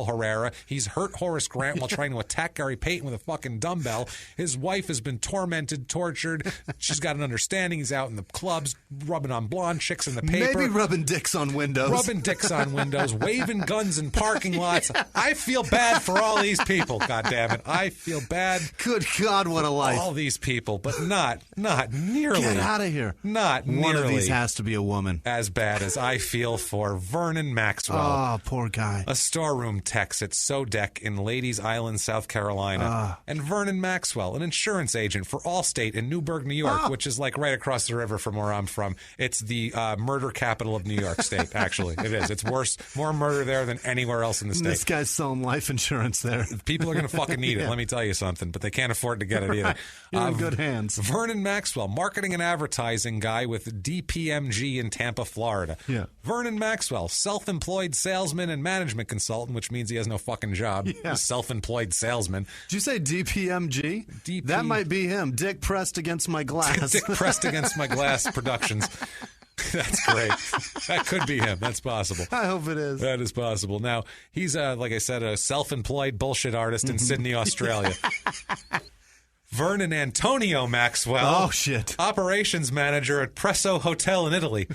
Herrera. He's hurt Horace Grant while trying to attack Gary Payton with a fucking dumbbell. His wife has been tormented, tortured. She's got an understanding. He's out in the clubs, rubbing on blonde chicks in the paper. Maybe rubbing dicks on windows. Waving guns in parking lots. I feel bad for all these people, goddammit. I feel bad. Good God, what a life. All these people, but not nearly. Get out of here. Not nearly. One of these has to be a woman. As bad as I feel for Vernon Maxwell. Oh, poor guy. A storeroom techs at Sodec in Ladies Island, South Carolina. And Vernon Maxwell, an insurance agent for Allstate in Newburgh, New York, which is like right across the river from where I'm from. It's the murder capital of New York State, actually. It is. It's worse. More murder there than anywhere else in the state. This guy's selling life insurance there. People are going to fucking need it, let me tell you something. But they can't afford to get it either. You're in good hands. Vernon Maxwell, marketing and advertising guy with DPMG in Tampa, Florida. Yeah. Vernon Maxwell, self-employed salesman and management consultant, which means he has no fucking job. Yeah. He's self-employed salesman. Did you say DPMG? That might be him. Dick Pressed Against My Glass. Dick Pressed Against My Glass Productions. That's great. That could be him. That's possible. I hope it is. That is possible. Now, he's, like I said, a self-employed bullshit artist in Sydney, Australia. Vernon Antonio Maxwell. Oh, shit. Operations manager at Presso Hotel in Italy.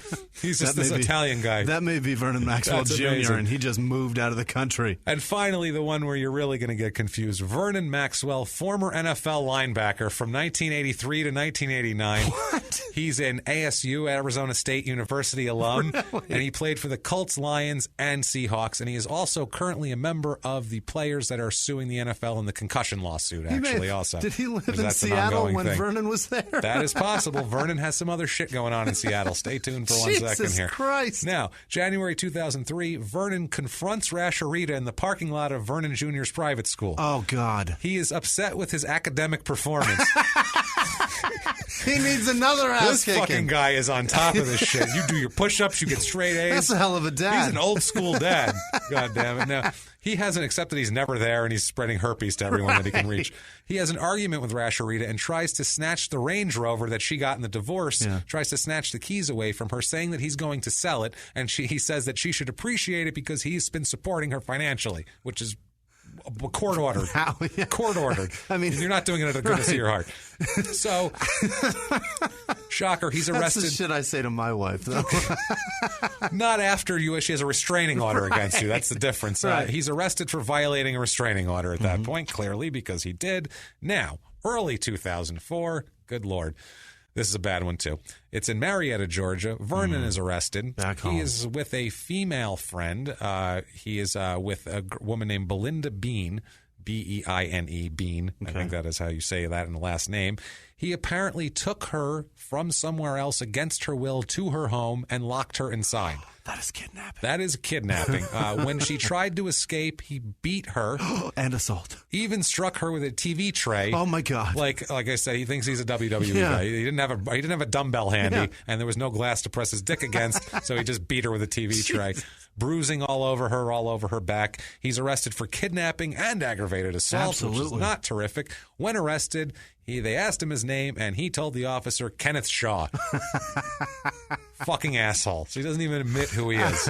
He's just this Italian guy. That may be Vernon Maxwell Jr., amazing. and he just moved out of the country. And finally, the one where you're really going to get confused. Vernon Maxwell, former NFL linebacker from 1983 to 1989. What? He's an ASU, Arizona State University alum, really? And he played for the Colts, Lions, and Seahawks. And he is also currently a member of the players that are suing the NFL in the concussion lawsuit, also. Did he live in Seattle when Vernon was there? That is possible. Vernon has some other shit going on in Seattle. Stay tuned for 1 second here. Jesus Christ. Now, January 2003, Vernon confronts Rasharita in the parking lot of Vernon Jr.'s private school. Oh, God. He is upset with his academic performance. He needs another ass This kicking. fucking guy is on top of this shit. You do your push-ups, you get straight A's. That's a hell of a dad. He's an old-school dad. God damn it. Now, he hasn't accepted he's never there, and he's spreading herpes to everyone that he can reach. He has an argument with Rasharita and tries to snatch the Range Rover that she got in the divorce, tries to snatch the keys away from her, saying that he's going to sell it, and he says that she should appreciate it because he's been supporting her financially, which is court ordered. How? Yeah. Court ordered. I mean, you're not doing it out of the goodness of your heart. So Shocker, he's arrested. That's the shit I say to my wife, though. Not after she has a restraining order against you. That's the difference. Right. He's arrested for violating a restraining order at that point, clearly, because he did. Now, early 2004, good Lord. This is a bad one, too. It's in Marietta, Georgia. Vernon is arrested. Back home. He is with a female friend. He is with a woman named Belinda Bean, Beine, Bean. Okay. I think that is how you say that in the last name. He apparently took her from somewhere else against her will to her home and locked her inside. That is kidnapping. That is kidnapping. When she tried to escape, he beat her. And assault. Even struck her with a TV tray. Oh, my God. Like I said, he thinks he's a WWE guy. He didn't have a dumbbell handy, and there was no glass to press his dick against, so he just beat her with a TV tray. Bruising all over her back. He's arrested for kidnapping and aggravated assault, which is not terrific. When arrested, they asked him his name, and he told the officer, Kenneth Shaw. Fucking asshole. So he doesn't even admit who he is.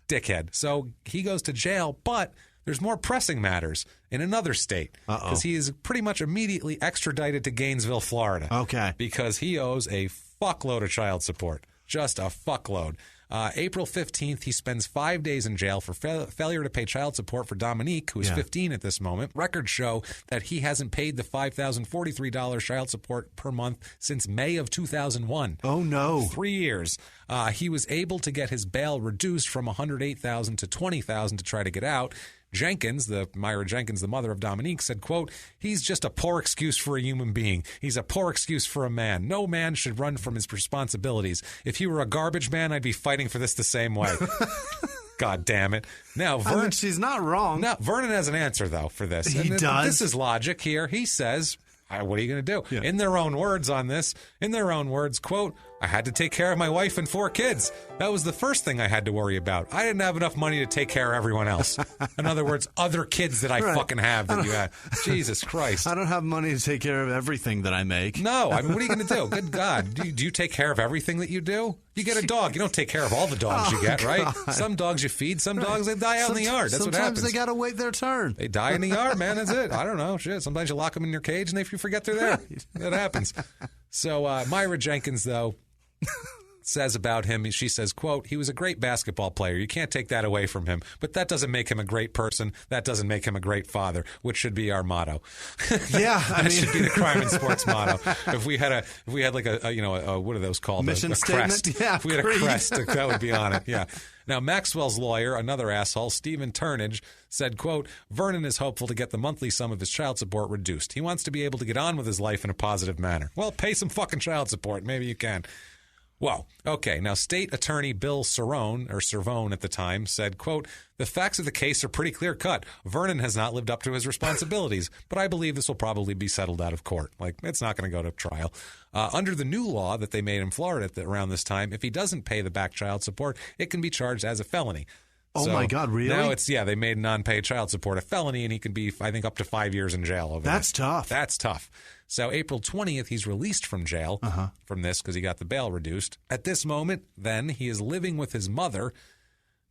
Dickhead. So he goes to jail, but there's more pressing matters in another state. Because he is pretty much immediately extradited to Gainesville, Florida. Okay. Because he owes a fuckload of child support. Just a fuckload. April 15th, he spends 5 days in jail for failure to pay child support for Dominique, who is 15 at this moment. Records show that he hasn't paid the $5,043 child support per month since May of 2001. Oh, no. 3 years. He was able to get his bail reduced from $108,000 to $20,000 to try to get out. Myra Jenkins, the mother of Dominique, said, quote, he's just a poor excuse for a human being. He's a poor excuse for a man. No man should run from his responsibilities. If he were a garbage man, I'd be fighting for this the same way. God damn it. Now, Vernon, she's not wrong. Now, Vernon has an answer, though, for this. He does. This is logic here. He says, what are you going to do? Yeah. In their own words on this, quote, I had to take care of my wife and 4 kids. That was the first thing I had to worry about. I didn't have enough money to take care of everyone else. In other words, other kids that I fucking have that you had. Jesus Christ. I don't have money to take care of everything that I make. No. I mean, what are you going to do? Good God. Do you take care of everything that you do? You get a dog. You don't take care of all the dogs you get, right? Some dogs you feed. Some dogs, they die out in the yard. That's what happens. Sometimes they got to wait their turn. They die in the yard, man. That's it. I don't know. Shit. Sometimes you lock them in your cage and you forget they're there. That happens. So Myra Jenkins, though, says about him, she says, quote, he was a great basketball player. You can't take that away from him. But that doesn't make him a great person. That doesn't make him a great father, which should be our motto. Yeah. That should be the crime and sports motto. If we had like a what are those called? Mission a statement? crest. Yeah, if we had a crest, that would be on it. Yeah. Now, Maxwell's lawyer, another asshole, Stephen Turnage, said, quote, Vernon is hopeful to get the monthly sum of his child support reduced. He wants to be able to get on with his life in a positive manner. Well, pay some fucking child support. Maybe you can. Well, okay. Now, State Attorney Bill Cervone at the time said, quote, the facts of the case are pretty clear cut. Vernon has not lived up to his responsibilities, but I believe this will probably be settled out of court. Like, it's not going to go to trial. Under the new law that they made in Florida around this time, if he doesn't pay the back child support, it can be charged as a felony. Oh, my God, really? Now they made non-pay child support a felony, and he can be, I think, up to 5 years in jail over That's that. tough. That's tough. So April 20th, he's released from jail from this because he got the bail reduced. At this moment, then, he is living with his mother.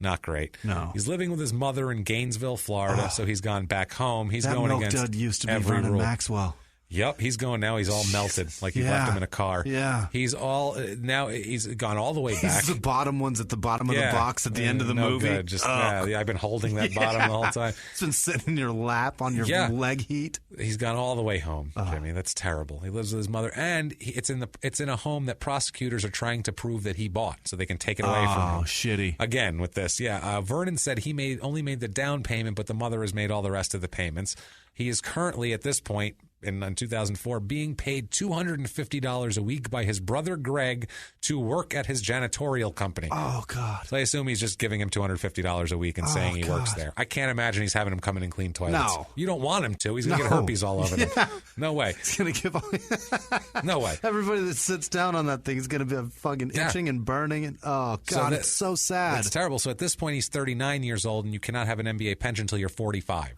Not great. No. He's living with his mother in Gainesville, Florida, so he's gone back home. He's going against milk dud used to be every Vernon rule. Maxwell. Yep, he's going now. He's all melted, like he left him in a car. Yeah. He's all now. He's gone all the way back. He's the bottom ones at the bottom of the box at the end of the movie. Good. Just I've been holding that bottom the whole time. It's been sitting in your lap on your leg heat. He's gone all the way home, Jimmy. That's terrible. He lives with his mother, and it's in a home that prosecutors are trying to prove that he bought, so they can take it away from him. Oh, shitty. Again with this, Vernon said he only made the down payment, but the mother has made all the rest of the payments. He is currently, at this point, in 2004, being paid $250 a week by his brother Greg to work at his janitorial company. Oh, God. So I assume he's just giving him $250 a week and saying he works there. I can't imagine he's having him come in and clean toilets. No. You don't want him to. He's going to get herpes all over them. No way. He's going to give all... No way. Everybody that sits down on that thing is going to be fucking itching and burning. And, oh, God, it's so sad. It's terrible. So at this point, he's 39 years old, and you cannot have an NBA pension until you're 45.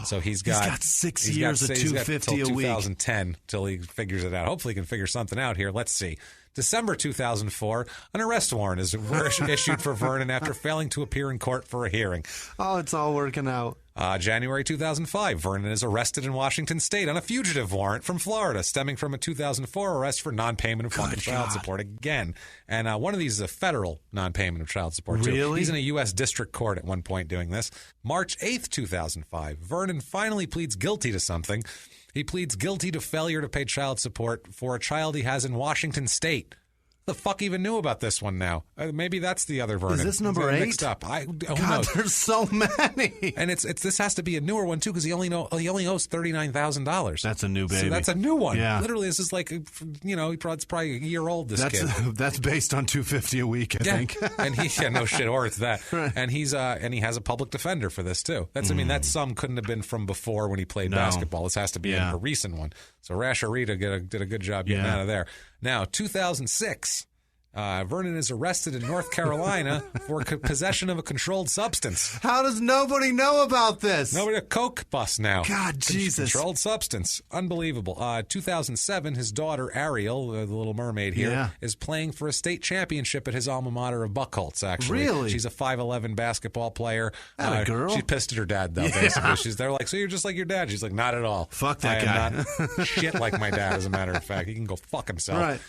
So he's got 6 years of $250 a week. 2010 till he figures it out. Hopefully he can figure something out here. Let's see. December 2004, an arrest warrant is issued for Vernon after failing to appear in court for a hearing. Oh, it's all working out. January 2005, Vernon is arrested in Washington State on a fugitive warrant from Florida, stemming from a 2004 arrest for non-payment of funded child support again. And one of these is a federal non-payment of child support, too. Really? He's in a U.S. district court at one point doing this. March 8th, 2005, Vernon finally pleads guilty to something. He pleads guilty to failure to pay child support for a child he has in Washington State. The fuck even knew about this one now? Maybe that's the other Vernon. Is this number 8? Mixed up. Who God, knows? there's so many. And it's this has to be a newer one too because he only owes $39,000. That's a new baby. So that's a new one. Yeah. Literally, this is like it's probably a year old. This kid. That's based on $250 a week, I think. And no shit, or it's that. Right. And he has a public defender for this too. I mean, that sum couldn't have been from before when he played basketball. This has to be a recent one. So Rasharita did a good job getting out of there. Now, 2006. Vernon is arrested in North Carolina for possession of a controlled substance. How does nobody know about this? Nobody, a coke bust now. God, Jesus. Controlled substance. Unbelievable. 2007, his daughter, Ariel, the Little Mermaid here, is playing for a state championship at his alma mater of Buckholtz, actually. Really? She's a 5'11" basketball player. Atta girl. She's pissed at her dad, though, basically. They're like, so you're just like your dad? She's like, not at all. Fuck that guy. I am not shit like my dad, as a matter of fact. He can go fuck himself. Right.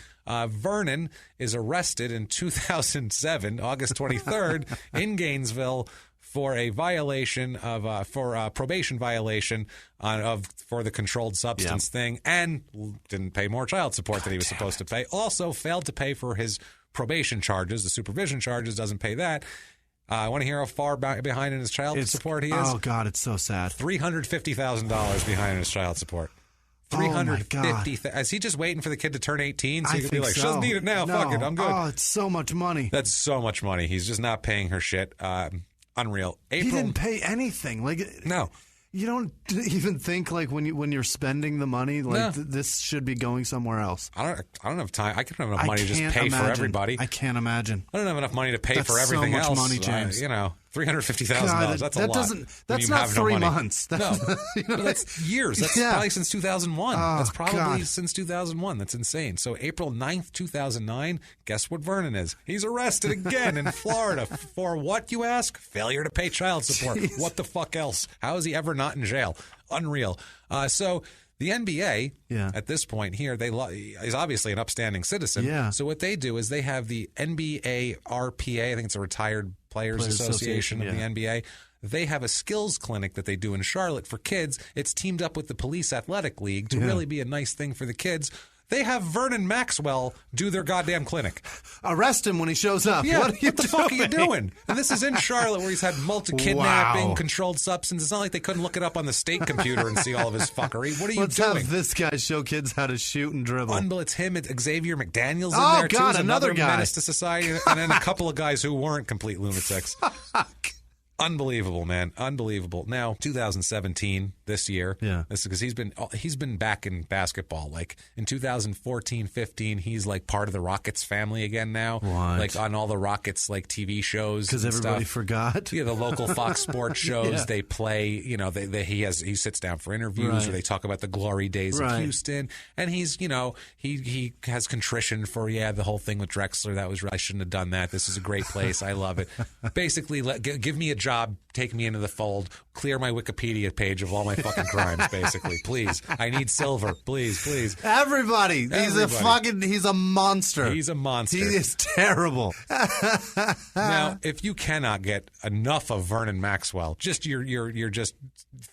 Vernon is arrested in 2007, August 23rd, in Gainesville for a violation of probation violation for the controlled substance thing, and didn't pay more child support than he was supposed to pay. Also failed to pay for his probation charges, the supervision charges, doesn't pay that. I want to hear how far behind in his child support he is. Oh God, it's so sad. $350,000 behind in his child support. $350,000. Is he just waiting for the kid to turn 18 so he can be like, she doesn't need it now, fuck it, I'm good. Oh, it's so much money. That's so much money. He's just not paying her shit. Unreal. He didn't pay anything. No. You don't even think when you're spending the money this should be going somewhere else. I don't have time. I don't have enough money to just pay for everybody. I can't imagine. I don't have enough money to pay for everything else. else. So much money, James. $350,000. That's a lot. That's not 3 months. That's years. That's probably since 2001. Oh, that's probably God. since 2001. That's insane. So April 9th, 2009, guess what Vernon is? He's arrested again in Florida for what, you ask? Failure to pay child support. Jeez. What the fuck else? How is he ever not in jail? Unreal. So the NBA, at this point here, is obviously an upstanding citizen. Yeah. So what they do is they have the NBA RPA, I think it's a Retired Players Association of the NBA. They have a skills clinic that they do in Charlotte for kids. It's teamed up with the Police Athletic League to really be a nice thing for the kids. They have Vernon Maxwell do their goddamn clinic. Arrest him when he shows up. Yeah, what the fuck are you doing? And this is in Charlotte where he's had kidnapping, controlled substance. It's not like they couldn't look it up on the state computer and see all of his fuckery. What are you doing? Let's have this guy show kids how to shoot and dribble. Unbelievable. It's him. It's Xavier McDaniels in there, too. God, another guy. Menace to society. And then a couple of guys who weren't complete lunatics. Unbelievable, man. Unbelievable. Now, 2017, this year. Yeah. This is because he's been back in basketball. Like in 2014, 15, he's like part of the Rockets family again now. What? Like on all the Rockets like TV shows. Because everybody stuff. forgot. Yeah, the local Fox Sports shows. They play. You know, he sits down for interviews, or they talk about the glory days of Houston. And he's, he has contrition for the whole thing with Drexler. That was I shouldn't have done that. This is a great place. I love it. Basically, give me a job, take me into the fold, clear my Wikipedia page of all my fucking crimes, basically. Please. I need silver. Please. Everybody. He's a monster. He's a monster. He is terrible. Now, if you cannot get enough of Vernon Maxwell, you're just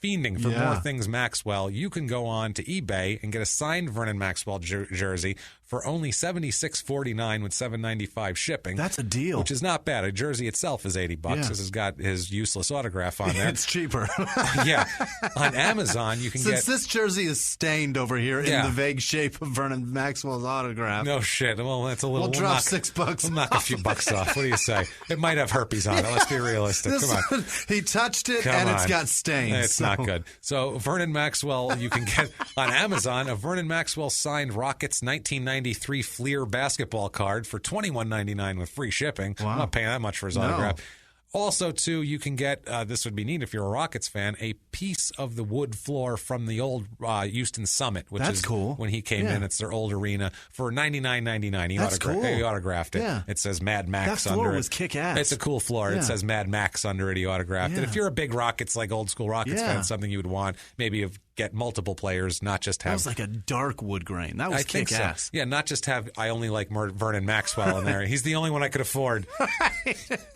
fiending for more things Maxwell, you can go on to eBay and get a signed Vernon Maxwell jersey for only $76.49 with $7.95 shipping. That's a deal. Which is not bad. A jersey itself is $80 because it's got his useless autograph on there. It's cheaper. Yeah. On Amazon, you can Since this jersey is stained over here in the vague shape of Vernon Maxwell's autograph. No shit. Well, that's a little... We'll drop $6. We'll knock a few bucks off. What do you say? It might have herpes on it. Let's be realistic. Come on. He touched it it's got stains. It's not good. So Vernon Maxwell, you can get on Amazon a Vernon Maxwell signed Rockets 1993 Fleer basketball card for $21.99 with free shipping. Wow. I'm not paying that much for his autograph. Also, too, you can get, this would be neat if you're a Rockets fan, a piece of the wood floor from the old Houston Summit, which is cool. When he came in. It's their old arena for $99.99. He autographed it. Yeah. It says Mad Max under it. That floor was kick-ass. It's a cool floor. Yeah. It says Mad Max under it. He autographed it. If you're a big Rockets, like old school Rockets fan, something you would want, maybe get multiple players, not just have... That was like a dark wood grain. That was kick-ass. So. Yeah, not just have I only like Vernon Maxwell in there. He's the only one I could afford.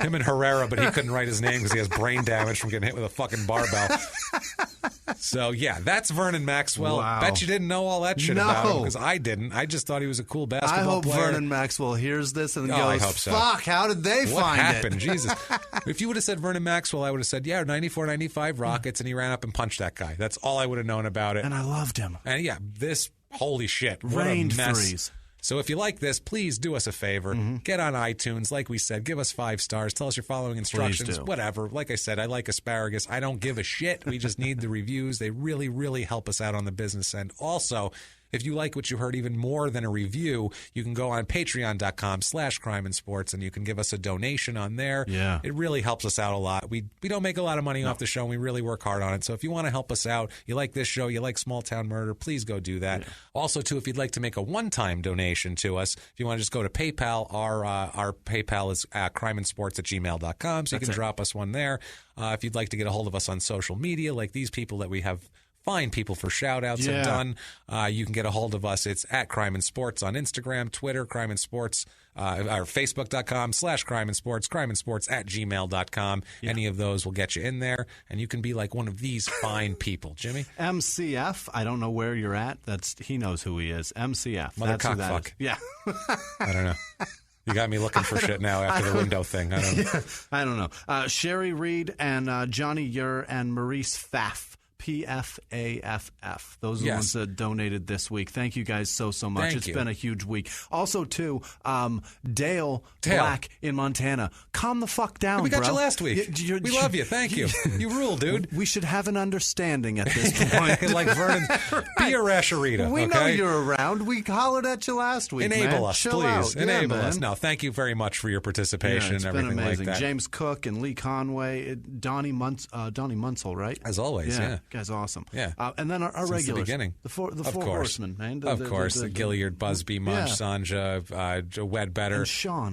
Him and Herrera, but he couldn't write his name because he has brain damage from getting hit with a fucking barbell. So, yeah, that's Vernon Maxwell. Wow. Bet you didn't know all that shit about him because I didn't. I just thought he was a cool basketball player. I hope Vernon Maxwell hears this and goes, I hope so. Fuck, how did they what find happened? it? Jesus. If you would have said Vernon Maxwell, I would have said, 94, 95 Rockets, and he ran up and punched that guy. That's all I would have known about it. And I loved him. And, this, holy shit. What Rained a mess. threes. So if you like this, please do us a favor. Get on iTunes. Like we said, give us 5 stars. Tell us you're following instructions. Whatever. Like I said, I like asparagus. I don't give a shit. We just need the reviews. They really, really help us out on the business end. Also, if you like what you heard even more than a review, you can go on patreon.com/crime and sports and you can give us a donation on there. Yeah. It really helps us out a lot. We don't make a lot of money off the show, and we really work hard on it. So if you want to help us out, you like this show, you like Small Town Murder, please go do that. Yeah. Also, too, if you'd like to make a one-time donation to us, if you want to just go to PayPal, our PayPal is crimeandsports@gmail.com, so you can drop us one there. If you'd like to get a hold of us on social media, like these people that we have fine people for shout-outs have done. You can get a hold of us. It's at Crime and Sports on Instagram, Twitter, Crime and Sports, or Facebook.com/Crime and Sports, crimeandsports@gmail.com. Yeah. Any of those will get you in there, and you can be like one of these fine people. Jimmy? MCF, I don't know where you're at. He knows who he is. MCF. Mother cockfuck. Yeah. I don't know. You got me looking for shit now after the window thing. I don't know. I don't know. Sherry Reed and Johnny Ure and Maurice Pfaff. PFAFF. Those are the ones that donated this week. Thank you guys so much. It's been a huge week. Also, too, Dale Black in Montana. Calm the fuck down, we got bro. you last week. We love you. Thank you. You rule, dude. We should have an understanding at this point. Like Vernon, be a rasherita. We know you're around. We hollered at you last week. Enable us, Chill please. Out. Enable us. No, thank you very much for your participation and everything like that. James Cook and Lee Conway, Donnie Munsell, right? As always, yeah. Guy's awesome. Yeah. And then our regulars. The beginning. The four horsemen, man. Of course. The Gilliard, Busby, Munch, Sanja, Wedbetter.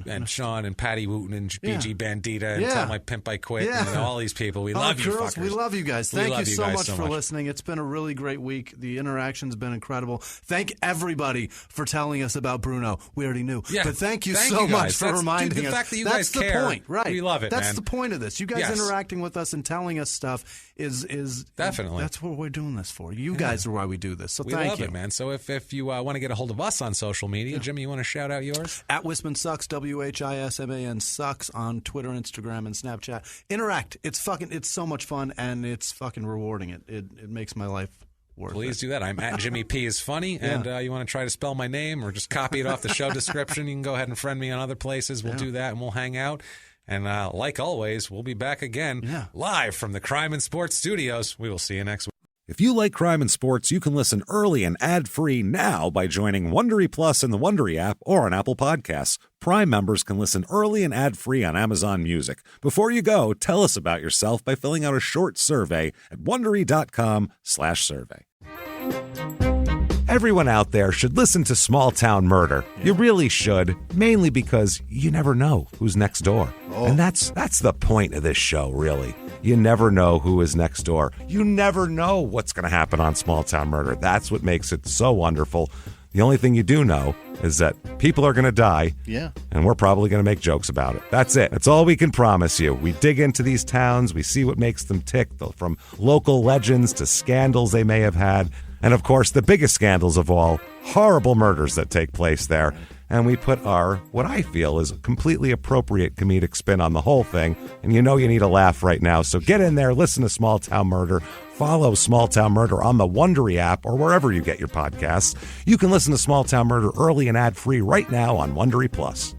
And Sean. And Patty Wooten and BG Bandita and Tell My Pimp I Quit. And all these people. We love you fuckers. We love you guys. Thank you so much for listening. It's been a really great week. The interaction's been incredible. Thank everybody for telling us about Bruno. We already knew. Yeah. But thank you so much for reminding us. The fact that you That's guys care. The point, right? We love it, That's man. the point of this. You guys interacting with us and telling us stuff is definitely. That's what we're doing this for. You guys are why we do this. So we thank love you. it, man. So if you want to get a hold of us on social media, Jimmy, you want to shout out yours? At Whisman Sucks, WHISMAN Sucks on Twitter, Instagram, and Snapchat. Interact. It's so much fun and it's fucking rewarding. It makes my life worth it. Please do that. I'm at Jimmie P is funny, and you want to try to spell my name or just copy it off the show description, you can go ahead and friend me on other places. We'll do that and we'll hang out. And like always, we'll be back again live from the Crime and Sports Studios. We will see you next week. If you like crime and sports, you can listen early and ad-free now by joining Wondery Plus in the Wondery app or on Apple Podcasts. Prime members can listen early and ad-free on Amazon Music. Before you go, tell us about yourself by filling out a short survey at Wondery.com/survey. Everyone out there should listen to Small Town Murder. You really should, mainly because you never know who's next door. And that's the point of this show, really. You never know who is next door. You never know what's going to happen on Small Town Murder. That's what makes it so wonderful. The only thing you do know is that people are going to die, and we're probably going to make jokes about it. That's it. That's all we can promise you. We dig into these towns. We see what makes them tick, from local legends to scandals they may have had. And, of course, the biggest scandals of all, horrible murders that take place there. And we put our, what I feel is a completely appropriate comedic spin on the whole thing. And you know you need a laugh right now. So get in there, listen to Small Town Murder, follow Small Town Murder on the Wondery app or wherever you get your podcasts. You can listen to Small Town Murder early and ad-free right now on Wondery Plus.